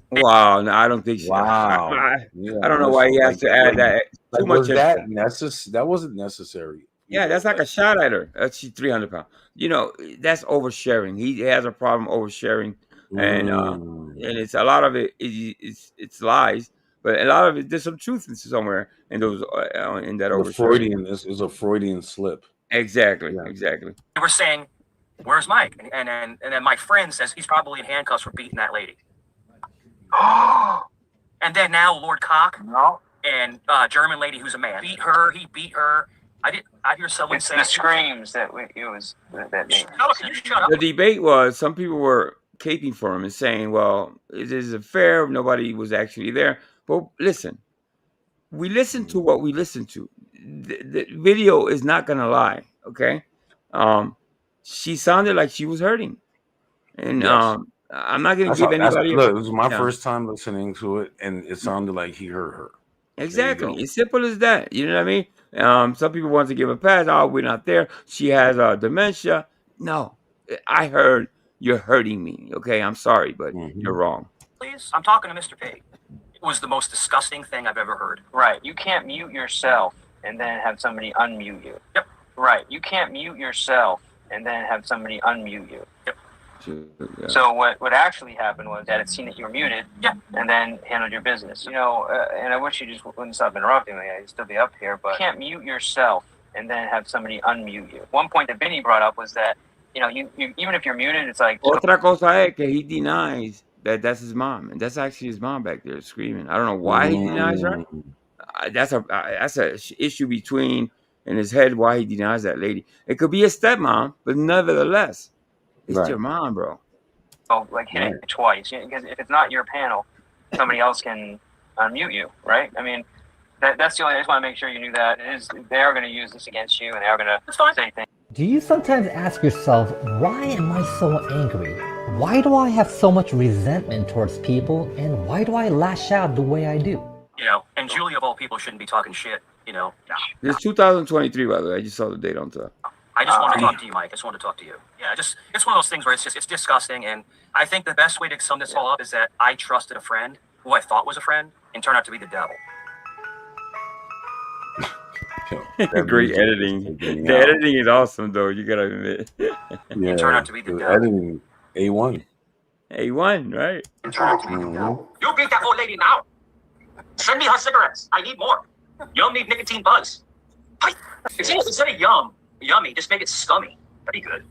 Wow, no, I don't think so. Wow. I don't know why he has to add that too much. That wasn't necessary. Yeah, that's like a shot at her. She's 300 pounds. You know, that's oversharing. He has a problem oversharing, and it's a lot of it's lies, but a lot of it there's some truth in somewhere in those in that oversharing. Is a Freudian slip. Exactly, exactly. They were saying, "Where's Mike?" And then my friend says he's probably in handcuffs for beating that lady. And then now Lord Cock and German lady who's a man beat her. He beat her. I hear someone saying the screams that it was that made. Can you shut up? The debate was some people were caping for him and saying, "Well, is it fair? Nobody was actually there." But listen, we listen to what we listen to. The video is not gonna lie. Okay, she sounded like she was hurting, and I'm not gonna give anybody. Look, it was my first time listening to it, and it sounded like he hurt her. Exactly, it's simple as that. You know what I mean? Some people want to give a pass. Oh, we're not there. She has dementia. No, I heard you're hurting me. Okay, I'm sorry, but you're wrong. Please, I'm talking to Mr. Pig. It was the most disgusting thing I've ever heard. Right, you can't mute yourself and then have somebody unmute you. Yep. Right, you can't mute yourself and then have somebody unmute you. Yep. Yeah. So what actually happened was that it seen that you were muted, and then handled your business. You know, and I wish you just wouldn't stop interrupting me. I'd still be up here, but you can't mute yourself and then have somebody unmute you. One point that Vinny brought up was that you even if you're muted, it's like Otra cosa es que he denies that's his mom, and that's actually his mom back there screaming. I don't know why he denies her. That's a issue between in his head why he denies that lady. It could be a stepmom, but nevertheless. It's your mom, bro. Like hit it twice, because if it's not your panel, somebody else can unmute you, right? I mean, that's the only. I just want to make sure you knew that they are going to use this against you, and they are going to say things. Do you sometimes ask yourself, why am I so angry? Why do I have so much resentment towards people, and why do I lash out the way I do? You know, and Julia of all people shouldn't be talking shit. You know, It's 2023, by the way. I just saw the date on top. I just want to talk to you, Mike. I just want to talk to you. Yeah, it's one of those things where it's disgusting. And I think the best way to sum this all up is that I trusted a friend who I thought was a friend and turned out to be the devil. Great editing. The editing is awesome, though. You gotta admit. Yeah, turned out to be the devil. Editing A1. A1, right? It turned out to be the devil. You beat that old lady now. Send me her cigarettes. I need more. You don't need nicotine buzz. Instead of yummy, just make it scummy. That'd be good.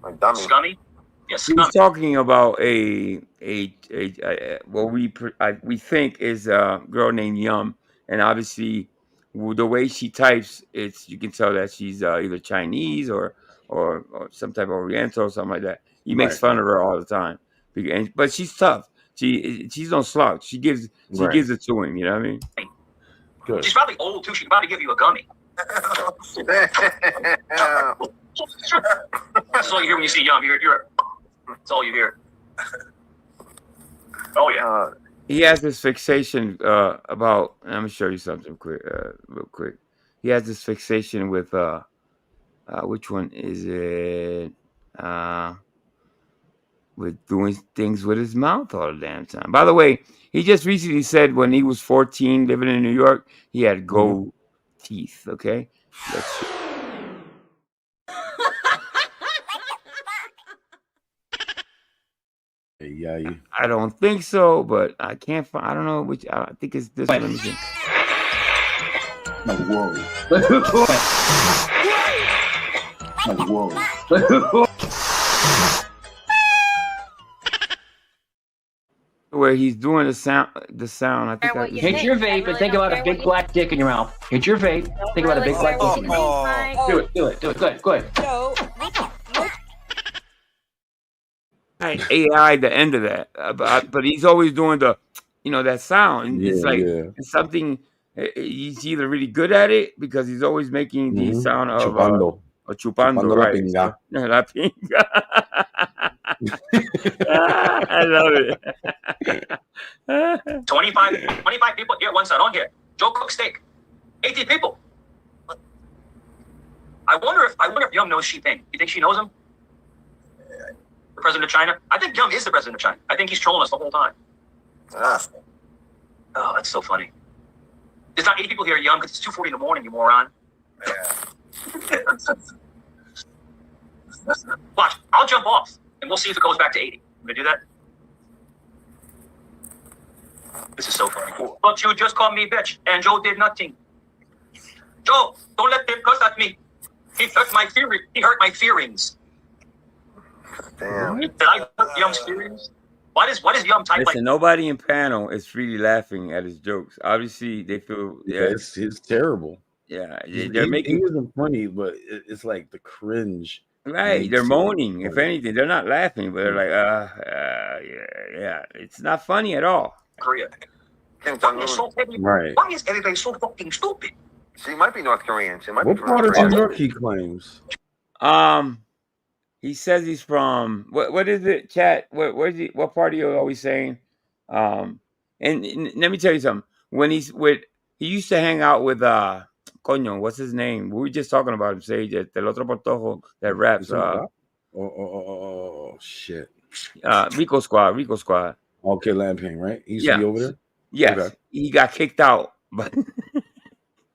Like dummy. Scummy? Yeah, scummy. He's talking about what we think is a girl named Yum, and obviously the way she types, you can tell that she's either Chinese or some type of Oriental or something like that. He makes fun of her all the time, but she's tough. She's no slouch. She gives it to him. You know what I mean? Good. She's probably old too. She could probably give you a gummy. That's all you hear when you see Yum. That's all you hear. Oh yeah. He has this fixation about. Let me show you something quick, real quick. He has this fixation with which one is it? With doing things with his mouth all the damn time. By the way, he just recently said when he was 14, living in New York, he had gold teeth. Okay, let's. Yeah, I don't think so, but I can't find. I don't know which. I think it's this one. Let me see. Whoa. Where he's doing the sound. I think. Hit your vape and think about a big black dick in your mouth. Hit your vape. Think about a big black dick in your mouth. Do it. Good. AI the end of that, but he's always doing the, that sound. It's like it's something. He's either really good at it because he's always making the sound of chupando, right? La pinga. La pinga. I love it. 25 people here, one side on here. Joe Cook steak. 18 people. I wonder if Yum knows Xi Jinping. You think she knows him? The president of China? I think Yum is the president of China. I think he's trolling us the whole time. Oh, that's so funny. There's not 80 people here, Yum, because it's 2:40 in the morning, you moron. Watch, I'll jump off, and we'll see if it goes back to 80. I'm gonna do that. This is so funny. But you just called me bitch, and Joe did nothing. Joe, don't let them cuss at me. He hurt my feelings. He hurt my feelings. Damn. Did I hurt Yum's feelings? What is Yum type Listen, like? nobody in panel is really laughing at his jokes. Obviously, they feel it's terrible. Yeah, He they're making isn't funny, but it's like the cringe. right. They're moaning. If anything, they're not laughing, but they're like, yeah. It's not funny at all. Korea. Right. Why is everybody so fucking stupid? She might be North Korean. She might What be from part of Korea. New York he claims? He says he's from what is it, chat? Where's he? What part are you always saying? And let me tell you something. When he used to hang out with Coño, what's his name? We were just talking about him, Sage, el otro portojo that raps. Oh shit. Rico Squad. Okay, Lamping, right? He used to be over there? Yes. Okay. He got kicked out, but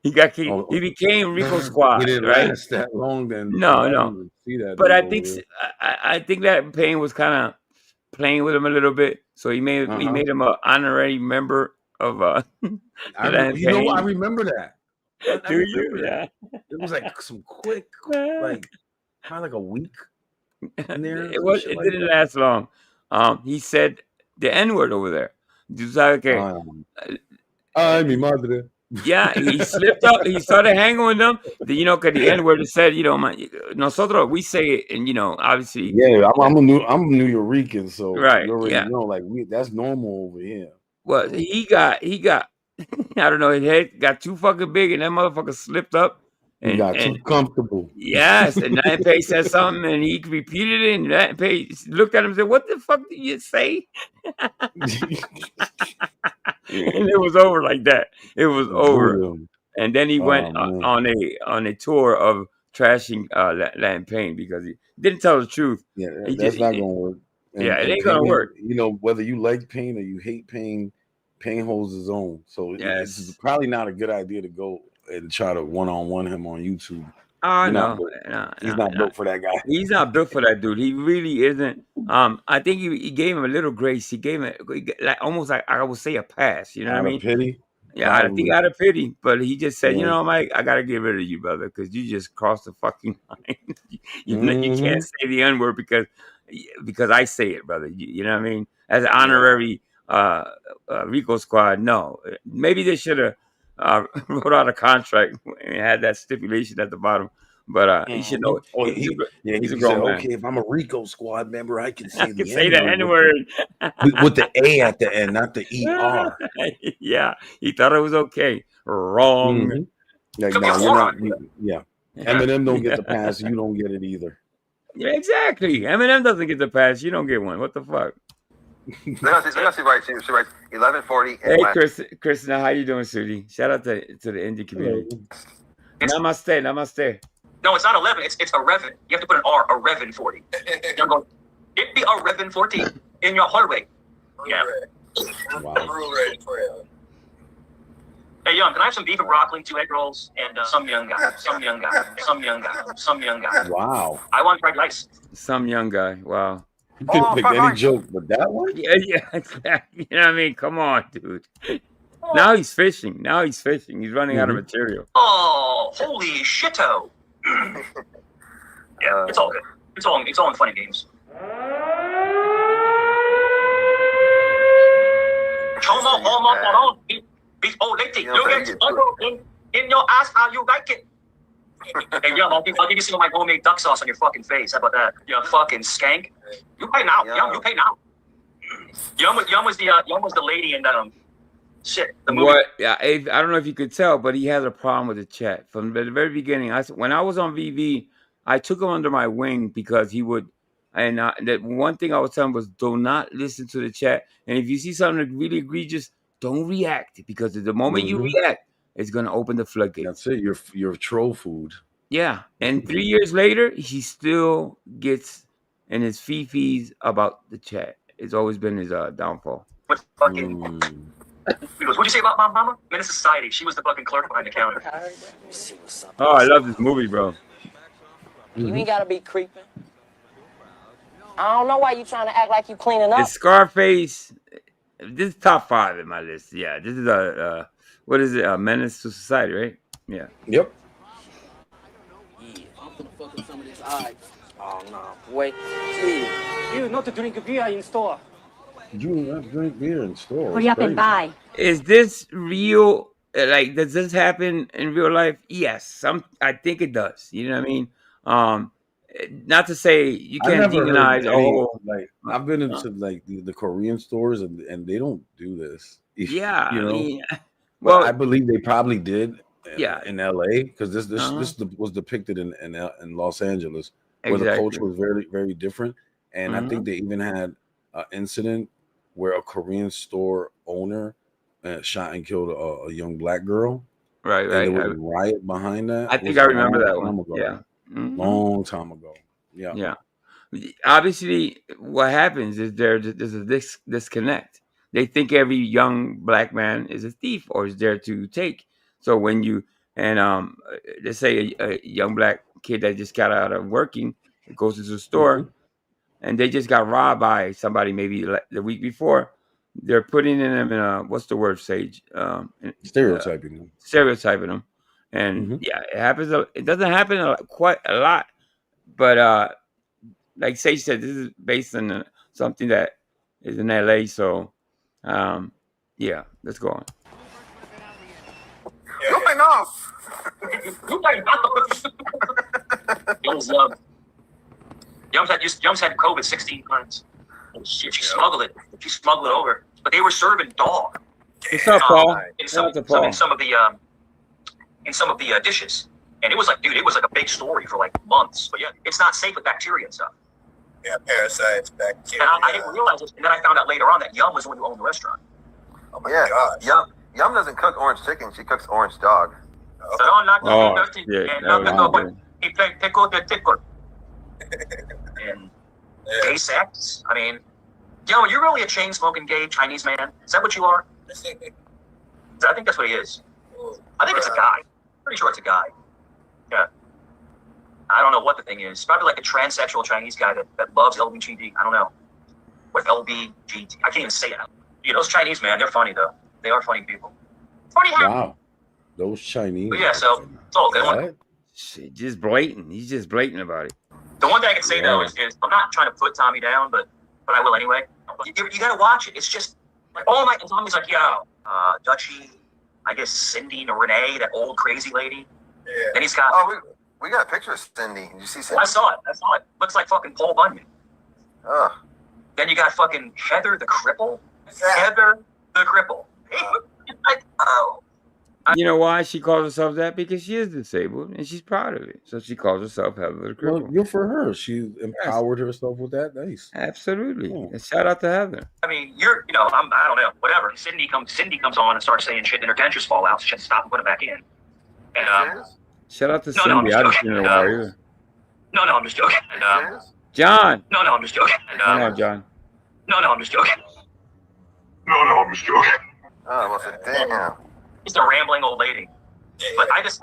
he got kicked. He became Rico Squad. He didn't right? last that long then. No. Didn't see that But I over think there. I think that Payne was kind of playing with him a little bit, so he made him an honorary member of I remember that. Do you? Yeah. It was like some quick, like kind of like a week in there. It didn't last long. He said the N-word over there. ¿Tú sabes qué? Ay, mi madre. Yeah, he slipped up. He started hanging with them. Because the N-word said, nosotros, we say it, and obviously. Yeah, I'm a New Yorker, so right, you already know, like that's normal over here. Well, he got, I don't know, his head got too fucking big, and that motherfucker slipped up. He got too comfortable. Yes, and Nine Pay said something, and he repeated it, and Nine Pay looked at him and said, "What the fuck did you say?" And it was over like that. It was over. And then he went on a tour of trashing Latin Pain because he didn't tell the truth. Yeah, that's not gonna work. It ain't gonna work. Whether you like Pain or you hate Pain, Pain holds his own. So it's probably not a good idea to go and try to one-on-one him on YouTube. No, he's not built for that guy. He's not built for that dude. He really isn't. I think he gave him a little grace. He gave him almost like I would say a pass. You know what I mean? Pity. Yeah, I think out of pity, but he just said, Mike, I gotta get rid of you, brother, because you just crossed the fucking line. You can't say the N-word because I say it, brother. You know what I mean? As an honorary Rico Squad, no. Maybe they should have wrote out a contract and had that stipulation at the bottom. But he should know. He's a grown man. Okay, if I'm a Rico Squad member, I can say the N-word with the A at the end, not the ER. Yeah, he thought it was okay. Wrong. Like, Could be a no, you're not. moron. Yeah. Eminem don't get the pass. You don't get it either. Yeah, exactly. Eminem doesn't get the pass. You don't get one. What the fuck? Let me see right here. She writes 1140. Hey, Chris, how you doing, Sudi? Shout out to the indie community. Namaste, namaste. No, it's not 11. It's a Revin. You have to put an R. A Revin 40. You're going. It'd be a Revin 40 in your hallway. Yeah. Wow. Hey, Young, can I have some beef and broccoli, 2 egg rolls, and some young guy, some young guy, some young guy, some young guy. Wow. I want fried rice. Some young guy. Wow. You could pick any joke, but that one? Yeah, exactly. You know what I mean? Come on, dude. Now he's fishing. He's running out of material. Oh, holy shito. Yeah, it's all good. It's all in funny games. You get in your ass how you like it. Hey, Yum, I'll give you some of my homemade duck sauce on your fucking face. How about that? You fucking skank. You pay now. Yum, you pay now. Yum was the lady in shit. The movie. What? Yeah, I don't know if you could tell, but he has a problem with the chat from the very beginning. When I was on VV, I took him under my wing because he would. And that one thing I was telling him was, do not listen to the chat. And if you see something really egregious, don't react, because at the moment you react, it's gonna open the floodgates. That's it. You're troll food. Yeah, and 3 years later, he still gets in his fifis about the chat. It's always been his downfall. With fucking. He goes, what'd you say about my mama? Menace Society. She was the fucking clerk behind the counter. Oh, I love this movie, bro. You ain't gotta be creeping. I don't know why you trying to act like you cleaning up. It's Scarface. This is top 5 in my list. Yeah, this is what is it? A Menace to Society, right? Yeah. Yep. Yeah, I'm gonna fuck with some of this eye. Oh no, wait. You not to drink beer in store. You not drink beer in store. Hurry up and buy. Is this real? Like, does this happen in real life? Yes, I think it does. You know what I mean? Not to say you can't demonize. I've been into like the Korean stores and they don't do this. Yeah, you know. I mean, well, I believe they probably did. Yeah, in LA, because this was depicted in Los Angeles, where the culture was very, very different. And I think they even had an incident where a Korean store owner shot and killed a young black girl. Right. There was a riot behind that. I think I remember that one. Yeah. Long time ago. Yeah. Obviously, what happens is there's a disconnect. They think every young black man is a thief or is there to take. So when you let's say a young black kid that just got out of working goes to the store and they just got robbed by somebody maybe the week before, they're putting them in a, what's the word, Sage? Stereotyping them. And yeah, it happens. It doesn't happen quite a lot, but like Sage said, this is based on something that is in LA. So yeah, let's go on. You ain't off. Yums had COVID 16 times. Oh shit, she smuggled it. She smuggled it over. But they were serving dog. What's up, Paul? In some of the dishes. And it was like, dude, it was like a big story for like months. But yeah, it's not safe with bacteria and stuff. Yeah, parasites, bacteria. And I didn't realize this. And then I found out later on that Yum was the one who owned the restaurant. Oh my God. Yum doesn't cook orange chicken. She cooks orange dog. He played pickle the tickle. And gay sex. I mean, yo, you're really a chain smoking gay Chinese man. Is that what you are? I think that's what he is. I think it's a guy. Pretty sure it's a guy. Yeah. I don't know what the thing is. Probably like a transsexual Chinese guy that loves LBGT. I don't know. With LBGT. I can't even say it. Yeah, those Chinese, man, they're funny though. They are funny people. Funny how? Wow. Those Chinese. But yeah, so it's all good. Shit, just blatant. He's just blatant about it. The one thing I can say though is I'm not trying to put Tommy down, but I will anyway. You gotta watch it. It's just like all night. And Tommy's like, yo, Dutchie, I guess Cindy or Renee, that old crazy lady. Yeah. Then he's got. Oh, we got a picture of Cindy. Did you see Cindy? I saw it. Looks like fucking Paul Bunyan. Oh. Then you got fucking Heather the Cripple. Heather the Cripple. I You know why she calls herself that? Because she is disabled and she's proud of it. So she calls herself Heather the Well, Cripple. good for her. She empowered herself with that. Nice. Absolutely. Yeah. And shout out to Heather. I mean, I don't know, whatever. Cindy comes on and starts saying shit, and her dentures fall out, so she has to stop and put it back in. And Shout out to No, I'm Cindy. just I didn't joking. see her in a while either. no, I'm just joking. And, John. no, I'm just joking. And, Come on, John. no, I'm just joking. No, I'm just joking. Oh, well, so damn. Just a rambling old lady. But it's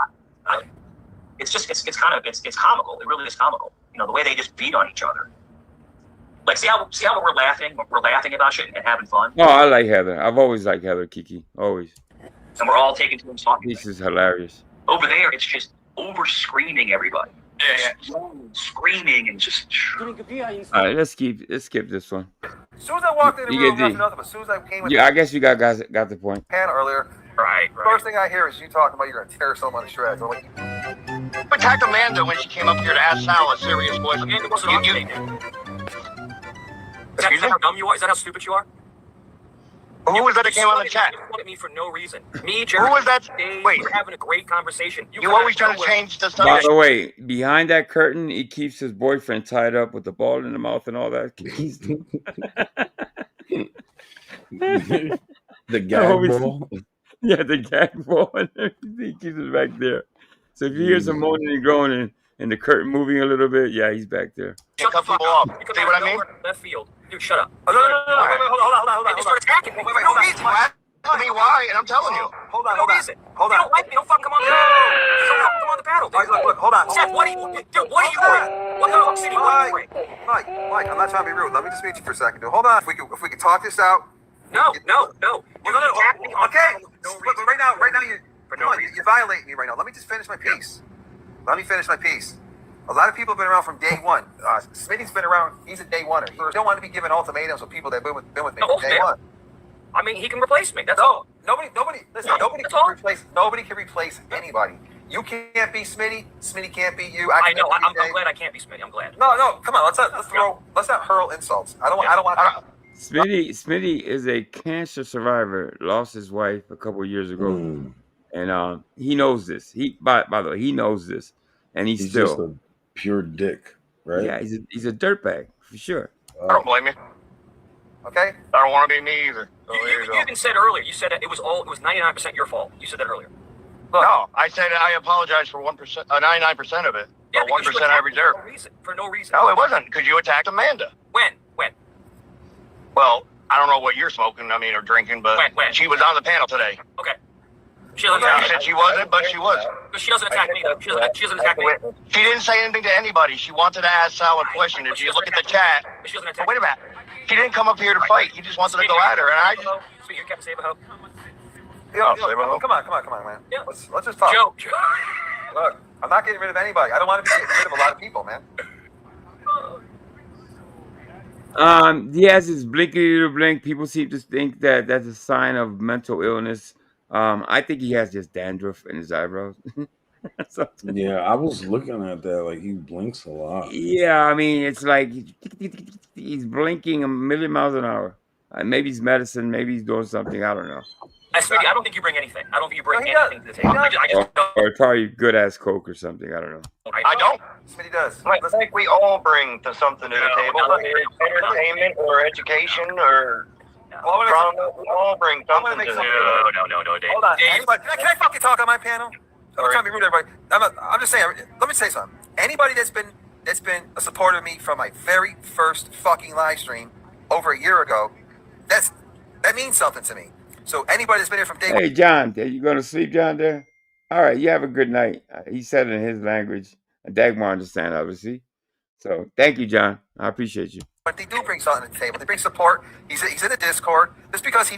comical. It really is comical. You know, the way they just beat on each other. Like, see how we're laughing about shit and having fun. Oh, I like Heather. I've always liked Heather, Kiki. Always. And we're all taking to him talking. This is hilarious. Over there, it's just over screaming everybody. Yeah. Screaming and just. All right, let's skip this one. As soon as I walked in the You room, get D. nothing, but as soon as I came in Yeah, I guess you got the point. pan earlier, right. First thing I hear is you talking about you're going to tear someone to shreds. I'm like, Attacked Amanda when she came up here to ask Sal a serious question. Amanda wasn't on today. Is that how dumb you are? Is that how stupid you are? Who was that that came on the chat? You at me for no reason. Me, Jerry. Who was that? Wait, we're having a great conversation. You always try to change the By subject. the way, behind that curtain, he keeps his boyfriend tied up with the ball in the mouth and all that. The gag ball. Yeah, the gag ball and everything. He keeps it back there. So if you hear some moaning and groaning and the curtain moving a little bit, yeah, he's back there. Shut the fuck up. See what I mean? Left field. Dude, shut up. Oh, no, hold on. They start attacking me. Wait, ask me why, and I'm telling you. Hold on. If you don't like me, don't fucking come on the panel. Don't come on the panel. look, hold on. Seth, what are you wearing? What the fuck city are you wearing? Mike, I'm not trying to be rude. Let me just meet you for a second, dude. Hold on. If we could talk this out. No. Attack me on Okay. no But right now, you're violating me right now. Let me just finish my piece. A lot of people have been around from day one. Smitty's been around. He's a day oneer. You don't want to be giving ultimatums with people that have been with me from day one. I mean, he can replace me. That's all. Nobody can replace anybody. You can't be Smitty. Smitty can't be you. I know. I'm glad I can't be Smitty. I'm glad. No. Come on. Let's not hurl insults. I don't want. Smitty is a cancer survivor. Lost his wife a couple of years ago, and he knows this. By the way, he knows this, and he's still just a pure dick, right? Yeah, he's a dirtbag for sure. I don't blame you. Okay. I don't want to be me either. So You even said earlier. You said it was 99% your fault. You said that earlier. No, I said I apologize for 1%, 99% of it. Yeah, but 1% I reserve. For no reason. No, it wasn't, because you attacked Amanda. When? Well, I don't know what you're smoking, or drinking, but when? She was on the panel today. Okay. She doesn't You said she wasn't, but she was. But she doesn't attack me, though. She doesn't attack me. She didn't say anything to anybody. She wanted to ask Sal a question. If you look at the chat, wait a minute. She didn't come up here to fight. He just wanted to go at her, and I just... Sweet, you kept save a hope. Come on, man. Yeah. Let's just talk. Joe. Look, I'm not getting rid of anybody. I don't want to be getting rid of a lot of people, man. He has his blinky little blink. People seem to think that that's a sign of mental illness. I think he has just dandruff in his eyebrows. Yeah, I was looking at that. Like, he blinks a lot. Yeah, I mean, it's like he's blinking a million miles an hour. Maybe he's medicine. Maybe he's doing something. I don't know. Smitty, I don't think you bring anything. I don't think you bring anything to the table. I just don't. Or probably good ass coke or something. I don't know. I don't. Smitty does. I think we all bring something to the table, whether it's entertainment or education or drama. We all bring something to the table. No, Dave. Hold on. Anybody, can I fucking talk on my panel? I'm not trying to be rude to everybody. I'm just saying. Let me say something. Anybody that's been a supporter of me from my very first fucking live stream over a year ago, that means something to me. So anybody that's been here from day one. Hey, John, are you going to sleep, John, there? All right, you have a good night. He said it in his language. Dagmar understand, obviously. So thank you, John. I appreciate you. But they do bring something to the table. They bring support. He's in the Discord. Just because he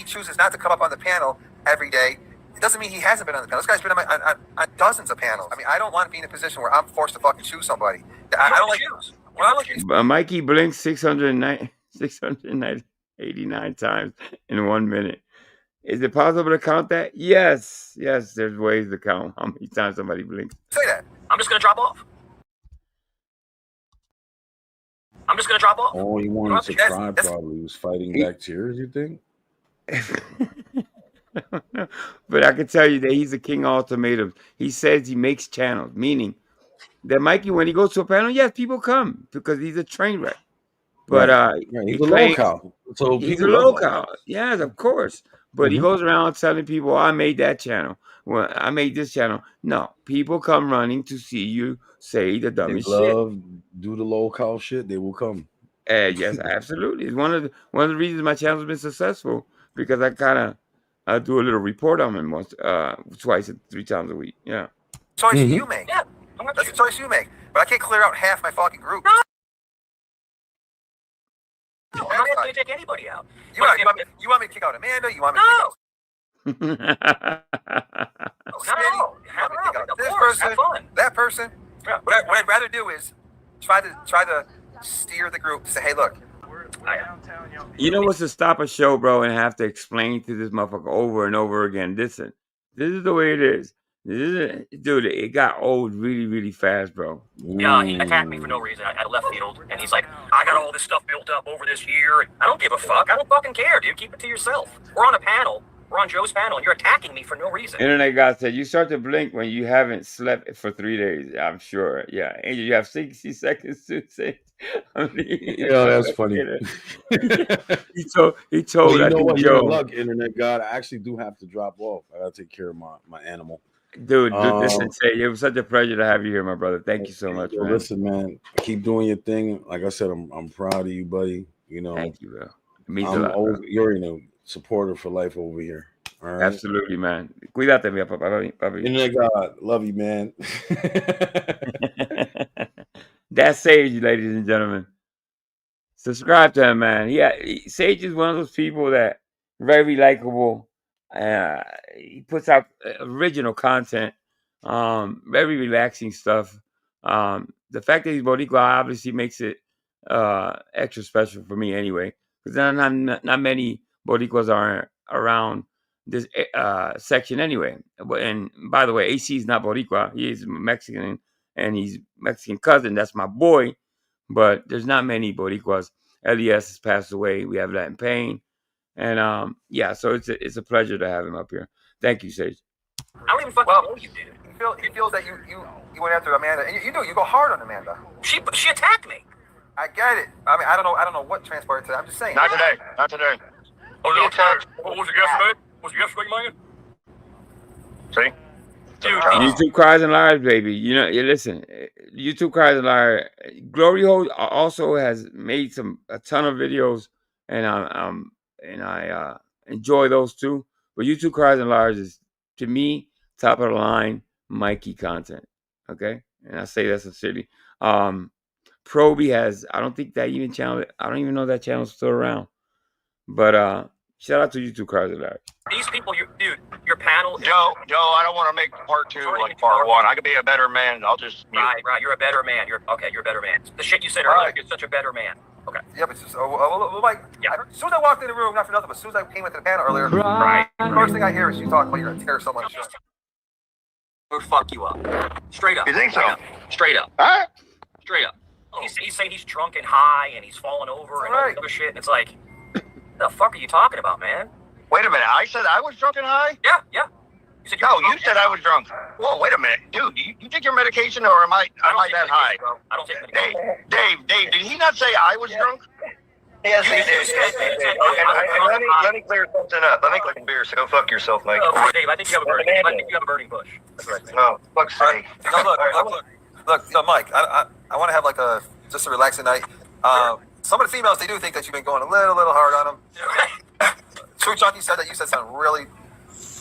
chooses not to come up on the panel every day, it doesn't mean he hasn't been on the panel. This guy's been on dozens of panels. I mean, I don't want to be in a position where I'm forced to fucking choose somebody. I don't like choose. Mikey blinked 689 times in 1 minute. Is it possible to count that? Yes, there's ways to count how many times somebody blinks. Say that. I'm just going to drop off. Oh, he wanted to cry probably. He was fighting back tears, you think? But I can tell you that he's a king of ultimatums. He says he makes channels, meaning that Mikey, when he goes to a panel, yes, people come because he's a train wreck. But Right. He's a local, so he's a people love him. local. Yes, of course. But he goes around telling people, I made that channel. Well, I made this channel. No, people come running to see you say the They dumbest shit. love do the local shit. They will come. Yes, absolutely. It's one of the reasons my channel's been successful, because I kind of do a little report on him once, twice, 3 times a week. Yeah. Choice you make. Yeah, that's the choice you make. But I can't clear out half my fucking group. No, I'm not going to take anybody out. You want me to kick out Amanda? You want me to kick out? No. Have fun. Of course, have fun. That person. Yeah. What I'd rather do is try to steer the group. Say, hey, look. You know what's to stop a show, bro, and have to explain to this motherfucker over and over again? Listen, this is the way it is. Dude, it got old really, really fast, bro. Yeah, he attacked me for no reason at left field, and he's like, I got all this stuff built up over this year. I don't give a fuck. I don't fucking care, dude. Keep it to yourself. We're on a panel. We're on Joe's panel, and you're attacking me for no reason. Internet guy said, you start to blink when you haven't slept for 3 days. I'm sure. Yeah. Angel, you have 60 seconds to say. Yeah, that's funny. He told well, you I know think what? Joe. You're in luck, Internet God. I actually do have to drop off. I gotta take care of my animal. Dude, listen, say it was such a pleasure to have you here, my brother. Thank you so much, man. Listen, man, keep doing your thing. Like I said, I'm proud of you, buddy. You know, thank you, bro. It means a lot, bro. You're a supporter for life over here. All right? Absolutely, man. Cuídate, mi papá. Internet God, love you, man. That's Sage, ladies and gentlemen. Subscribe to him, man. Yeah, Sage is one of those people that very likable. He puts out original content, very relaxing stuff. The fact that he's Boricua obviously makes it extra special for me anyway, because not many Boricuas are around this section anyway. And by the way, AC is not Boricua. He is Mexican, and he's Mexican cousin. That's my boy. But there's not many Boricuas. LES has passed away. We have Latin Pain. And yeah, so it's a pleasure to have him up here. Thank you, Sage. I don't even fucking know you, dude. He feels that you went after Amanda, and you go hard on Amanda. She attacked me. I get it. I mean, I don't know what transpired today. I'm just saying. Not today. Not today. What was it yesterday? Was it yesterday, man? See? Dude, YouTube Cries and Liars, baby. You know, listen, YouTube Cries and Liars. Glory Hole also has made a ton of videos, and I enjoy those too. But YouTube Cries and Liars is, to me, top of the line Mikey content. Okay, and I say that sincerely. Proby has, I don't think that even channel. I don't even know that channel's still around. But shout out to YouTube Cries and Liars. These people, dude, your panel. Joe, I don't want to make part 2 like part 1. I could be a better man. I'll just mute. Right. You're a better man. You're a better man. The shit you said earlier, you're such a better man. Okay. Yeah, but just, like, as soon as I walked in the room, not for nothing, but as soon as I came into the panel earlier, Right. The first thing I hear is you talk about you're gonna tear someone's shit. We'll fuck you up. Straight up. You think so? Straight up. All right. Straight up. He's saying he's drunk and high and he's falling over and all this other shit. And it's like, the fuck are you talking about, man? Wait a minute. I said I was drunk and high? Yeah. You said you said I was drunk. Whoa, wait a minute. Dude, you take your medication or am I that high? Bro. I don't take medication. Dave, did he not say I was drunk? Yes, he did. Let me clear something up. Let me clear beer, so go fuck yourself, Mike. Dave, I think you have a burning bush. That's right. No, fuck's sake. No, look, Mike, I want to have like just a relaxing night. Some of the females, they do think that you've been going a little hard on them. True Chunky said that you said some really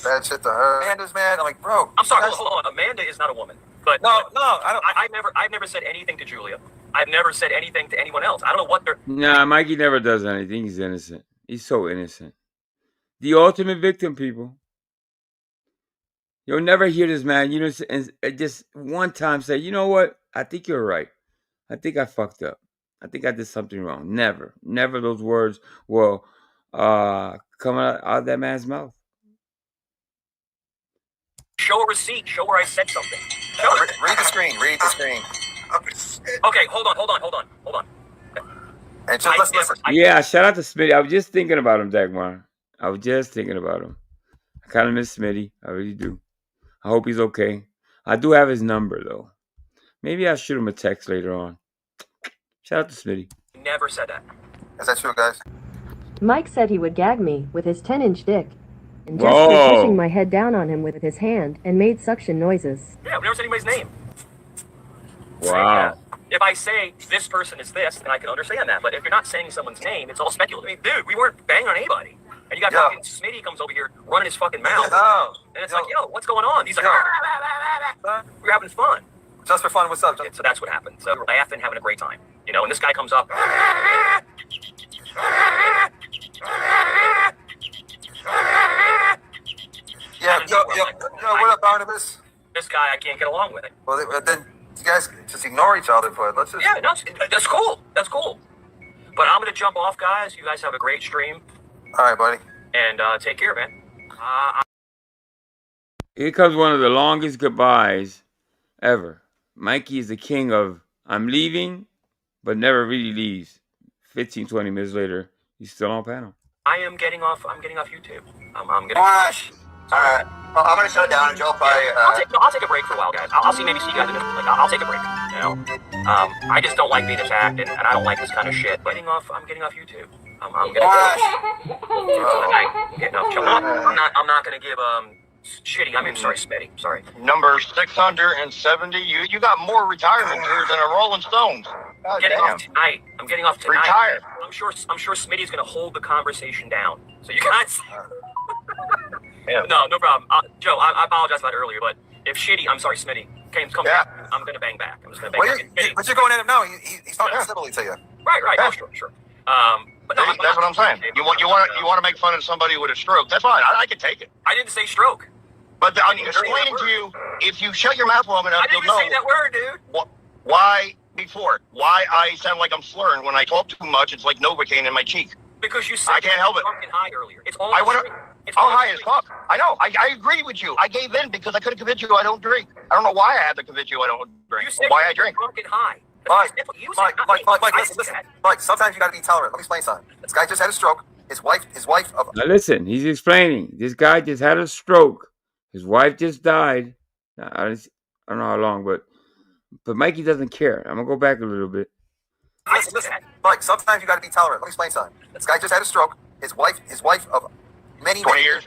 bad shit to her. Amanda's man. I'm like, bro. I'm sorry. Hold on. Amanda is not a woman. But no, I don't. I've never said anything to Julia. I've never said anything to anyone else. I don't know what they're. Nah, Mikey never does anything. He's innocent. He's so innocent. The ultimate victim, people. You'll never hear this man. You know, and just one time say, you know what? I think you're right. I think I fucked up. I think I did something wrong. Never those words will come out of that man's mouth. Show a receipt. Show where I said something. Read the screen. Okay, hold on. And just listen. Yeah, shout out to Smitty. I was just thinking about him, Dagmar. I was just thinking about him. I kind of miss Smitty. I really do. I hope he's okay. I do have his number, though. Maybe I'll shoot him a text later on. Shout out to Smitty. Never said that. Is that true, guys? Mike said he would gag me with his 10-inch dick. And Whoa. gestured pushing my head down on him with his hand and made suction noises. Yeah, we never said anybody's name. Wow. If I say this person is this, then I can understand that. But if you're not saying someone's name, it's all speculative. I mean, dude, we weren't banging on anybody. And you got fucking Smitty comes over here running his fucking mouth. And it's like, yo, what's going on? He's like, we're having fun. Just for fun, what's up? So that's what happened. So we're laughing, having a great time. You know, and this guy comes up. Yeah, what up, Barnabas? This guy, I can't get along with it. Well, then you guys just ignore each other, but let's just... Yeah, no, that's cool. That's cool. But I'm going to jump off, guys. You guys have a great stream. All right, buddy. And take care, man. Here comes one of the longest goodbyes ever. Mikey is the king of, I'm leaving, but never really leaves. 15, 20 minutes later, he's still on panel. I am getting off. I'm getting off YouTube. I'm getting. Gosh. All right. Well, I'm gonna shut down and Joe probably. I'll take a break for a while, guys. I'll see maybe see you guys in I'll take a break. You know. I just don't like being attacked, and I don't like this kind of shit. But I'm getting off YouTube. I'm getting. I'm getting off. I'm not gonna give shitty. I mean, sorry, Smitty. Sorry. Number 670. You got more retirement years than a Rolling Stones. I'm getting off tonight. I'm getting off tonight. Retire. I'm sure Smitty's gonna hold the conversation down. So you guys. No problem. Joe, I apologize about earlier, but if shitty, I'm sorry, Smitty, come back, I'm gonna bang back. I'm just gonna bang back. But you're going at him now. He's talking civilly to you. Right. Yeah. Oh, sure. But no, that's what I'm saying. You want to make fun of somebody with a stroke? That's fine. I can take it. I didn't say stroke. But I'm explaining to you, if you shut your mouth long enough, you'll know. I didn't say that word, dude. Why before? Why I sound like I'm slurring when I talk too much? It's like Novocaine in my cheek. Because you said I can't help it. Fucking high earlier. It's all. I'm high as fuck. I know. I agree with you. I gave in because I could have convinced you I don't drink. I don't know why I had to convince you I don't drink. Or why I drink. Fucking high. Mike, listen. Mike, sometimes you got to be tolerant. Let me explain something. This guy just had a stroke. His wife. Now listen, he's explaining. This guy just had a stroke. His wife just died. I don't know how long, but Mikey doesn't care. I'm gonna go back a little bit. Listen, Mike, sometimes you got to be tolerant. Let me explain something. This guy just had a stroke. His wife of many 20 years.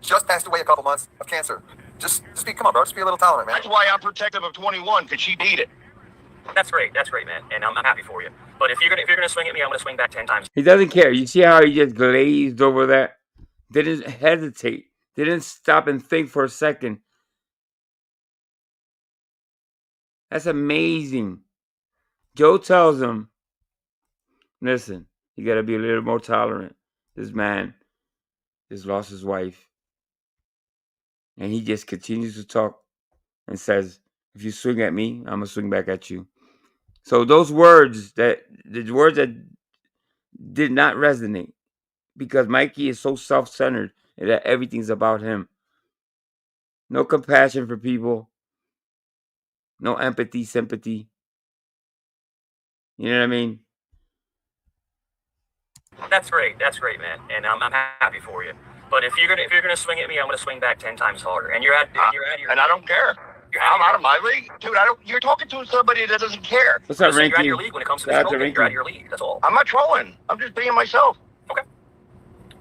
Just passed away a couple months of cancer. Come on, bro. Just be a little tolerant, man. That's why I'm protective of 21, because she beat it. That's great, man. And I'm happy for you. But if you're gonna swing at me, I'm gonna swing back 10 times. He doesn't care. You see how he just glazed over that? Didn't hesitate. Didn't stop and think for a second. That's amazing. Joe tells him, listen, you got to be a little more tolerant. This man just lost his wife. And he just continues to talk and says, if you swing at me, I'm going to swing back at you. So the words that did not resonate, because Mikey is so self-centered that everything's about him. No compassion for people. No empathy, sympathy. You know what I mean? That's great, man. And I'm happy for you. But if you're gonna swing at me, I'm gonna swing back 10 times harder. And you're at your. And I don't care. I'm out of my league, dude. You're talking to somebody that doesn't care. What's up, Rinky? You're out of your league when it comes to this smoking. You're out of your league. That's all. I'm not trolling. I'm just being myself. Okay.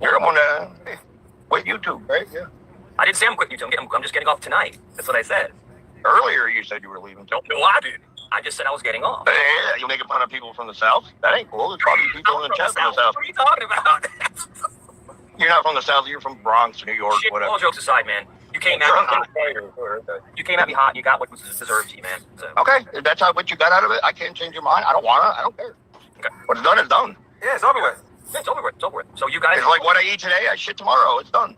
You're gonna quit YouTube, right? Yeah. I didn't say I'm quitting YouTube. I'm just getting off tonight. That's what I said. Earlier, you said you were leaving. No, I did. I just said I was getting off. Yeah, you making fun of people from the South? That ain't cool. There's probably people in the chat from the South. What are you talking about? You're not from the South. You're from Bronx, New York, Shit, whatever. all jokes aside, man. You came at me hot. You came at me hot. And you got what was deserved to you, man. So. Okay, if that's what you got out of it, I can't change your mind. I don't wanna. I don't care. Okay. What's done is done. Yeah, it's over with. Yeah, it's over with. So you guys. It's like what I eat today, I shit tomorrow. It's done.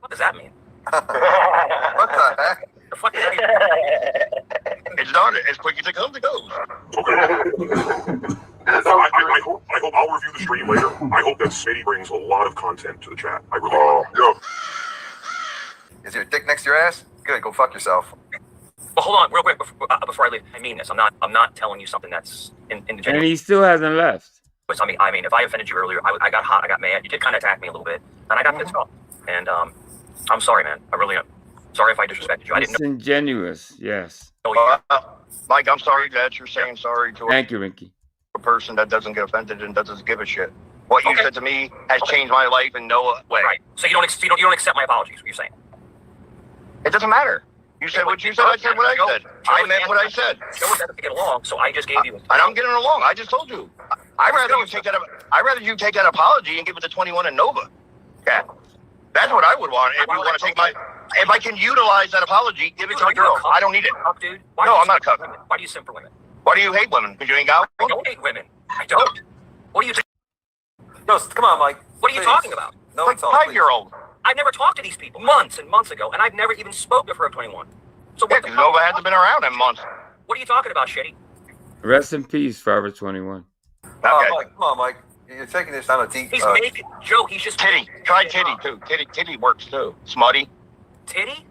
What does that mean? What the heck? The fuck is that? It's done. As quick as it comes, it goes. I hope I'll review the stream later. I hope that Smitty brings a lot of content to the chat. I really do. Is your dick next to your ass? Good. Go fuck yourself. Well, hold on, real quick before I leave. I mean this. I'm not telling you something that's in the general. And he still hasn't left. I mean, if I offended you earlier, I got hot. I got mad. You did kind of attack me a little bit, and I got pissed off. And I'm sorry, man. I really am. Sorry if I disrespected you. I didn't know. Disingenuous, yes. Mike, I'm sorry that you're saying sorry to Thank you, Ricky. a person that doesn't get offended and doesn't give a shit. What you said to me has changed my life in no way. Right. So you don't accept my apologies. What you're saying? It doesn't matter. You said what you said. I said what I said. I meant what I said. Joe was to get along, so I just gave you. And I'm getting along. I just told you. I'd rather you take that. I'd rather you take that apology and give it to 21 and Nova. Okay. That's what I would want. If you want to take my, if I can utilize that apology, give it to the girl. I don't need it. Dude. No, I'm not a cuck. Why do you simp for women? Why do you hate women? Because you ain't got I one? don't hate women. I don't. What are you? Yo, come on, Mike. What are you talking about? No, like it's all 5-year-old. I've never talked to these people months and months ago, and I've never even spoken to her at 21. So Yeah, because Nova hasn't been around in months. What are you talking about, Shitty? Rest in peace, Forever 21. Okay. Mike, come on, Mike. You're taking this down a deep. He's making Joe. He's just Titty. Try titty too. Titty works too. Smutty. Titty.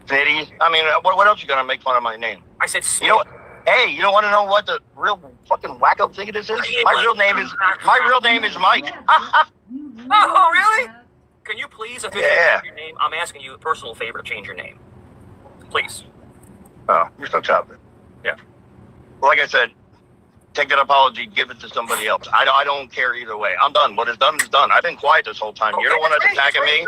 Titty. I mean, what else you gonna make fun of my name? I said. You know what? Hey, you don't want to know what the real fucking wacko thing this is? My real name is Mike. Oh, really? Can you please officially Yeah. change your name? I'm asking you a personal favor to change your name. Please. Oh, you're so choppy. Yeah. Like I said, take that apology, give it to somebody else. I don't care either way. I'm done. What is done is done. I've been quiet this whole time. You're the one that's attacking me.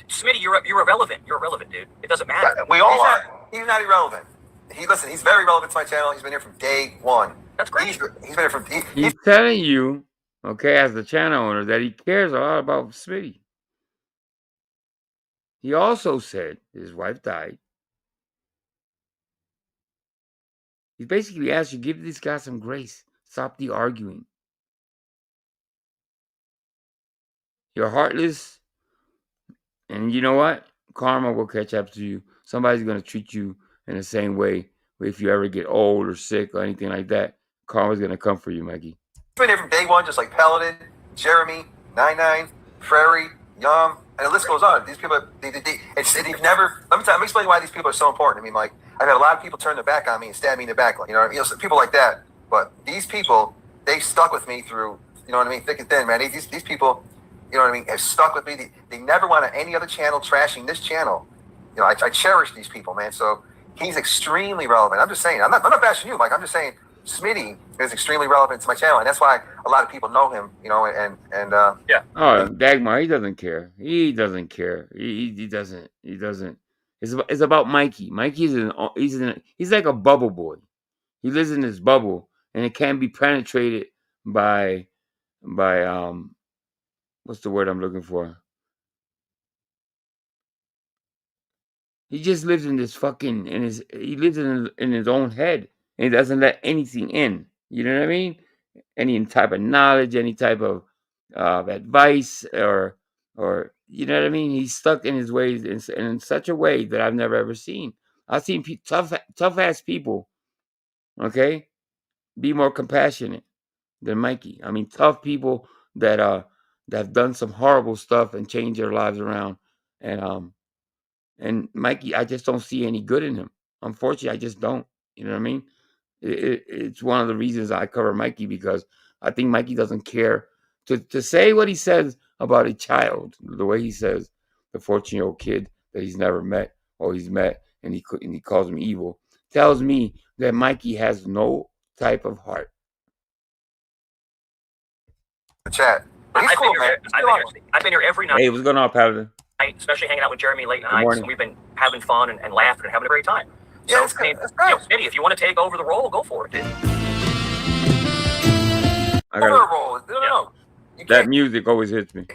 Smitty, you're irrelevant. You're irrelevant, dude. It doesn't matter. We all are. He's not irrelevant. He's very relevant to my channel. He's been here from day one. That's great. He's been here from. He's telling you, okay, as the channel owner, that he cares a lot about Smitty. He also said his wife died. He basically asked you, give this guy some grace. Stop the arguing. You're heartless. And you know what? Karma will catch up to you. Somebody's going to treat you in the same way. If you ever get old or sick or anything like that, karma's going to come for you, Mikey. He's been here from day one, just like Paladin, Jeremy, 99, Prairie, Yum, and the list goes on. These people, they've never. Let me explain why these people are so important to me, Mike. I've had a lot of people turn their back on me and stab me in the back, so people like that. But these people, they stuck with me through, thick and thin, man. These people, have stuck with me. They never wanted any other channel trashing this channel. I cherish these people, man. So he's extremely relevant. I'm just saying. I'm not bashing you, Mike. I'm just saying Smitty is extremely relevant to my channel, and that's why a lot of people know him. Yeah. Oh, Dagmar, he doesn't care. He doesn't care. He doesn't. He doesn't. It's about Mikey. Mikey's he's like a bubble boy. He lives in this bubble, and it can't be penetrated by what's the word I'm looking for? He just lives in this fucking he lives in his own head, and he doesn't let anything in. You know what I mean? Any type of knowledge, any type of advice, or you know what I mean? He's stuck in his ways in such a way that I've never ever seen. I've seen tough ass people, okay, be more compassionate than Mikey. I mean, tough people that have done some horrible stuff and changed their lives around, and Mikey, I just don't see any good in him. Unfortunately, I just don't. You know what I mean? It's one of the reasons I cover Mikey, because I think Mikey doesn't care to say what he says about a child, the way he says the 14-year-old kid that he's never met or he's met, and he calls him evil, tells me that Mikey has no type of heart. Chat. He's cool, man. I've been here every night. Hey, what's going on, Paladin? Especially hanging out with Jeremy late Good nights, morning. and we've been having fun and laughing and having a great time. Yeah, So, Smitty, if you want to take over the role, go for it, dude. I got roll. No. that music always hits me.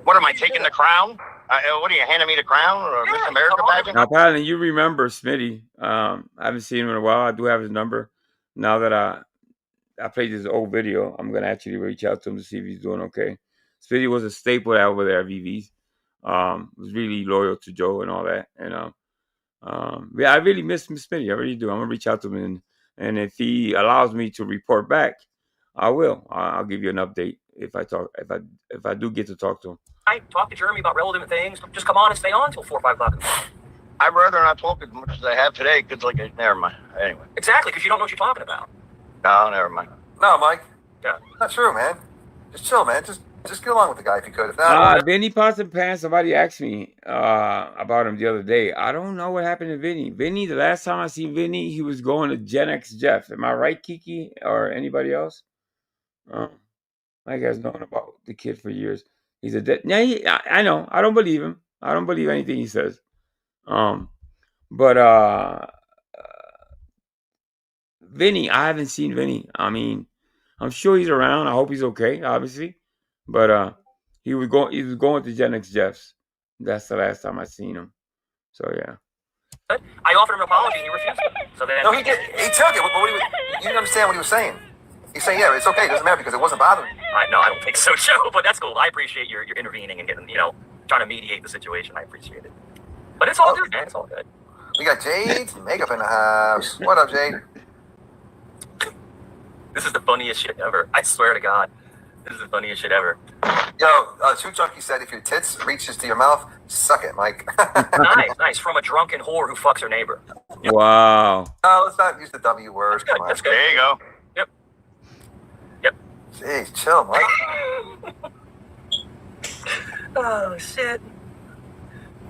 What am I taking the crown? What are you handing me the crown or Miss America pageant? Now, Paladin, you remember Smitty? I haven't seen him in a while. I do have his number. Now that I played his old video, I'm gonna actually reach out to him to see if he's doing okay. Smitty was a staple over there at VV's. Was really loyal to Joe and all that, and yeah, I really miss Smitty. I really do. I'm gonna reach out to him, and if he allows me to report back, I will. I'll give you an update if I do get to talk to him. I talk to Jeremy about relevant things. Just come on and stay on until 4 or 5 o'clock in the morning. I'd rather not talk as much as I have today, because never mind. Anyway. Exactly, because you don't know what you're talking about. No, never mind. No, Mike. Yeah. Not true, man. Just chill, man. Just Just get along with the guy if you could. If not, Vinny Pants. Somebody asked me about him the other day. I don't know what happened to Vinny. Vinny, the last time I seen Vinny, he was going to Gen X Jeff. Am I right, Kiki, or anybody else? My guy's known about the kid for years. He's a I know. I don't believe him. I don't believe anything he says. But Vinny, I haven't seen Vinny. I mean, I'm sure he's around. I hope he's okay, obviously. But he was going to Gen X Jeff's. That's the last time I seen him. So yeah. I offered him an apology and he refused it. So then no, he did. He took it. You didn't understand what he was saying. He's saying, yeah, it's okay. It doesn't matter because it wasn't bothering him. No, I don't think so, Joe. But that's cool. I appreciate your intervening and getting, trying to mediate the situation. I appreciate it. But it's all good, man. It's all good. We got Jade's makeup in the house. What up, Jade? This is the funniest shit ever. I swear to God. This is the funniest shit ever. Yo, Shoot Junkie said if your tits reaches to your mouth, suck it, Mike. Nice. From a drunken whore who fucks her neighbor. Yep. Wow. No, let's not use the W words. That's good. That's good. There you go. Yep. Jeez, chill, Mike. Oh, shit.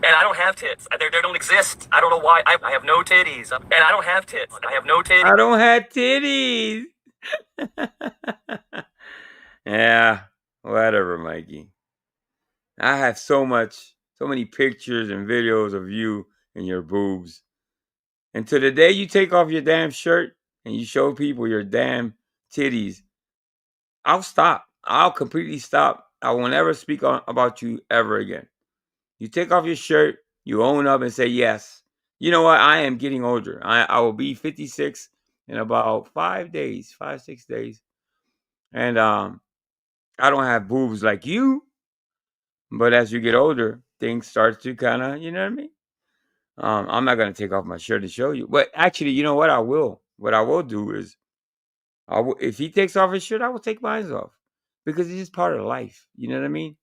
And I don't have tits. They don't exist. I don't know why. I have no titties. And I don't have tits. I have no titties. I don't have titties. Yeah, whatever, Mikey. I have so many pictures and videos of you and your boobs. And to the day you take off your damn shirt and you show people your damn titties, I'll stop. I'll completely stop. I will never speak about you ever again. You take off your shirt, you own up and say, yes, you know what? I am getting older. I will be 56 in about 5 days, 6 days. And I don't have boobs like you, but as you get older, things start to kind of, you know what I mean? I'm not going to take off my shirt to show you. But actually, you know what I will? What I will do is, if he takes off his shirt, I will take mine off. Because it's just part of life. You know what I mean?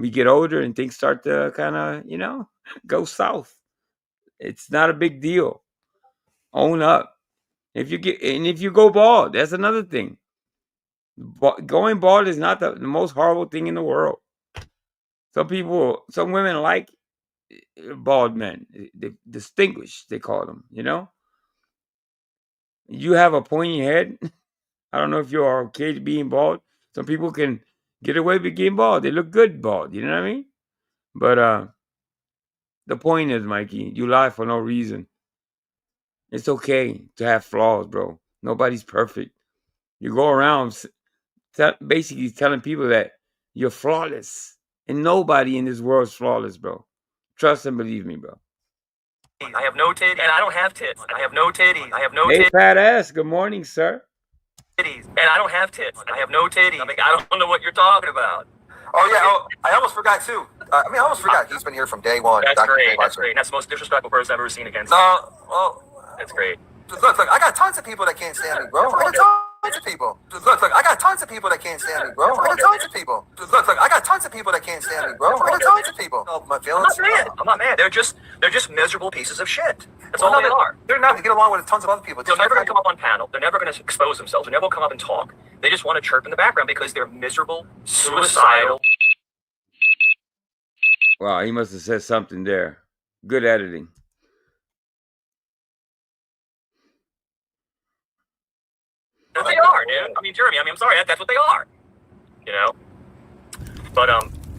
We get older and things start to kind of, go south. It's not a big deal. Own up. If you go bald, that's another thing. Going bald is not the most horrible thing in the world. Some women like bald men. Distinguished, they call them, You have a pointy head. I don't know if you're okay being bald. Some people can get away with being bald. They look good bald, you know what I mean? But the point is, Mikey, you lie for no reason. It's okay to have flaws, bro. Nobody's perfect. You go around basically telling people that you're flawless. And nobody in this world is flawless, bro. Trust and believe me, bro. I have no titties. And I don't have tits. I have no titties. I have no titties. Hey, fat ass. Good morning, sir. Titties. And I don't have tits. I have no titties. I don't know what you're talking about. Oh, yeah. Oh, I almost forgot, too. I almost forgot. He's been here from day one. That's great. That's great. That's the most disrespectful person I've ever seen against. No, well... That's great. Look, I got tons of people that can't stand me, bro. I got tons of people. Look, I got tons of people that can't stand me, bro. I got tons of people. Look, I got tons of people that can't stand me, bro. I got tons of people. My feelings. I'm not mad. They're just miserable pieces of shit. That's all they are. They're not to get along with tons of other people. They're never going to come up on panel. They're never going to expose themselves. They're never going to come up and talk. They just want to chirp in the background because they're miserable, suicidal. Wow, he must have said something there. Good editing. That's what they are, dude. I mean, Jeremy, I'm sorry, that's what they are. But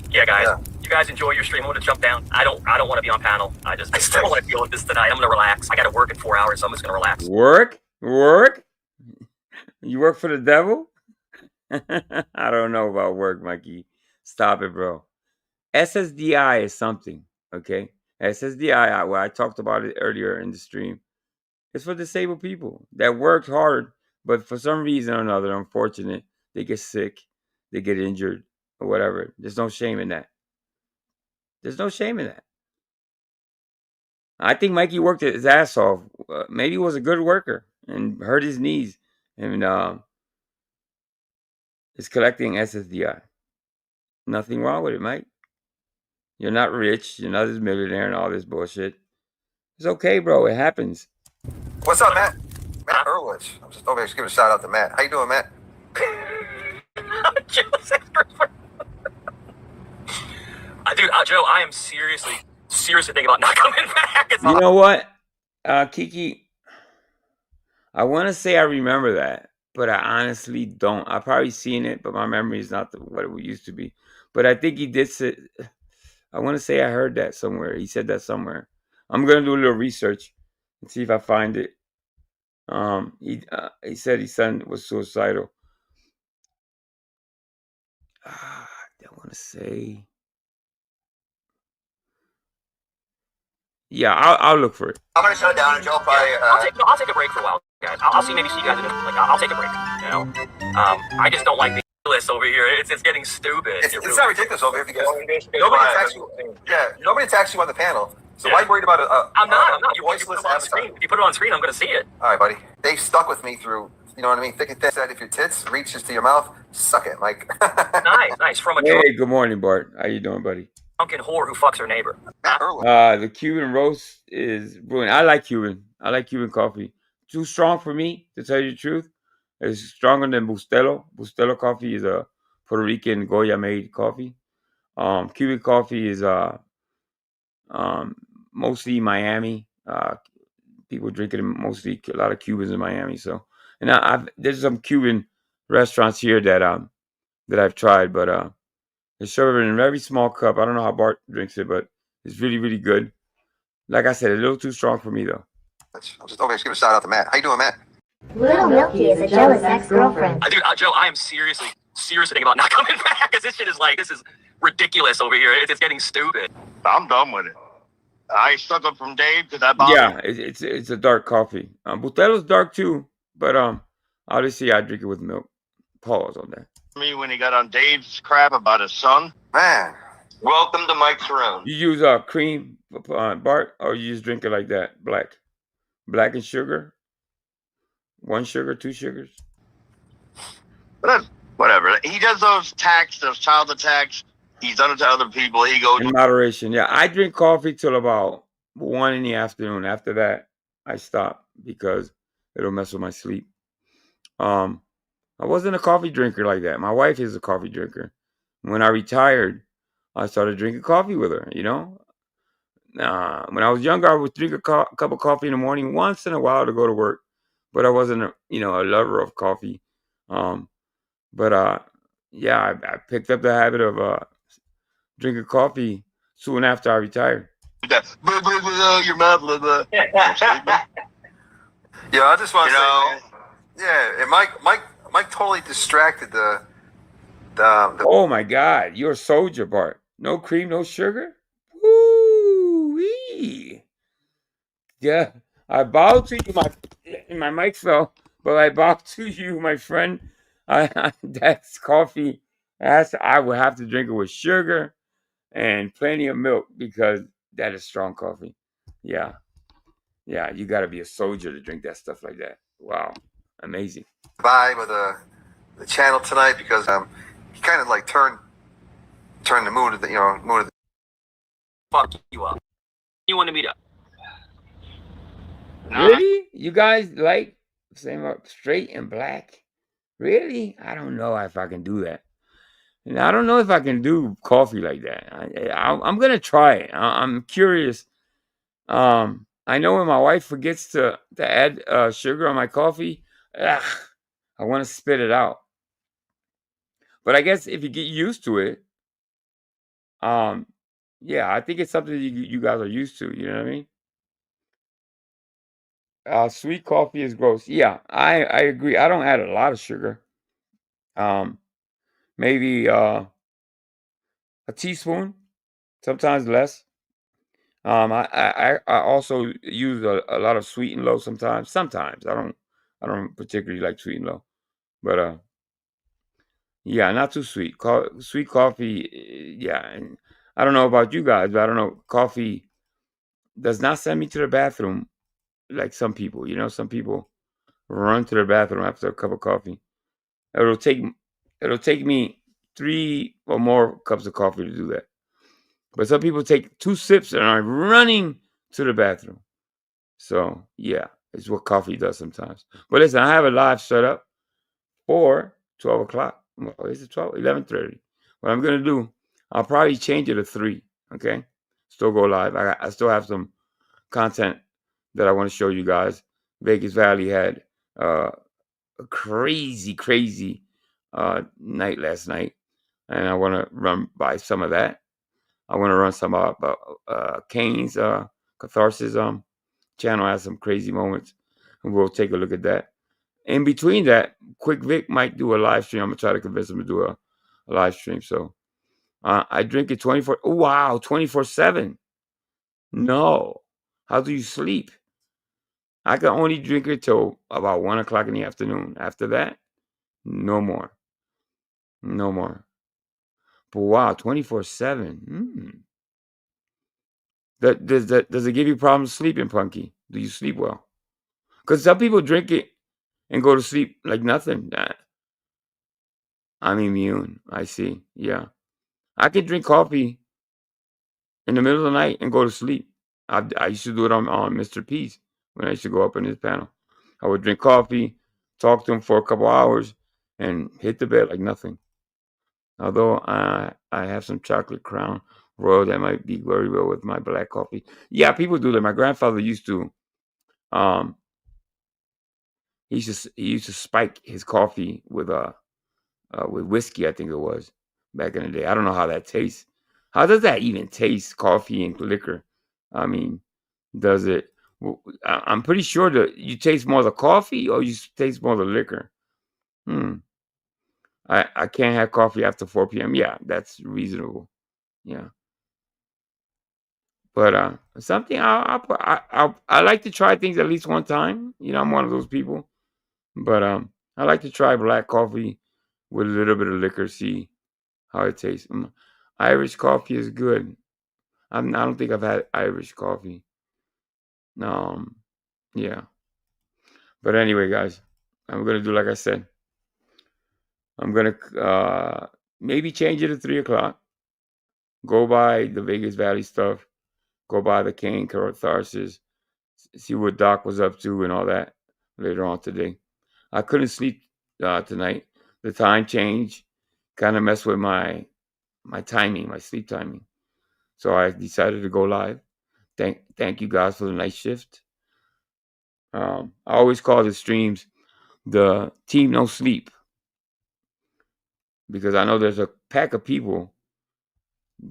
yeah, guys, you guys enjoy your stream. I'm gonna jump down. I don't want to be on panel. I still don't want to deal with this tonight. I'm gonna relax. I got to work in 4 hours, so I'm just gonna relax. Work? You work for the devil? I don't know about work, Mikey. Stop it, bro. SSDI is something, okay? SSDI, well, I talked about it earlier in the stream. It's for disabled people that worked hard, but for some reason or another, unfortunate, they get sick, they get injured, or whatever. There's no shame in that. There's no shame in that. I think Mikey worked his ass off. Maybe he was a good worker and hurt his knees and is collecting SSDI. Nothing wrong with it, Mike. You're not rich. You're not this millionaire and all this bullshit. It's okay, bro. It happens. What's up, Matt? Matt Hurwitz. I'm just over here to give a shout out to Matt. How you doing, Matt? Dude, Joe, I am seriously thinking about not coming back. You know what, Kiki? I want to say I remember that, but I honestly don't. I've probably seen it, but my memory is not what it used to be. But I think he did say. I want to say I heard that somewhere. He said that somewhere. I'm gonna do a little research and see if I find it. He said his son was suicidal. I want to say. Yeah, I'll look for it. I'm gonna shut it down, and Joe probably. I'll take a break for a while, guys. I'll see you guys. I'll take a break. You know, I just don't like the list over here. It's getting stupid. It's not ridiculous over here because nobody attacks you. Yeah, nobody attacks you on the panel. So why are you worried about it? I'm not. You put it on screen. If you put it on screen, I'm gonna see it. All right, buddy. They stuck with me through. You know what I mean? Thick and thin. Said if your tits reaches to your mouth, suck it, Mike. Nice. From a Hey, good morning, Bart. How you doing, buddy? drunken whore who fucks her neighbor. The Cuban roast is brilliant. I like Cuban coffee. Too strong for me, to tell you the truth. It's stronger than Bustelo. Bustelo coffee is a Puerto Rican Goya made coffee. Cuban coffee is mostly Miami. People drink it mostly, a lot of Cubans in Miami. So, and there's some Cuban restaurants here that I've tried, but they serve it in a very small cup. I don't know how Bart drinks it, but it's really, really good. Like I said, a little too strong for me, though. I'll just give a shout out to Matt. How you doing, Matt? Little Milky is a jealous ex-girlfriend. Dude, Joe, I am seriously thinking about not coming back because this shit is this is ridiculous over here. It's getting stupid. I'm done with it. I stuck up from Dave because I bought it's a dark coffee. Butelo's dark too, but obviously I drink it with milk. Pause on that. me when he got on Dave's crap about his son. Man, welcome to Mike Cerrone. You use cream, Bart, or you just drink it like that, black and sugar? 1 sugar, 2 sugars? But whatever. He does those child attacks. He's done it to other people. He goes in moderation. Yeah, I drink coffee till about 1 in the afternoon. After that, I stop because it'll mess with my sleep. I wasn't a coffee drinker like that. My wife is a coffee drinker. When I retired, I started drinking coffee with her, you know. When I was younger, I would drink a cup of coffee in the morning once in a while to go to work. But I wasn't, a lover of coffee. Yeah, I picked up the habit of drinking coffee soon after I retired. Your mouth, yeah, I just want to say, yeah, and Mike totally distracted the. Oh my God, you're a soldier, Bart. No cream, no sugar. Woo-wee. Yeah, I bow to you. My mic fell, but I bow to you, my friend. That's coffee. I would have to drink it with sugar and plenty of milk because that is strong coffee. Yeah, you got to be a soldier to drink that stuff like that. Wow, amazing. Vibe of the channel tonight because he kind of like turned the mood of the mood of the. Fuck you up. You want to meet up? Really? You guys like same up straight and black? Really? I don't know if I can do that. And I don't know if I can do coffee like that. I'm gonna try it. I'm curious. I know when my wife forgets to add sugar on my coffee, I want to spit it out. But I guess if you get used to it, yeah, I think it's something you guys are used to. You know what I mean? Sweet coffee is gross. Yeah, I agree. I don't add a lot of sugar. Maybe a teaspoon, sometimes less. I also use a lot of sweet and low sometimes. Sometimes I don't particularly like sweet and low, but yeah, not too sweet. Sweet coffee, yeah. And I don't know about you guys, but I don't know. Coffee does not send me to the bathroom like some people. You know, some people run to the bathroom after a cup of coffee. It'll take me 3 or more cups of coffee to do that. But some people take 2 sips and are running to the bathroom. So yeah, it's what coffee does sometimes. But listen, I have a live set up for 12 o'clock. Well, is it 12? 11:30. What I'm going to do, I'll probably change it to 3. Okay, still go live. I still have some content that I want to show you guys. Vegas Valley had a crazy night last night, and I want to run by some of that. I want to run some about Kane's Catharsis channel has some crazy moments, and we'll take a look at that. In between that, Quick Vic might do a live stream. I'm gonna try to convince him to do a live stream. So I drink it 24. Oh, wow, 24/7. No, how do you sleep? I can only drink it till about 1 o'clock in the afternoon. After that, no more. No more. But wow, 24/7. Does it give you problems sleeping, Punky? Do you sleep well? Because some people drink it and go to sleep like nothing. I'm immune. I see. Yeah. I can drink coffee in the middle of the night and go to sleep. I used to do it on Mr. P's when I used to go up in his panel. I would drink coffee, talk to him for a couple hours, and hit the bed like nothing. Although I have some chocolate Crown Royal that might be very well with my black coffee. Yeah, people do that. My grandfather used to he used to spike his coffee with whiskey, I think it was, back in the day. I don't know how that tastes. How does that even taste, coffee and liquor? I mean, does it? I'm pretty sure that you taste more of the coffee or you taste more of the liquor. I can't have coffee after 4 p.m. Yeah, that's reasonable. Yeah. But something I like to try things at least one time. You know, I'm one of those people. But I like to try black coffee with a little bit of liquor, see how it tastes. Irish coffee is good. I don't think I've had Irish coffee. Yeah. But anyway, guys, I'm gonna do like I said. I'm gonna maybe change it to 3 o'clock. Go by the Vegas Valley stuff. Go by the Kane Catharsis. See what Doc was up to and all that later on today. I couldn't sleep tonight. The time change kind of messed with my timing, my sleep timing. So I decided to go live. Thank you guys for the night shift. I always call the streams the Team No Sleep because I know there's a pack of people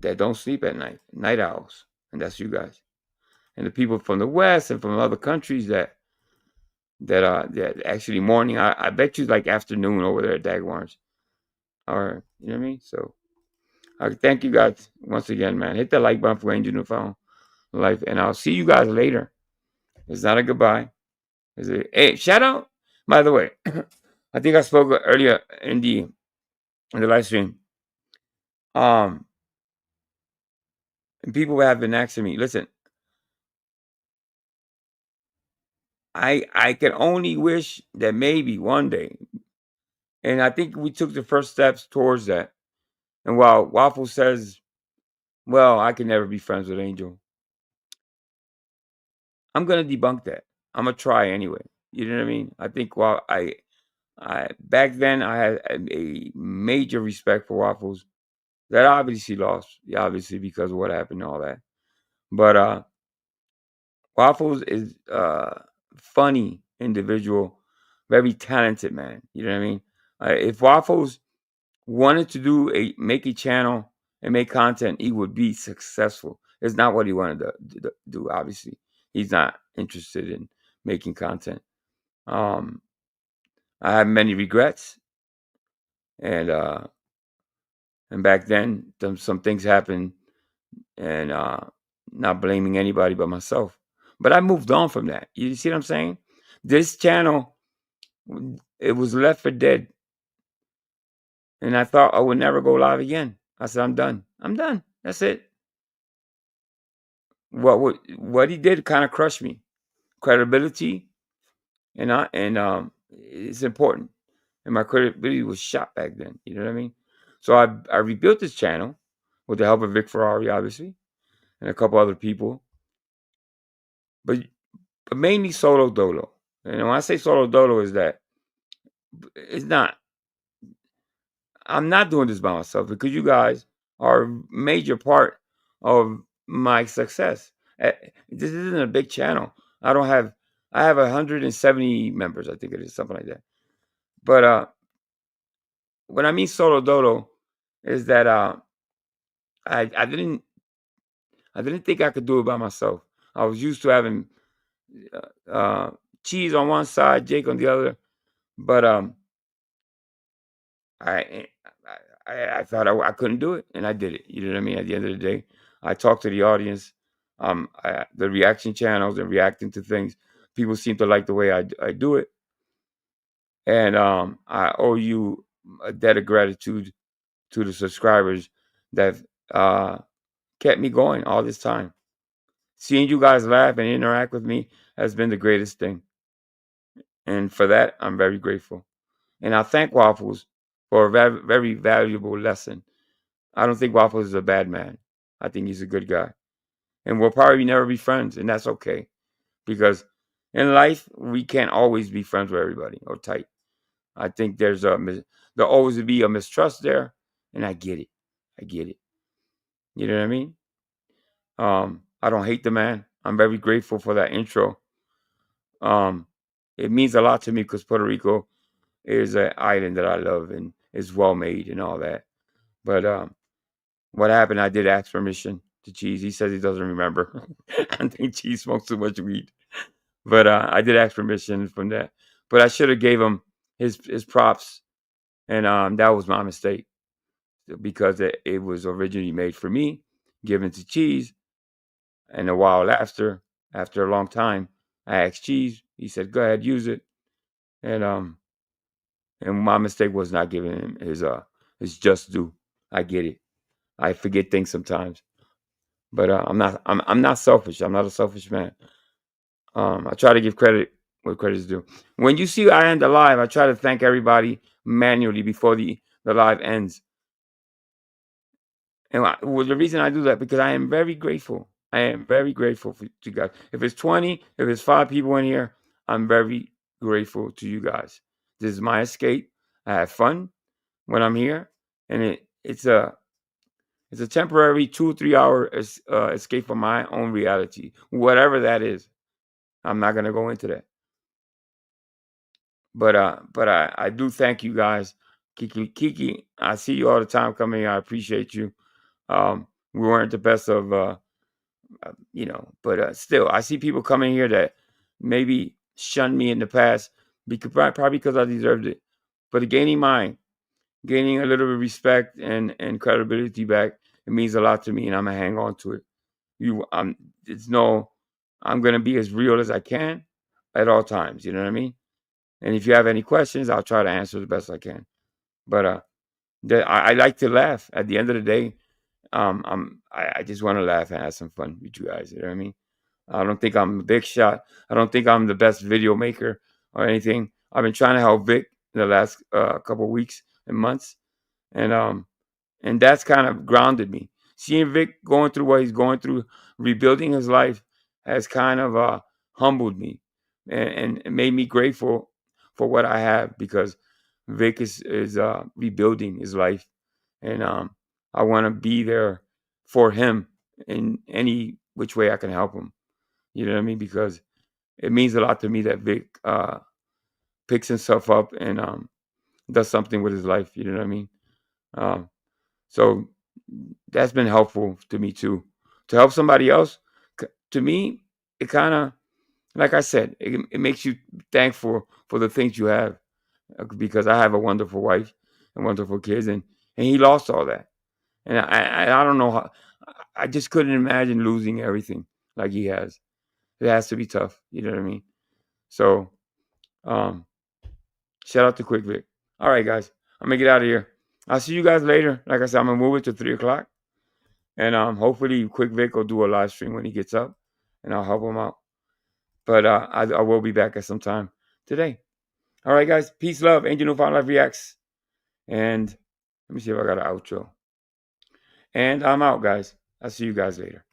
that don't sleep at night, night owls, and that's you guys. And the people from the West and from other countries that actually morning. I bet you like afternoon over there at Dagwarns. Or you know what I mean? So thank you guys once again, man. Hit that like button for AngelNFL Life, and I'll see you guys later. It's not a goodbye. It's a hey, shout out. By the way, I think I spoke earlier in the live stream. And people have been asking me, listen, I can only wish that maybe one day, and I think we took the first steps towards that. And while Waffle says, well, I can never be friends with Angel, I'm gonna debunk that. I'm gonna try anyway. You know what I mean? I think while I back then I had a major respect for Waffles that obviously lost, obviously because of what happened and all that. But Waffles is funny individual, very talented man. You know what I mean? If Waffles wanted to make a channel and make content, he would be successful. It's not what he wanted to do. Obviously, he's not interested in making content. I have many regrets, and back then some things happened, and not blaming anybody but myself. But I moved on from that. You see what I'm saying? This channel, it was left for dead. And I thought I would never go live again. I said, I'm done. I'm done. That's it. What he did kind of crushed me. Credibility, and it's important. And my credibility was shot back then. You know what I mean? So I rebuilt this channel with the help of Vic Ferrari, obviously, and a couple other people. But mainly solo dolo. And when I say solo dolo is that it's not. I'm not doing this by myself because you guys are a major part of my success. This isn't a big channel. I have 170 members, I think it is, something like that. But what I mean solo dolo is that I didn't think I could do it by myself. I was used to having Cheese on one side, Jake on the other, but I I thought I couldn't do it, and I did it. You know what I mean? At the end of the day, I talked to the audience, the reaction channels, and reacting to things. People seem to like the way I do it, and I owe you a debt of gratitude to the subscribers that kept me going all this time. Seeing you guys laugh and interact with me has been the greatest thing, and for that, I'm very grateful. And I thank Waffles for a very, very valuable lesson. I don't think Waffles is a bad man. I think he's a good guy. And we'll probably never be friends, and that's okay. Because in life, we can't always be friends with everybody or tight. I think there'll always be a mistrust there, and I get it. I get it. You know what I mean? I don't hate the man. I'm very grateful for that intro. It means a lot to me because Puerto Rico is an island that I love and is well made and all that. But what happened, I did ask permission to Cheese. He says he doesn't remember. I think Cheese smokes too much weed. But I did ask permission from that. But I should have gave him his props. And that was my mistake. Because it was originally made for me, given to Cheese. And a while after a long time, I asked Cheese. He said, go ahead, use it. And my mistake was not giving him his just due. I get it. I forget things sometimes, but I'm not selfish. I'm not a selfish man. I try to give credit where credit is due. When you see I end the live, I try to thank everybody manually before the live ends. And the reason I do that because I am very grateful. I am very grateful for you guys. If it's 20, if it's 5 people in here, I'm very grateful to you guys. This is my escape. I have fun when I'm here, and it's a temporary 2-3 hour escape from my own reality, whatever that is. I'm not gonna go into that. But I do thank you guys, Kiki. I see you all the time coming. I appreciate you. We weren't the best of, but still, I see people coming here that maybe shunned me in the past probably because I deserved it. But gaining a little bit of respect and credibility back, it means a lot to me, and I'm gonna hang on to it. I'm gonna be as real as I can at all times. You know what I mean? And if you have any questions, I'll try to answer the best I can. But I like to laugh. At the end of the day, I just want to laugh and have some fun with you guys. You know what I mean? I don't think I'm a big shot. I don't think I'm the best video maker or anything. I've been trying to help Vic in the last couple of weeks and months, and that's kind of grounded me. Seeing Vic going through what he's going through, rebuilding his life, has kind of humbled me and made me grateful for what I have, because Vic is rebuilding his life, and I want to be there for him in any which way I can help him. You know what I mean? Because it means a lot to me that Vic picks himself up and does something with his life. You know what I mean? So that's been helpful to me too. To help somebody else, to me, it kind of, like I said, it makes you thankful for the things you have, because I have a wonderful wife and wonderful kids, and he lost all that, and I don't know how. I just couldn't imagine losing everything like he has. It has to be tough. You know what I mean? So, shout out to Quick Vic. All right, guys, I'm gonna get out of here. I'll see you guys later. Like I said, I'm gonna move it to 3:00, and hopefully Quick Vic will do a live stream when he gets up, and I'll help him out. But I will be back at some time today. All right, guys. Peace, love. AngelNFLReacts. And let me see if I got an outro. And I'm out, guys. I'll see you guys later.